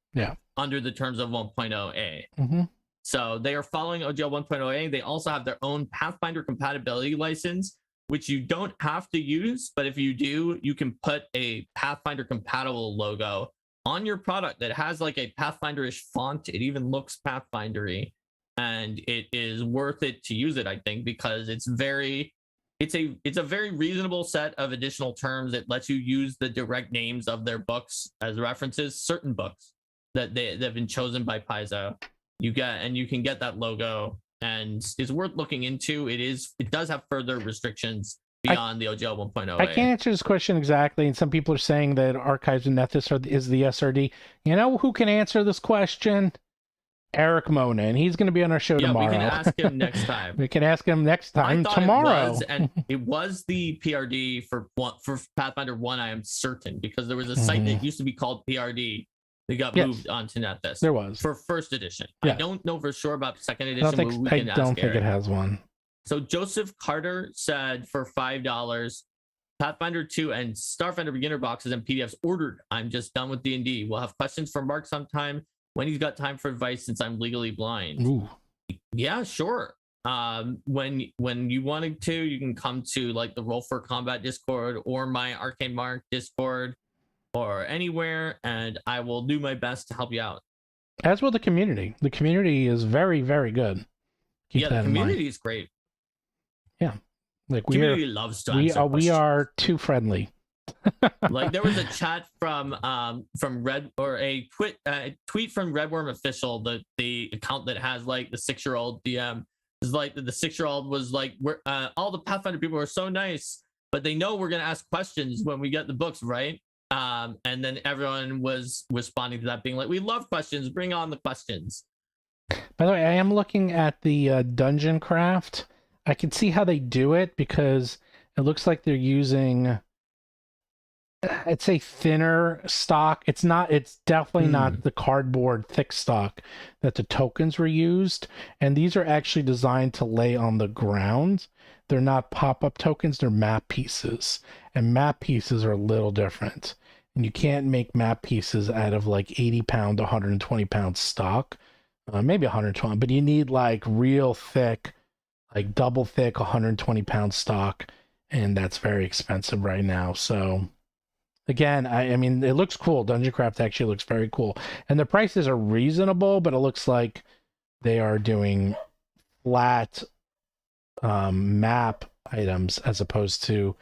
under the terms of 1.0a. So they are following OGL 1.0a. They also have their own Pathfinder compatibility license, which you don't have to use. But if you do, you can put a Pathfinder compatible logo on your product that has like a Pathfinder-ish font. It even looks Pathfinder-y, and it is worth it to use it, I think, because it's a very reasonable set of additional terms. It lets you use the direct names of their books as references, certain books that they've been chosen by Paizo. You can get that logo, and it's worth looking into. It does have further restrictions beyond the OGL 1.0. I can't answer this question exactly, and some people are saying that Archives of Nethys is the SRD. You know who can answer this question? Eric Mona, and he's going to be on our show tomorrow. We can ask him next time. We can ask him next time tomorrow. It was the PRD for Pathfinder 1, I am certain, because there was a site that used to be called PRD that got moved onto Nethys. There was. For first edition. Yeah. I don't know for sure about second edition. I don't think it has one. So Joseph Carter said for $5, Pathfinder 2 and Starfinder beginner boxes and PDFs ordered. I'm just done with D&D. We'll have questions for Mark sometime when he's got time for advice since I'm legally blind. Ooh. Yeah, sure. When you wanted to, you can come to like the Roll for Combat Discord or my Arcane Mark Discord or anywhere, and I will do my best to help you out. As will the community. The community is very, very good. Keep the community is great. Yeah, like community loves to answer questions. We are too friendly. Like there was a chat from Red, or a tweet from Redworm Official, the account that has like the 6-year-old DM, is like the 6-year-old was like, we're all the Pathfinder people are so nice, but they know we're gonna ask questions when we get the books, right? And then everyone was responding to that, being like, we love questions, bring on the questions. By the way, I am looking at the dungeon craft. I can see how they do it because it looks like they're using, I'd say, thinner stock. It's definitely not the cardboard thick stock that the tokens were used. And these are actually designed to lay on the ground. They're not pop-up tokens, they're map pieces. And map pieces are a little different. And you can't make map pieces out of like 80-pound to 120-pound stock. Maybe 120, but you need like real thick, like double thick 120-pound stock. And that's very expensive right now. So again, I mean, it looks cool. Dungeon Craft actually looks very cool. And the prices are reasonable, but it looks like they are doing flat map items as opposed to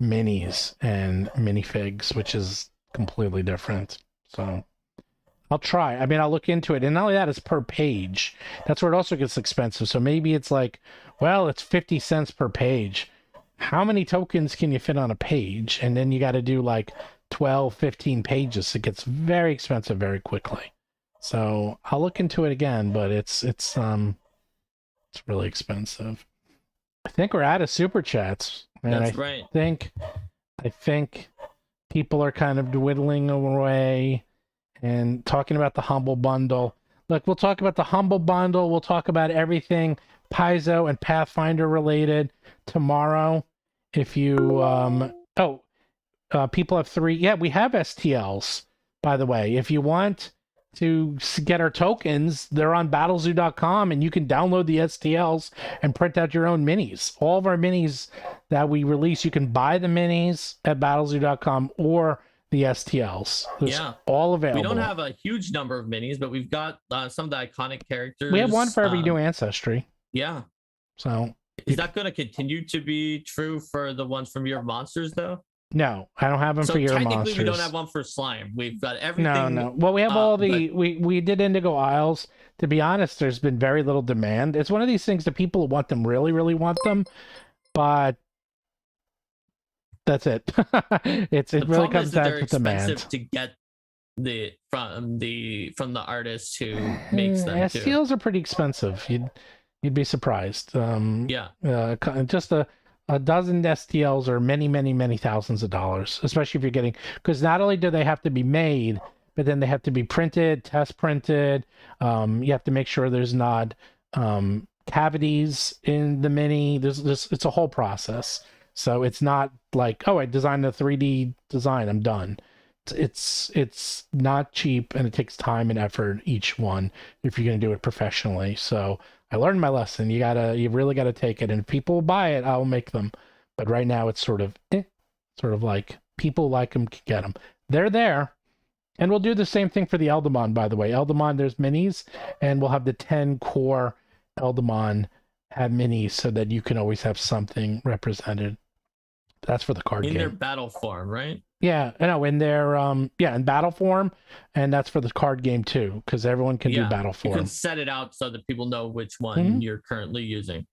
minis and minifigs, which is completely different. So I'll try. I mean, I'll look into it. And not only that, it's per page. That's where it also gets expensive. So maybe it's like, well, it's 50 cents per page. How many tokens can you fit on a page? And then you got to do like 12, 15 pages. It gets very expensive very quickly. So I'll look into it again, but it's really expensive. I think we're out of super chats. And That's right. I think people are kind of dwindling away and talking about the Humble Bundle. Look, we'll talk about the Humble Bundle. We'll talk about everything Paizo and Pathfinder related tomorrow. If you people have 3. Yeah, we have STLs, by the way. If you want to get our tokens, they're on battlezoo.com, and you can download the STLs and print out your own minis. All of our minis that we release, you can buy the minis at battlezoo.com or the STLs. There's all available. We don't have a huge number of minis, but we've got some of the iconic characters. We have one for every new ancestry. Yeah. So is that going to continue to be true for the ones from Year of Monsters, though? No, I don't have them for Year of Monsters. Technically, we don't have one for Slime. We've got everything. No. Well, we have all the... We did Indigo Isles. To be honest, there's been very little demand. It's one of these things that people who want them really, really want them, but that's it. It really comes down to demand. Expensive to get from the artist who makes them. STLs are pretty expensive. You'd be surprised. Just a dozen STLs are many thousands of dollars, especially if you're getting, because not only do they have to be made, but then they have to be printed, test printed. You have to make sure there's not cavities in the mini. It's a whole process. So it's not like, oh, I designed a 3D design, I'm done. It's not cheap, and it takes time and effort, each one, if you're going to do it professionally. So I learned my lesson. You really gotta take it, and if people buy it, I'll make them. But right now it's sort of like people like them, can get them. They're there. And we'll do the same thing for the Eldamon, by the way. Eldamon, there's minis, and we'll have the 10 core Eldamon have minis so that you can always have something represented. That's for the card game. In their battle form, right? Yeah, no, in their in battle form, and that's for the card game too, because everyone can do battle form. You can set it out so that people know which one you're currently using.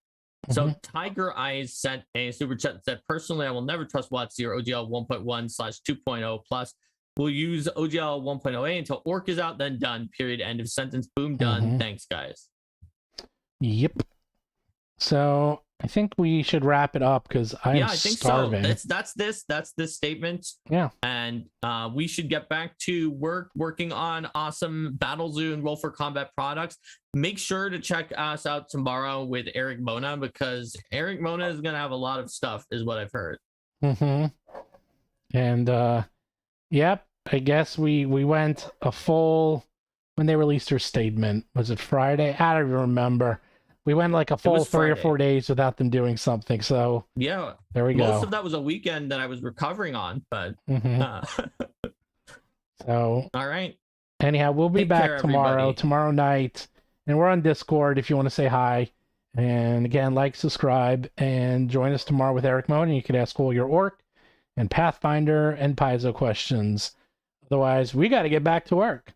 So Tiger Eyes sent a super chat that said, personally, I will never trust WoTC or OGL 1.1/2.0 plus. We'll use OGL 1.0A until Orc is out, then done. Period. End of sentence. Boom, done. Thanks, guys. Yep. So I think we should wrap it up because I'm starving. So. That's this statement. Yeah. And we should get back to working on awesome Battlezoo and Roll for Combat products. Make sure to check us out tomorrow with Eric Mona, because Eric Mona is gonna have a lot of stuff, is what I've heard. And yep, I guess we went a full, when they released their statement, was it Friday? I don't even remember. We went like a full 3 or 4 days without them doing something. So yeah, there we go. Most of that was a weekend that I was recovering on, but so all right. Anyhow, we'll be back tomorrow night, and we're on Discord if you want to say hi. And again, like, subscribe, and join us tomorrow with Eric Mone, and you can ask all your Orc and Pathfinder and Paizo questions. Otherwise, we got to get back to work.